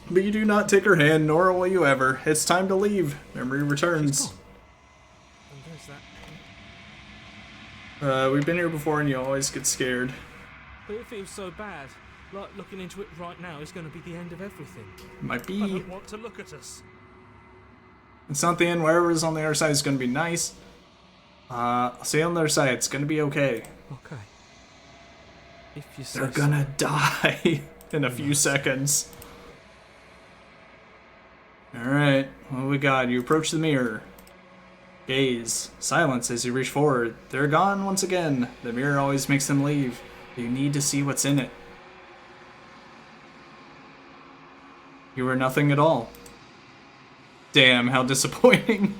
A: But you do not take her hand, nor will you ever. It's time to leave. Memory returns.
B: And there's that.
A: We've been here before and you always get scared.
B: But it feels so bad. Like looking into it right now is going to be the end of everything.
A: Might
B: I
A: be.
B: don't want to look at us.
A: It's not the end. Whatever's on the other side is going to be nice. I'll see you on the other side. It's going to be okay.
B: Okay. If you say
A: They're
B: so.
A: gonna die in a few seconds. Alright, what we got? You approach the mirror. Gaze. Silence as you reach forward. They're gone once again. The mirror always makes them leave. You need to see what's in it. You are nothing at all. Damn, how disappointing.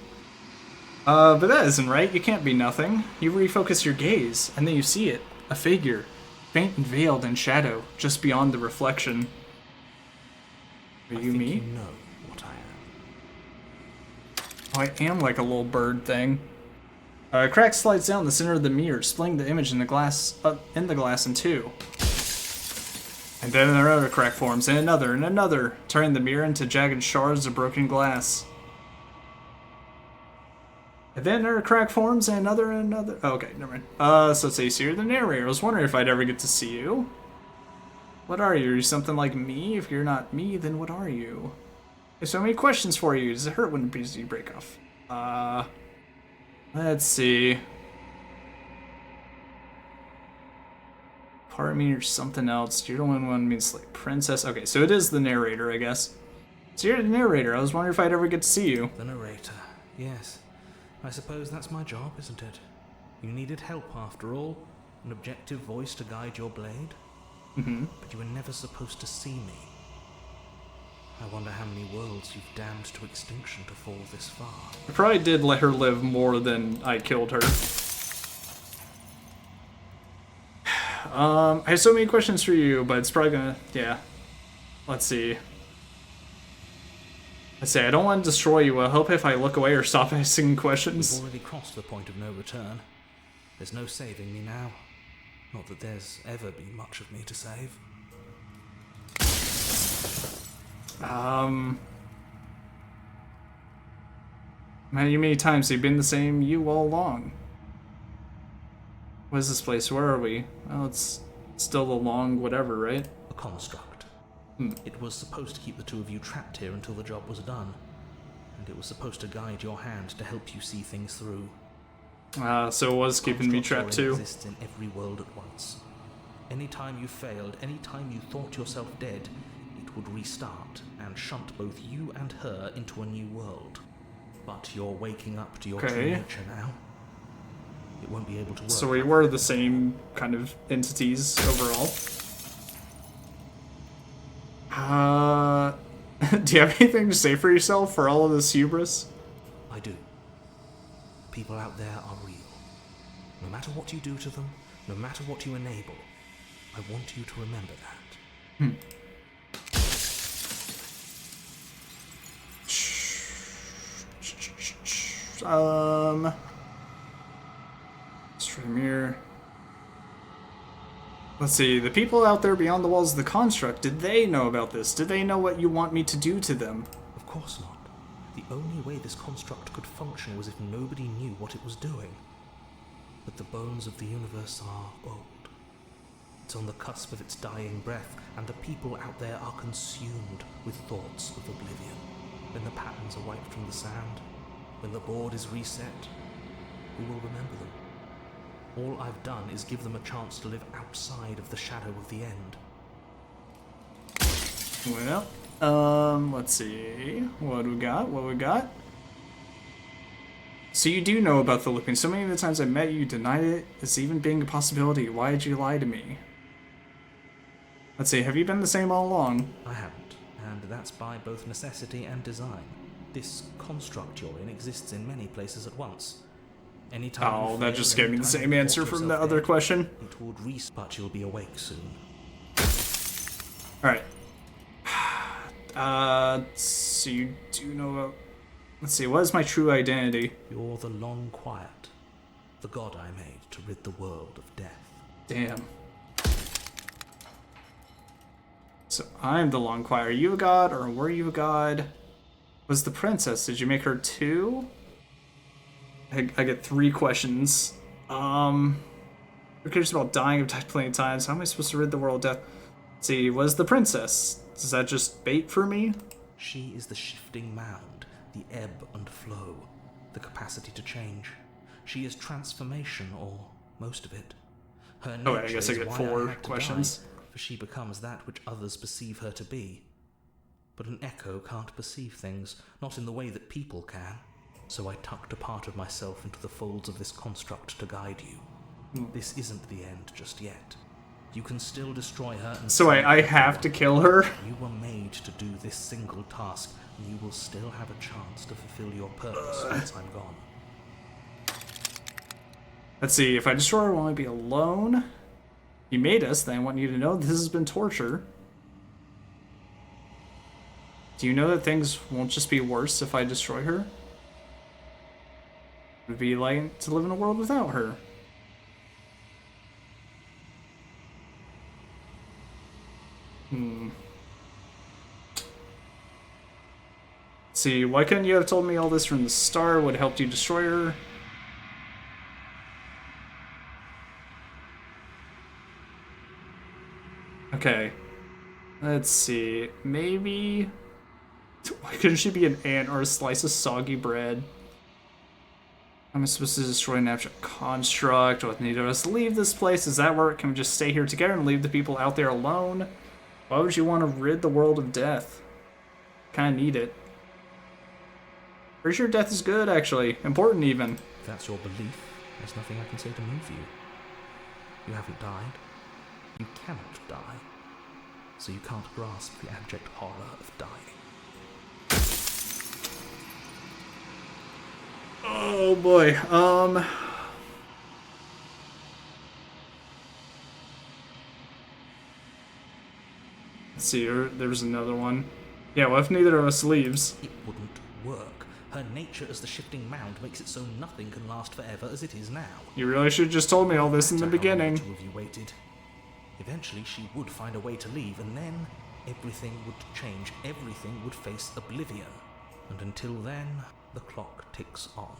A: But that isn't right. You can't be nothing. You refocus your gaze, and then you see it. A figure. Faint and veiled in shadow, just beyond the reflection. Are you me?
B: You know what I am.
A: Oh, I am like a little bird thing. A crack slides down the center of the mirror, splitting the image in the glass in two. And then another crack forms, and another, turning the mirror into jagged shards of broken glass. And then another crack forms, and another. Oh, okay, never mind. So let's see, so you're the narrator. I was wondering if I'd ever get to see you. What are you? Are you something like me? If you're not me, then what are you? There's so many questions for you. Does it hurt when you break off? Let's see. Part of me or something else. You're the one who means like princess. Okay, so it is the narrator, I guess. So you're the narrator. I was wondering if I'd ever get to see you.
B: The narrator, yes. I suppose that's my job, isn't it? You needed help after all. An objective voice to guide your blade.
A: Mm-hmm.
B: But you were never supposed to see me. I wonder how many worlds you've damned to extinction to fall this far.
A: I probably did let her live more than I killed her. I have so many questions for you, but it's probably gonna... Yeah. Let's see. I don't want to destroy you. I'll help if I look away or stop asking questions.
B: We've already crossed the point of no return. There's no saving me now. Not that there's ever been much of me to save.
A: How many times have you been the same you all along? What is this place? Where are we? Oh, it's still the long whatever, right?
B: A construct. It was supposed to keep the two of you trapped here until the job was done. And it was supposed to guide your hand to help you see things through.
A: So it was keeping me trapped too.
B: Exists in every world at once. Anytime you failed, anytime you thought yourself dead, it would restart and shunt both you and her into a new world. But you're waking up to your true nature now. It won't be able to work.
A: So we were the same kind of entities overall. Do you have anything to say for yourself for all of this hubris?
B: I do. People out there are real. No matter what you do to them, no matter what you enable, I want you to remember that.
A: Mirror. Let's see, the people out there beyond the walls of the construct, did they know about this? Did they know what you want me to do to them?
B: Of course not. The only way this construct could function was if nobody knew what it was doing. But the bones of the universe are old. It's on the cusp of its dying breath, and the people out there are consumed with thoughts of oblivion. When the patterns are wiped from the sand, when the board is reset, who will remember them? All I've done is give them a chance to live outside of the shadow of the end.
A: Well, let's see. What we got? So you do know about the looping. So many of the times I met you, denied it as even being a possibility. Why did you lie to me? Let's see, have you been the same all along?
B: I haven't, and that's by both necessity and design. This construct you're in exists in many places at once. Anytime
A: that just gave me the same answer from the other question.
B: It would but you'll be awake soon.
A: Alright. So you do know about... Let's see, what is my true identity?
B: You're the Long Quiet, the god I made to rid the world of death.
A: Damn. So I'm the Long Quiet. Are you a god, or were you a god? Was the princess? Did you make her two? I get 3 questions. Who cares about dying? I've died plenty of times. How am I supposed to rid the world of death? Let's see, was the princess? Is that just bait for me?
B: She is the shifting mound, the ebb and flow, the capacity to change. She is transformation, or most of it. Her nature
A: I guess I
B: is
A: get
B: why
A: 4
B: had to
A: questions.
B: die, for she becomes that which others perceive her to be. But an echo can't perceive things, not in the way that people can. So I tucked a part of myself into the folds of this construct to guide you. This isn't the end just yet. You can still destroy her and
A: So I have to kill her?
B: You were made to do this single task, and you will still have a chance to fulfill your purpose once I'm gone.
A: Let's see, if I destroy her, will I be alone? You made us, then I want you to know this has been torture. Do you know that things won't just be worse if I destroy her? It would be like to live in a world without her. See, why couldn't you have told me all this from the start? Would have helped you destroy her? Okay. Let's see. Maybe... Why couldn't she be an ant or a slice of soggy bread? I'm supposed to destroy an abstract construct with neither of us leave this place. Does that work? Can we just stay here together and leave the people out there alone? Why would you want to rid the world of death? Kinda need it. Pretty sure death is good, actually. Important, even.
B: If that's your belief, there's nothing I can say to move you. You haven't died. You cannot die. So you can't grasp the abject horror of dying.
A: Oh boy, let's see, there's another one. Yeah, what if neither of us leaves?
B: It wouldn't work. Her nature as the shifting mound makes it so nothing can last forever as it is now.
A: You really should have just told me all this in the beginning.
B: How long have you waited? Eventually she would find a way to leave, and then everything would change. Everything would face oblivion. And until then, the clock ticks on.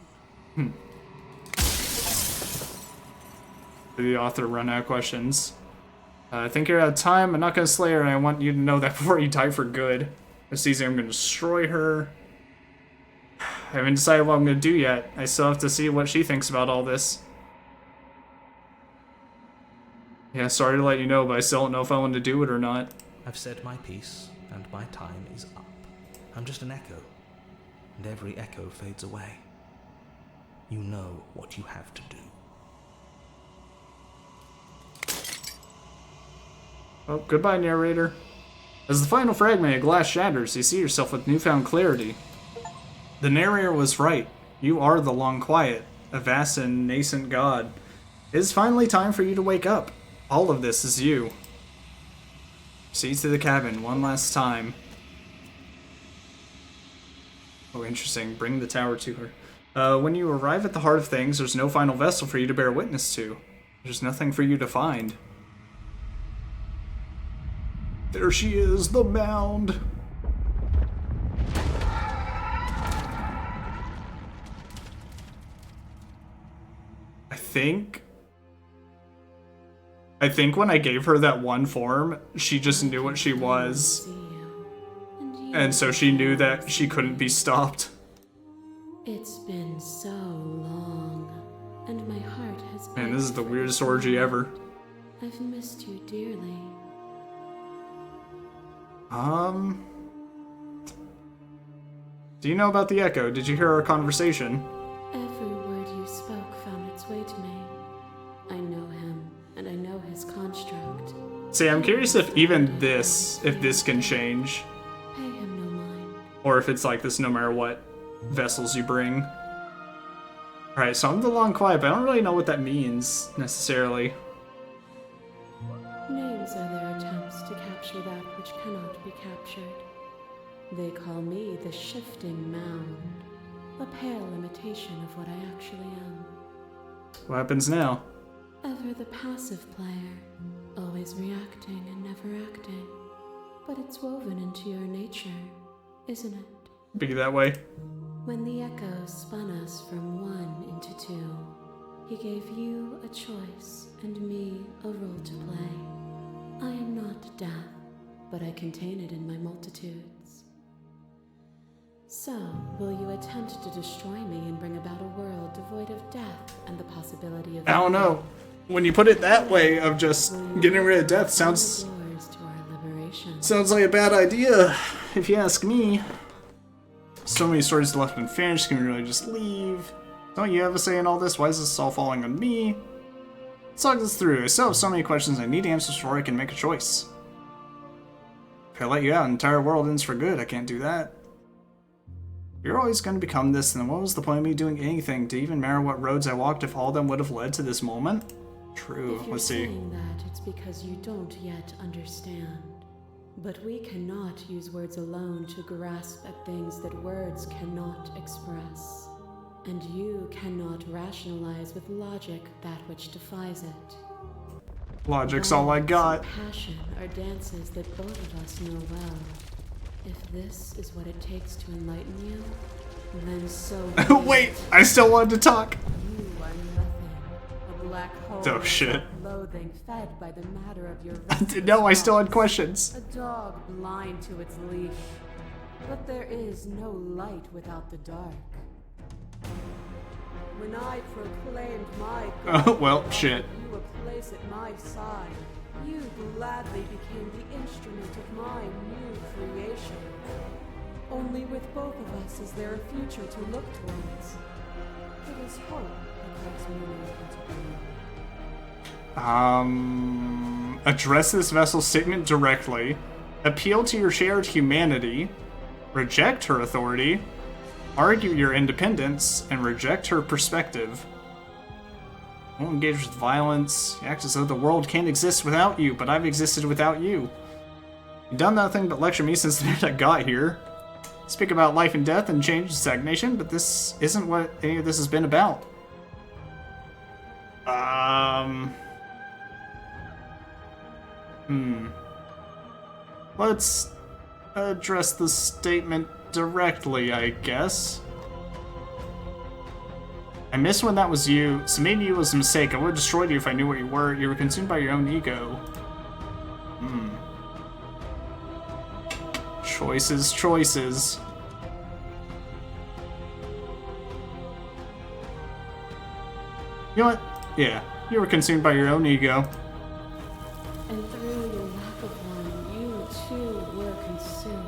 A: Did the author run out of questions? I think you're out of time. I'm not going to slay her, and I want you to know that before you die for good. It's easy, I'm going to destroy her. I haven't decided what I'm going to do yet. I still have to see what she thinks about all this. Yeah, sorry to let you know, but I still don't know if I want to do it or not.
B: I've said my piece, and my time is up. I'm just an echo, and every echo fades away. You know what you have to do.
A: Oh, goodbye, narrator. As the final fragment of glass shatters, you see yourself with newfound clarity. The narrator was right. You are the Long Quiet, a vast and nascent god. It is finally time for you to wake up. All of this is you. Proceed to the cabin one last time. Oh, interesting. Bring the tower to her. When you arrive at the heart of things, there's no final vessel for you to bear witness to. There's nothing for you to find. There she is, the mound. I think when I gave her that one form, she just knew what she was. And so she knew that she couldn't be stopped.
E: It's been so long, and my heart has been...
A: Man, this is the weirdest orgy ever.
E: I've missed you dearly.
A: Do you know about the Echo? Did you hear our conversation?
E: Every word you spoke found its way to me. I know him, and I know his construct.
A: See, I'm curious if even this, if this can change.
E: Pay him no mind.
A: Or if it's like this no matter what vessels you bring. Alright, so I'm the Long Quiet, but I don't really know what that means, necessarily.
E: Names are their attempts to capture that which cannot be captured. They call me the Shifting Mound, a pale imitation of what I actually am.
A: What happens now?
E: Ever the passive player, always reacting and never acting. but it's woven into your nature, isn't it?
A: Be that way.
E: When the echo spun us from one into two, he gave you a choice and me a role to play. I am not death, but I contain it in my multitudes. So, will you attempt to destroy me and bring about a world devoid of death and the possibility of...
A: I don't know. When you put it that way of just getting rid of death sounds like a bad idea, if you ask me. So many stories left unfinished, can we really just leave? Don't you have a say in all this? Why is this all falling on me? Let's talk this through. I still have so many questions I need answers before I can make a choice. If I let you out, an entire world ends for good. I can't do that. You're always going to become this, then what was the point of me doing anything to even matter what roads I walked if all of them would have led to this moment? True.
E: If you're
A: Let's see.
E: saying that, it's because you don't yet understand. But we cannot use words alone to grasp at things that words cannot express. And you cannot rationalize with logic that which defies it.
A: Logic's all I got.
E: Passion are dances that both of us know well. If this is what it takes to enlighten you, then so be
A: Wait,
E: it.
A: I still wanted to talk.
C: You are nothing. A black hole.
A: Oh, shit.
C: of Loathing fed by the matter of your
A: No, I still had questions.
C: A dog blind to its leash. But there is no light without the dark. When I proclaimed my God,
A: Oh, well, shit.
C: you a place at my side. You gladly became the instrument of my new creation. Only with both of us is there a future to look towards. It is hope that makes me able to believe.
A: Address this vessel's statement directly. Appeal to your shared humanity. Reject her authority. Argue your independence. And reject her perspective. Don't engage with violence. You act as though the world can't exist without you, but I've existed without you. You've done nothing but lecture me since the minute I got here. Speak about life and death and change and stagnation, but this isn't what any of this has been about. Let's address the statement directly, I guess. I missed when that was you, so maybe it was a mistake. I would have destroyed you if I knew what you were. You were consumed by your own ego. Choices. You know what? Yeah, you were consumed by your own ego.
E: And through your lack of one, you too were consumed.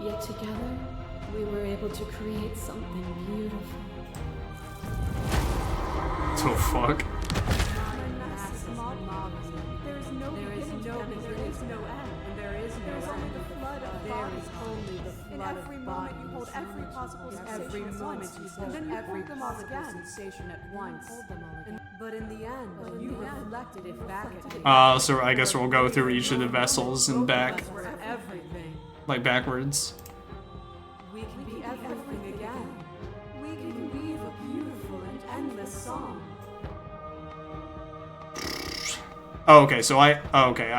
E: Yet together, we were able to create something beautiful.
A: Oh, fuck.
C: There is no beginning, there is no end, and there is only the flood of bodies. Only the flood of bodies. You hold every possible sensation at once, and then you hold them all again. Sensation at once. But in the end, you reflected it back at me.
A: So I guess we'll go through each of the vessels and back,
C: Everything.
A: like backwards.
C: We can be everything again. We can weave a beautiful and endless song.
A: Oh, okay, so I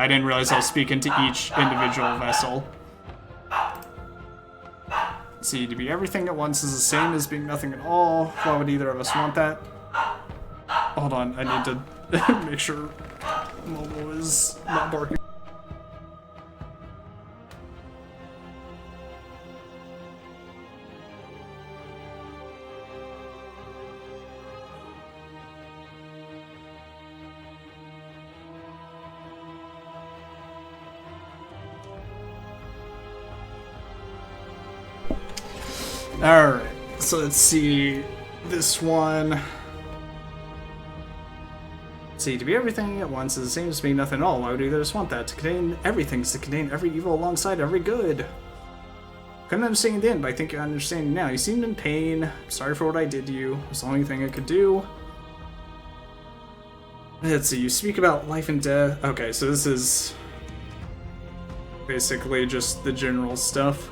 A: didn't realize I was speaking to each individual vessel. See, to be everything at once is the same as being nothing at all. Why would either of us want that? Hold on, I need to make sure Momo is not barking. Alright, so let's see this one. Let's see, to be everything at once is the same as being nothing at all. Why would either of us want that? To contain everything is to contain every evil alongside every good. Couldn't understand then, but I think you're understanding now. You seemed in pain. Sorry for what I did to you. It was the only thing I could do. Let's see, you speak about life and death. Okay, so this is basically just the general stuff.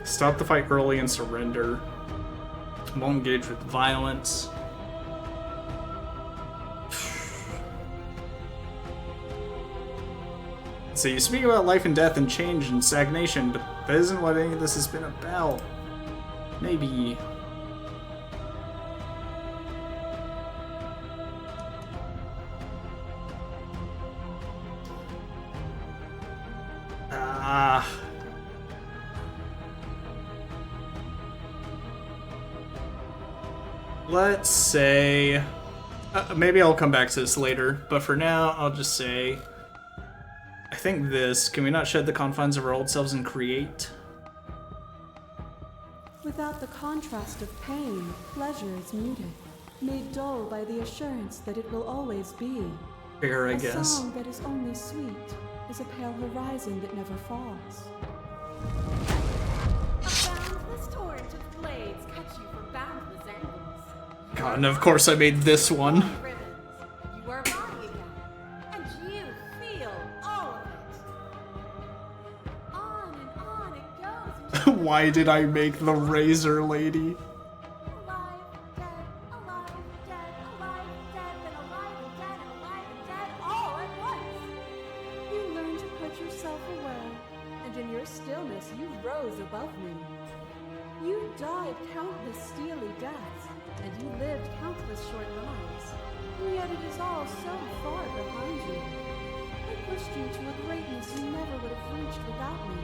A: Stop the fight early and surrender. Won't engage with violence. So you speak about life and death and change and stagnation, but that isn't what any of this has been about. Maybe. Let's say... maybe I'll come back to this later, but for now, I'll just say... I think this. Can we not shed the confines of our old selves and create?
C: Without the contrast of pain, pleasure is muted, made dull by the assurance that it will always be.
A: Fair, I
C: A
A: guess.
C: song that is only sweet is a pale horizon that never falls.
I: A boundless torrent of blades cut you from boundless angles.
A: God, and of course I made this one.
I: Ribbons. You are body again, and you feel all of it. On it goes.
A: Why did I make the razor lady?
I: Alive, dead, alive, dead, alive, dead, then alive and dead, and alive and dead, all at once.
C: You learn to put yourself away, and in your stillness you rose above me. You died countless steely deaths, and you lived countless short lives, and yet it is all so far behind you. I pushed you to a greatness you never would have reached without me.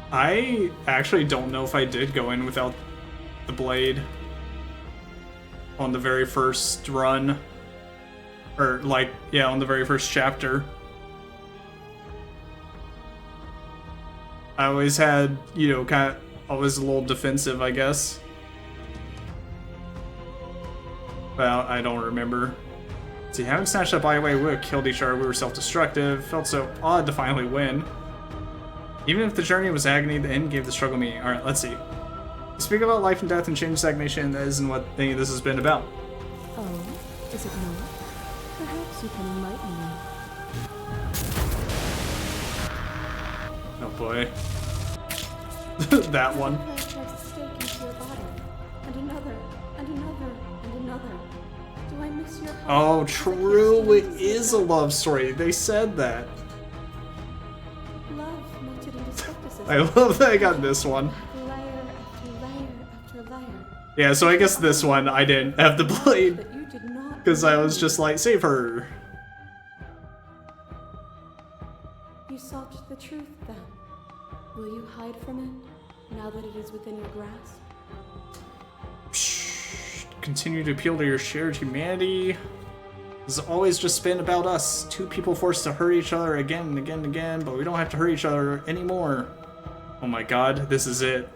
A: I actually don't know if I did go in without the blade on the very first run. Or, like, yeah, on the very first chapter. I always had, you know, kind of, always a little defensive, I guess. Well, I don't remember. See, having snatched that body away, we would have killed each other, we were self-destructive, felt so odd to finally win. Even if the journey was agony, the end gave the struggle meaning. Alright, let's see. You speak about life and death and change stagnation, that isn't what any of this has been about.
C: Oh, is it not? Perhaps you can enlighten me.
A: Oh boy. That one.
C: I tried to stake into your body, and another, and another, and another. Do I miss your heart?
A: Oh,
C: Because I can't
A: true,
C: stand
A: it
C: to see
A: is a
C: that.
A: love story. They said that.
C: Love melted into skepticism.
A: I love that I got this one.
C: Layer after layer after layer.
A: Yeah, so I guess this one I didn't have the blade.
C: But you did not.
A: Because I was just like, save her.
C: You sought the truth then. Will you hide from it, now that it is within your grasp?
A: Continue to appeal to your shared humanity. This has always just been about us. Two people forced to hurt each other again and again and again, but we don't have to hurt each other anymore. Oh my god, this is it.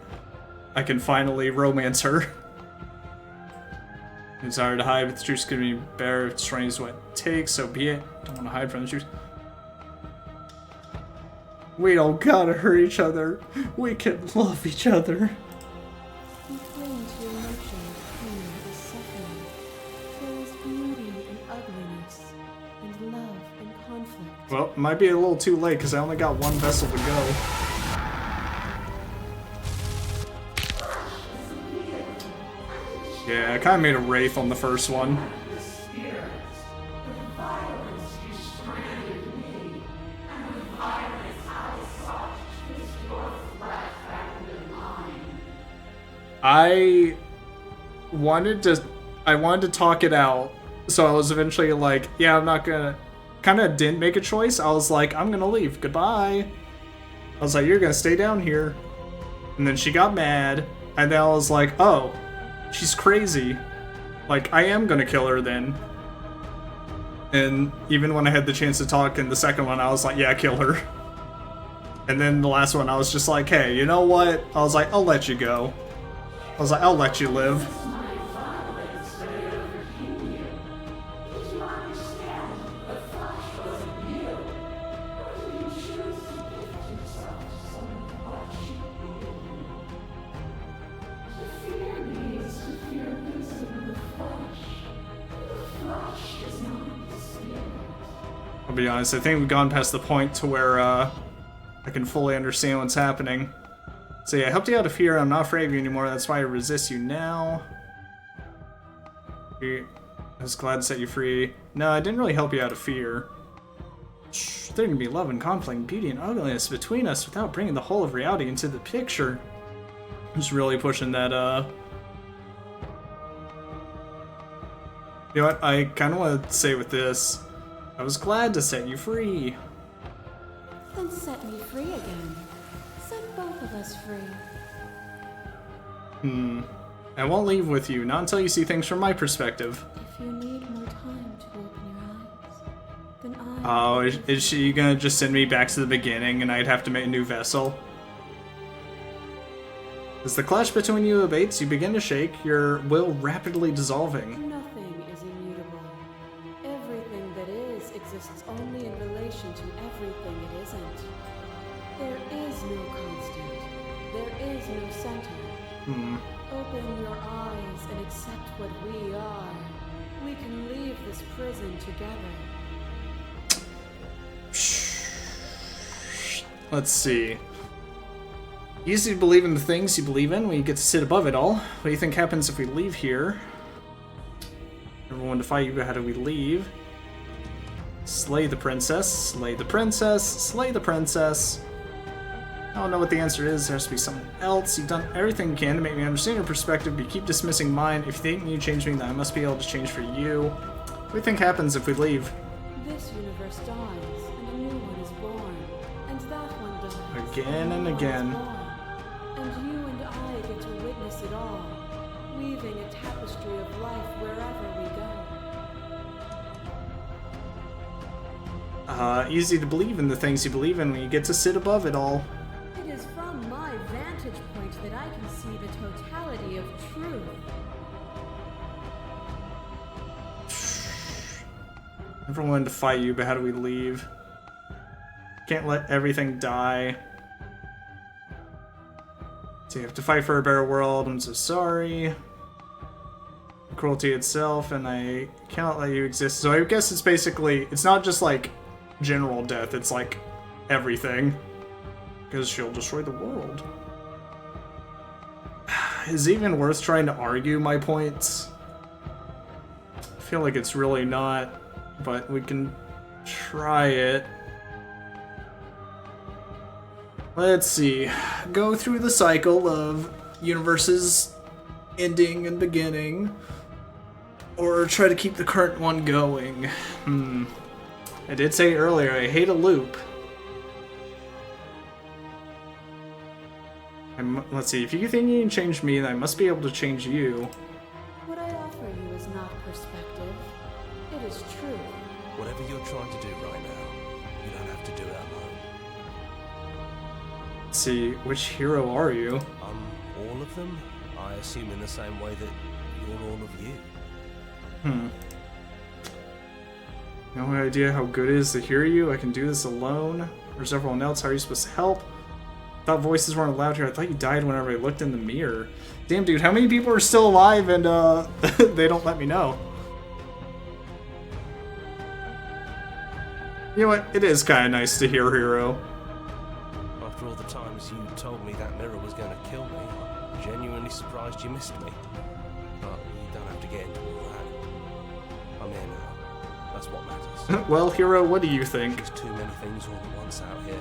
A: I can finally romance her. Desire to hide, but the truth's gonna be better if strength is what it takes, so be it. Don't want to hide from the truth. We don't gotta hurt each other. We can love each other.
C: You cling to your notion of pain as suffering. There is beauty in ugliness, and love in conflict.
A: Well, it might be a little too late because I only got one vessel to go. Yeah, I kind of made a wraith on the first one. I wanted to talk it out, so I was eventually like, yeah, I'm not gonna, kind of didn't make a choice. I was like, I'm gonna leave, goodbye. I was like, you're gonna stay down here. And then she got mad, and then I was like, oh, she's crazy. Like, I am gonna kill her then. And even when I had the chance to talk in the second one, I was like, yeah, kill her. And then the last one, I was just like, hey, you know what? I was like, I'll let you go. I was like, I'll let you live. I'll be honest, I think we've gone past the point to where I can fully understand what's happening. So yeah, I helped you out of fear. I'm not afraid of you anymore. That's why I resist you now. I was glad to set you free. No, I didn't really help you out of fear. There can be love and conflict, beauty and ugliness between us without bringing the whole of reality into the picture. Just really pushing that, You know what, I kind of want to say with this, I was glad to set you free.
E: Then set me free again. Set both of us free.
A: I won't leave with you, not until you see things from my perspective.
E: If you need more time to open your eyes, then
A: Oh, is she gonna just send me back to the beginning and I'd have to make a new vessel? As the clash between you abates, you begin to shake, your will rapidly dissolving.
E: Nothing is immutable. Everything that is exists only in relation to everything it isn't. There is no constant. There is no center. Open your eyes and accept what we are. We can leave this prison together.
A: Let's see. Easy to believe in the things you believe in when you get to sit above it all. What do you think happens if we leave here? Everyone to fight you, but how do we leave? Slay the princess, slay the princess, slay the princess. I don't know what the answer is. There has to be something else. You've done everything you can to make me understand your perspective, but you keep dismissing mine. If you think you change me, then I must be able to change for you. What do you think happens if we leave?
E: This universe dies, and a new one is born. And that one dies.
A: Again and again.
E: And you and I get to witness it all, weaving a tapestry of life wherever we go.
A: Easy to believe in the things you believe in when you get to sit above it all.
I: It is from my vantage point that I can see the totality of truth.
A: Never wanted to fight you, but how do we leave? Can't let everything die. So you have to fight for a better world. I'm so sorry. Cruelty itself, and I cannot let you exist. So I guess it's basically, it's not just like general death, it's like everything. Because she'll destroy the world. Is it even worth trying to argue my points? I feel like it's really not, but we can try it. Let's see. Go through the cycle of universes ending and beginning, or try to keep the current one going. I did say earlier, I hate a loop. Let's see, if you think you can change me, then I must be able to change you.
E: What I offer you is not perspective. It is truth.
G: Whatever you're trying to do right now, you don't have to do it alone.
A: Let's see, which hero are you?
G: All of them? I assume in the same way that you're all of you.
A: No idea how good it is to hear you. I can do this alone. There's everyone else. How are you supposed to help? Thought voices weren't allowed here. I thought you died whenever I looked in the mirror. Damn, dude, how many people are still alive and they don't let me know? You know what? It is kind of nice to hear Hero.
G: After all the times you told me that mirror was going to kill me, I'm genuinely surprised you missed me. But you don't have to get into all that. I'm here now. That's what matters.
A: Well, Hero, what do you think?
G: There's too many things all at once out here.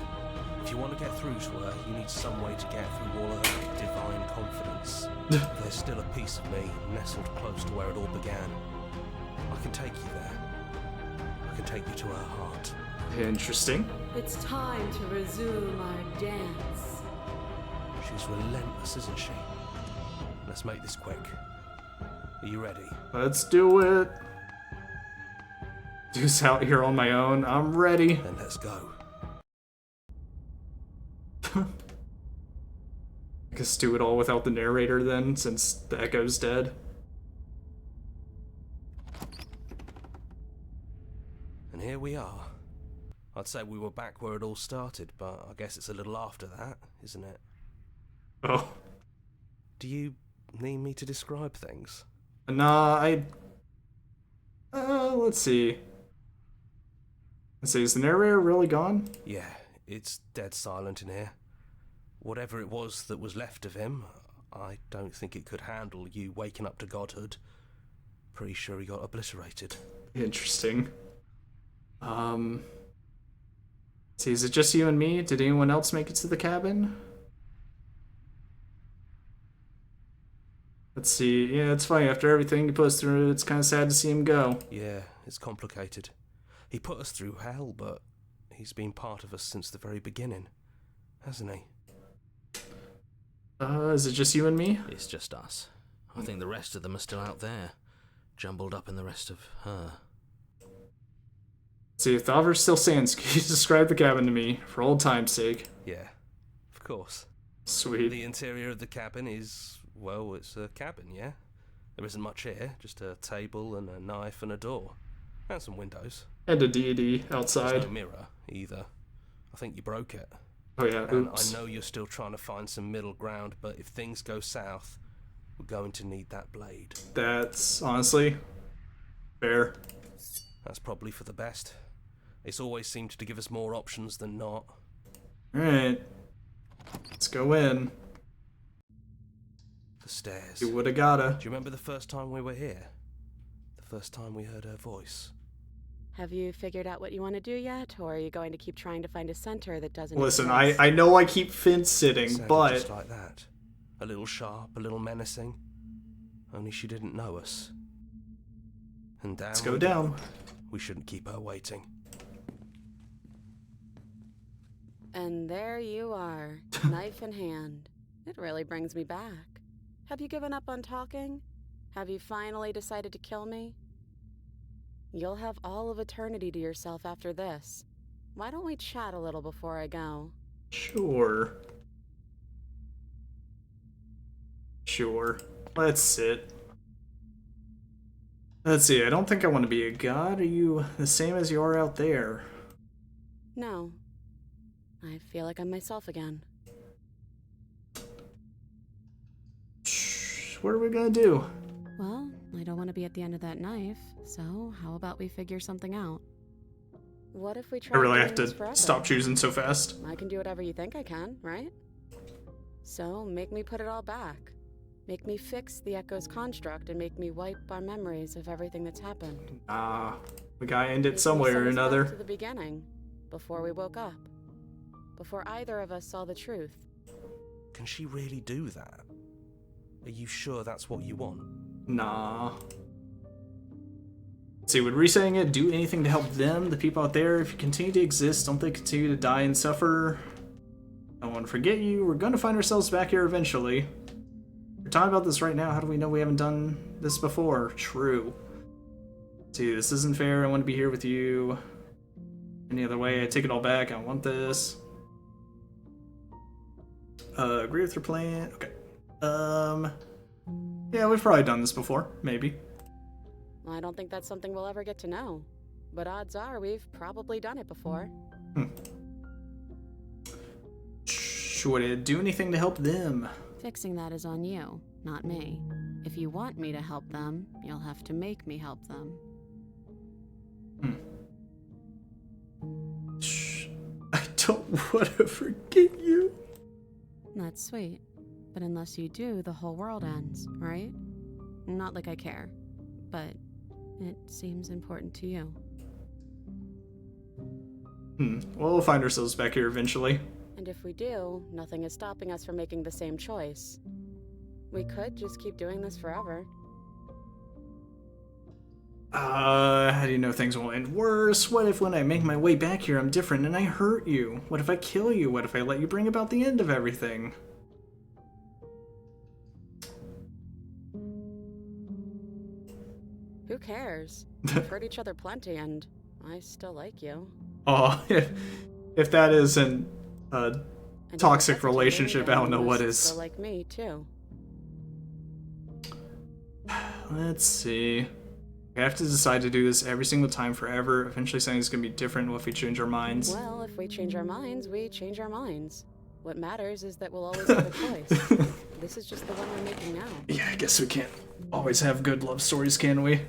G: If you want to get through to her, you need some way to get through all of that divine confidence. There's still a piece of me nestled close to where it all began. I can take you there. I can take you to her heart.
A: Interesting.
E: It's time to resume our dance.
G: She's relentless, isn't she? Let's make this quick. Are you ready?
A: Let's do it. Deuce out here on my own. I'm ready.
G: Then let's go.
A: I guess do it all without the narrator then, since the Echo's dead.
G: And here we are. I'd say we were back where it all started, but I guess it's a little after that, isn't it?
A: Oh.
G: Do you need me to describe things?
A: Nah, let's see. Let's see, is the narrator really gone?
G: Yeah, it's dead silent in here. Whatever it was that was left of him, I don't think it could handle you waking up to godhood. Pretty sure he got obliterated.
A: Interesting. See, is it just you and me? Did anyone else make it to the cabin? Let's see. Yeah, it's funny. After everything he put us through, it's kind of sad to see him go.
G: Yeah, it's complicated. He put us through hell, but he's been part of us since the very beginning, hasn't he?
A: Is it just you and me?
B: It's just us. I think the rest of them are still out there, jumbled up in the rest of her.
A: See, if the offer still stands, can you describe the cabin to me, for old time's sake?
G: Yeah, of course.
A: Sweet.
G: The interior of the cabin is, well, it's a cabin, yeah? There isn't much here, just a table and a knife and a door. And some windows.
A: And a deity outside.
G: There's no mirror, either. I think you broke it.
A: Oh yeah,
G: And
A: oops.
G: I know you're still trying to find some middle ground, but if things go south, we're going to need that blade.
A: That's, honestly, fair.
G: That's probably for the best. It's always seemed to give us more options than not.
A: Alright. Let's go in.
G: The stairs.
A: You woulda gotta.
G: Do you remember the first time we were here? The first time we heard her voice?
C: Have you figured out what you want to do yet, or are you going to keep trying to find a center that doesn't
A: Listen,
C: exist?
A: I know I keep fence-sitting,
G: Sounded
A: but...
G: just like that. A little sharp, a little menacing. Only she didn't know us. And down
A: Let's go down.
G: We shouldn't keep her waiting.
C: And there you are, knife in hand. It really brings me back. Have you given up on talking? Have you finally decided to kill me? You'll have all of eternity to yourself after this. Why don't we chat a little before I go?
A: Sure. Sure. Let's sit. Let's see, I don't think I want to be a god. Are you the same as you are out there?
C: No. I feel like I'm myself again.
A: Shh, what are we gonna do?
C: Well, I don't want to be at the end of that knife, so how about we figure something out? What if we try
A: I really
C: doing
A: have
C: this
A: to
C: forever?
A: stop choosing so fast.
C: I can do whatever you think I can, right? So, make me put it all back. Make me fix the Echo's construct and make me wipe our memories of everything that's happened.
A: We gotta end
C: Make
A: it
C: me
A: somewhere
C: send
A: or
C: us back
A: another.
C: to the beginning, before we woke up. Before either of us saw the truth.
G: Can she really do that? Are you sure that's what you want?
A: Nah. See, would resetting it do anything to help them, the people out there? If you continue to exist, don't they continue to die and suffer? I don't want to forget you. We're gonna find ourselves back here eventually. We're talking about this right now. How do we know we haven't done this before? True. See, this isn't fair. I want to be here with you. Any other way, I take it all back. I don't want this. Agree with your plan. Okay. Yeah, we've probably done this before. Maybe.
C: I don't think that's something we'll ever get to know. But odds are we've probably done it before.
A: Would it do anything to help them?
C: Fixing that is on you, not me. If you want me to help them, you'll have to make me help them.
A: Shh. I don't want to forget you.
C: That's sweet. But unless you do, the whole world ends, right? Not like I care. But it seems important to you.
A: Well, we'll find ourselves back here eventually.
C: And if we do, nothing is stopping us from making the same choice. We could just keep doing this forever.
A: How do you know things won't end worse? What if when I make my way back here I'm different and I hurt you? What if I kill you? What if I let you bring about the end of everything?
C: Who cares? We've hurt each other plenty, and I still like you.
A: Oh, if that isn't a
C: And if
A: toxic
C: that's okay,
A: relationship, I don't know
C: then you
A: what
C: must
A: is.
C: still like me, too.
A: Let's see. We have to decide to do this every single time forever. Eventually something's gonna be different if we change our minds.
C: Well, if we change our minds, we change our minds. What matters is that we'll always have a choice. This is just the one we're making now.
A: Yeah, I guess we can't always have good love stories, can we?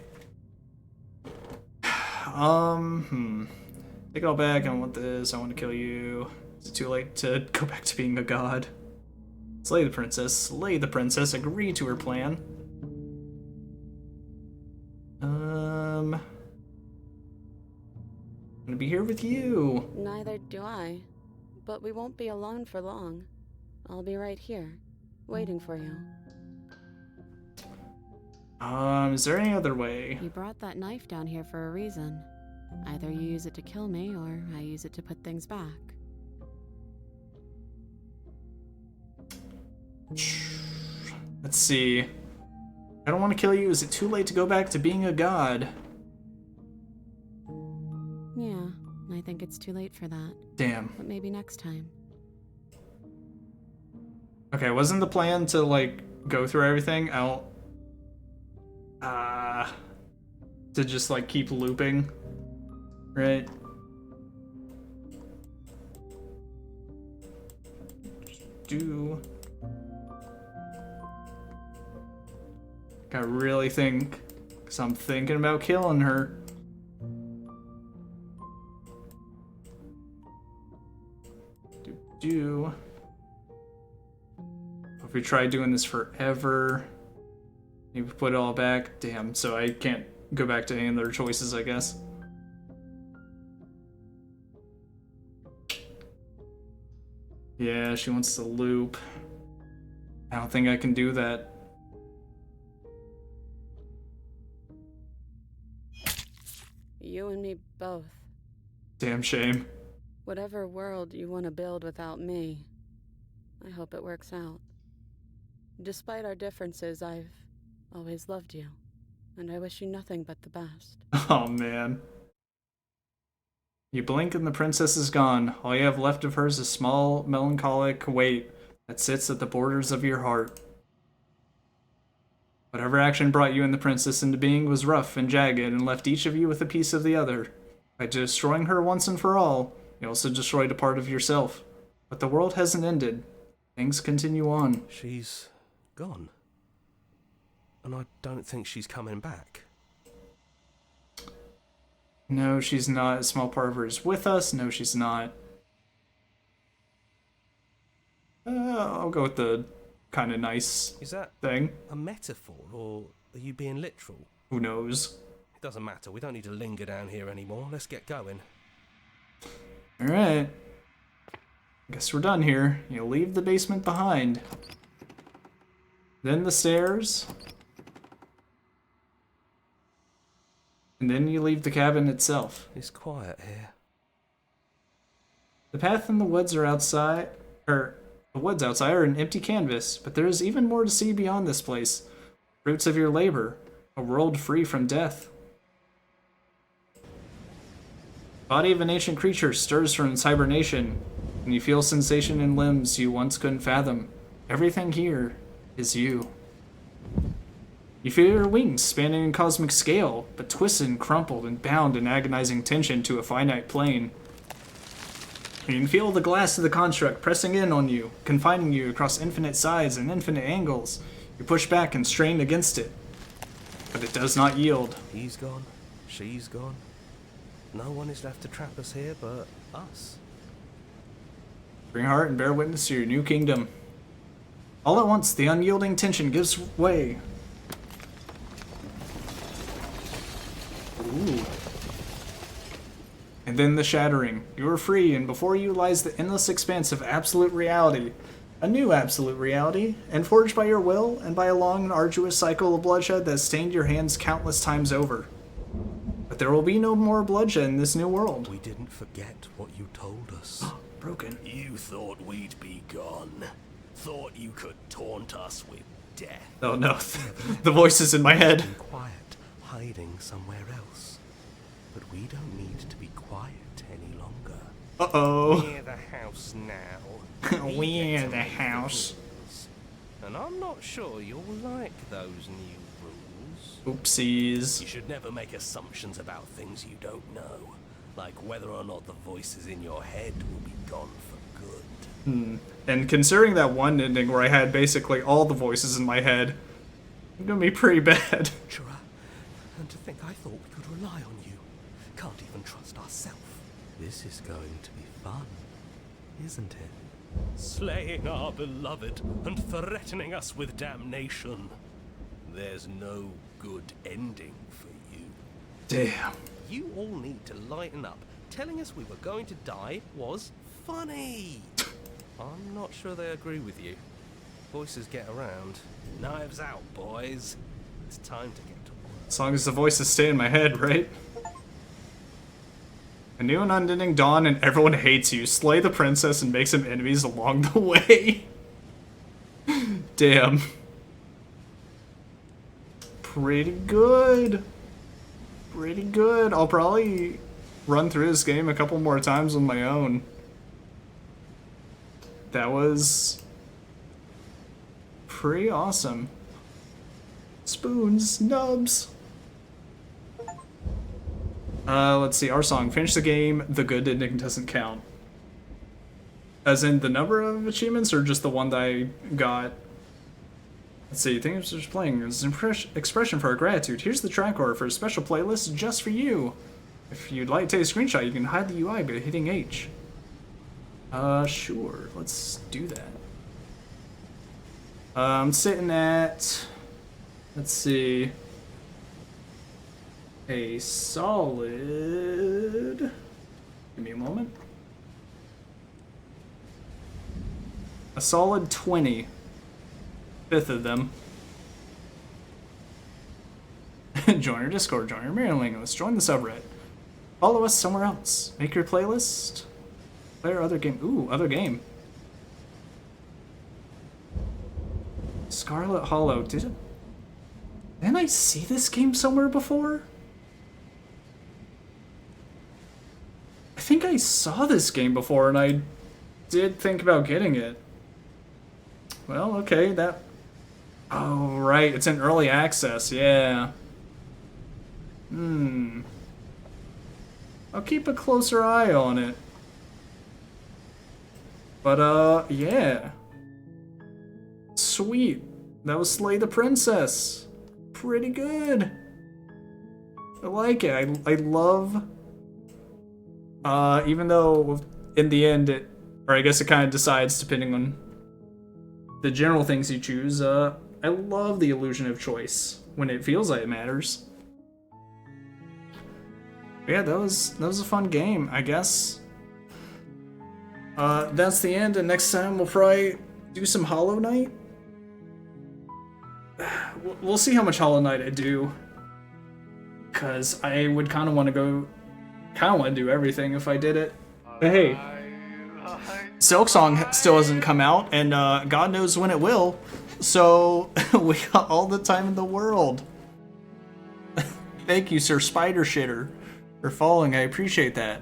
A: Take it all back. I don't want this. I want to kill you. Is it too late to go back to being a god? Slay the princess. Slay the princess. Agree to her plan. I'm gonna be here with you.
C: Neither do I. But we won't be alone for long. I'll be right here, waiting for you.
A: Is there any other way?
C: You brought that knife down here for a reason. Either you use it to kill me, or I use it to put things back.
A: Let's see. I don't want to kill you. Is it too late to go back to being a god?
C: Yeah, I think it's too late for that.
A: Damn.
C: But maybe next time.
A: Okay, wasn't the plan to, like, go through everything? To just, like, keep looping, right? I really think, because I'm thinking about killing her. If we try doing this forever, maybe put it all back. Damn, so I can't go back to any of their choices, I guess. Yeah, she wants to loop. I don't think I can do that.
C: You and me both.
A: Damn shame.
C: Whatever world you want to build without me, I hope it works out. Despite our differences, I've always loved you, and I wish you nothing but the best.
A: Oh, man. You blink and the princess is gone. All you have left of her is a small, melancholic weight that sits at the borders of your heart. Whatever action brought you and the princess into being was rough and jagged and left each of you with a piece of the other. By destroying her once and for all, you also destroyed a part of yourself. But the world hasn't ended. Things continue on.
G: She's gone. And I don't think she's coming back.
A: No, she's not. A small part of her is with us. No, she's not. I'll go with the kind of nice
G: Is that
A: thing.
G: a metaphor, or are you being literal?
A: Who knows?
G: It doesn't matter. We don't need to linger down here anymore. Let's get going.
A: Alright. Guess we're done here. You'll leave the basement behind. Then the stairs. And then you leave the cabin itself.
G: It's quiet here.
A: The path and the woods are outside, the woods outside are an empty canvas, but there is even more to see beyond this place. Fruits of your labor, a world free from death. Body of an ancient creature stirs from its hibernation, and you feel sensation in limbs you once couldn't fathom. Everything here is you. You feel your wings spanning in cosmic scale, but twisted and crumpled and bound in agonizing tension to a finite plane. You can feel the glass of the construct pressing in on you, confining you across infinite sides and infinite angles. You push back and strain against it, but it does not yield.
G: He's gone. She's gone. No one is left to trap us here but us.
A: Bring heart and bear witness to your new kingdom. All at once, the unyielding tension gives way. Ooh. And then the shattering. You are free, and before you lies the endless expanse of absolute reality. A new absolute reality, and forged by your will and by a long and arduous cycle of bloodshed that stained your hands countless times over. But there will be no more bloodshed in this new world.
G: We didn't forget what you told us.
A: Broken.
J: You thought we'd be gone. Thought you could taunt us with death.
A: Oh no, the voices in my head.
G: Quiet, hiding somewhere else. But we don't need to be quiet any longer.
A: Uh-oh.
G: We're the house now.
A: We're the house.
G: And I'm not sure you'll like those new rules.
A: Oopsies.
J: You should never make assumptions about things you don't know. Like whether or not the voices in your head will be gone for good.
A: And considering that one ending where I had basically all the voices in my head, it's gonna be pretty bad.
G: Shura, and to think I thought we could rely on you. Can't even trust ourselves. This is going to be fun, isn't it?
J: Slaying our beloved and threatening us with damnation. There's no good ending for you.
A: Damn.
G: You all need to lighten up, telling us we were going to die was funny. I'm not sure they agree with you. Voices get around. Knives out, boys. It's time to get to work.
A: As long as the voices stay in my head, right? A new and unending dawn and everyone hates you. Slay the princess and make some enemies along the way. Damn. Pretty good. Pretty good. I'll probably run through this game a couple more times on my own. That was pretty awesome. Spoons, nubs. Let's see, our song. Finish the game, the good ending doesn't count. As in the number of achievements or just the one that I got? Let's see, thanks for playing. It's an expression for our gratitude. Here's the track order for a special playlist just for you. If you'd like to take a screenshot, you can hide the UI by hitting H. Sure, let's do that. I'm sitting at, let's see, a solid, give me a moment, a solid 20, fifth of them. Join our Discord, join our mailing list, join the subreddit, follow us somewhere else, make your playlist, play our other game, ooh, other game. Scarlet Hollow, didn't I see this game somewhere before? I think I saw this game before and I did think about getting it. Well, okay, that... Oh, right, it's in early access, yeah. I'll keep a closer eye on it. But, yeah. Sweet. That was Slay the Princess. Pretty good. I like it. I love... even though in the end it... Or I guess it kind of decides depending on the general things you choose. I love the illusion of choice when it feels like it matters. But yeah, that was a fun game, I guess. That's the end, and next time we'll probably do some Hollow Knight. We'll see how much Hollow Knight I do. Because I would kind of want to do everything if I did it. But hey, Silksong still hasn't come out, and God knows when it will. So we got all the time in the world. Thank you, Sir Spider Shitter, for following. I appreciate that.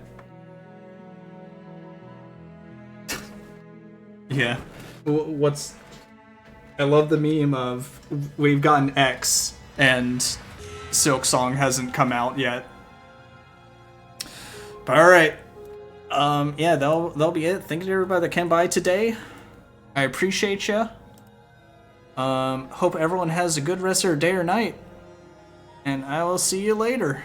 A: Yeah. I love the meme of we've gotten X and Silksong hasn't come out yet. But alright. Yeah, that'll be it. Thank you to everybody that came by today. I appreciate ya. Hope everyone has a good rest of their day or night. And I will see you later.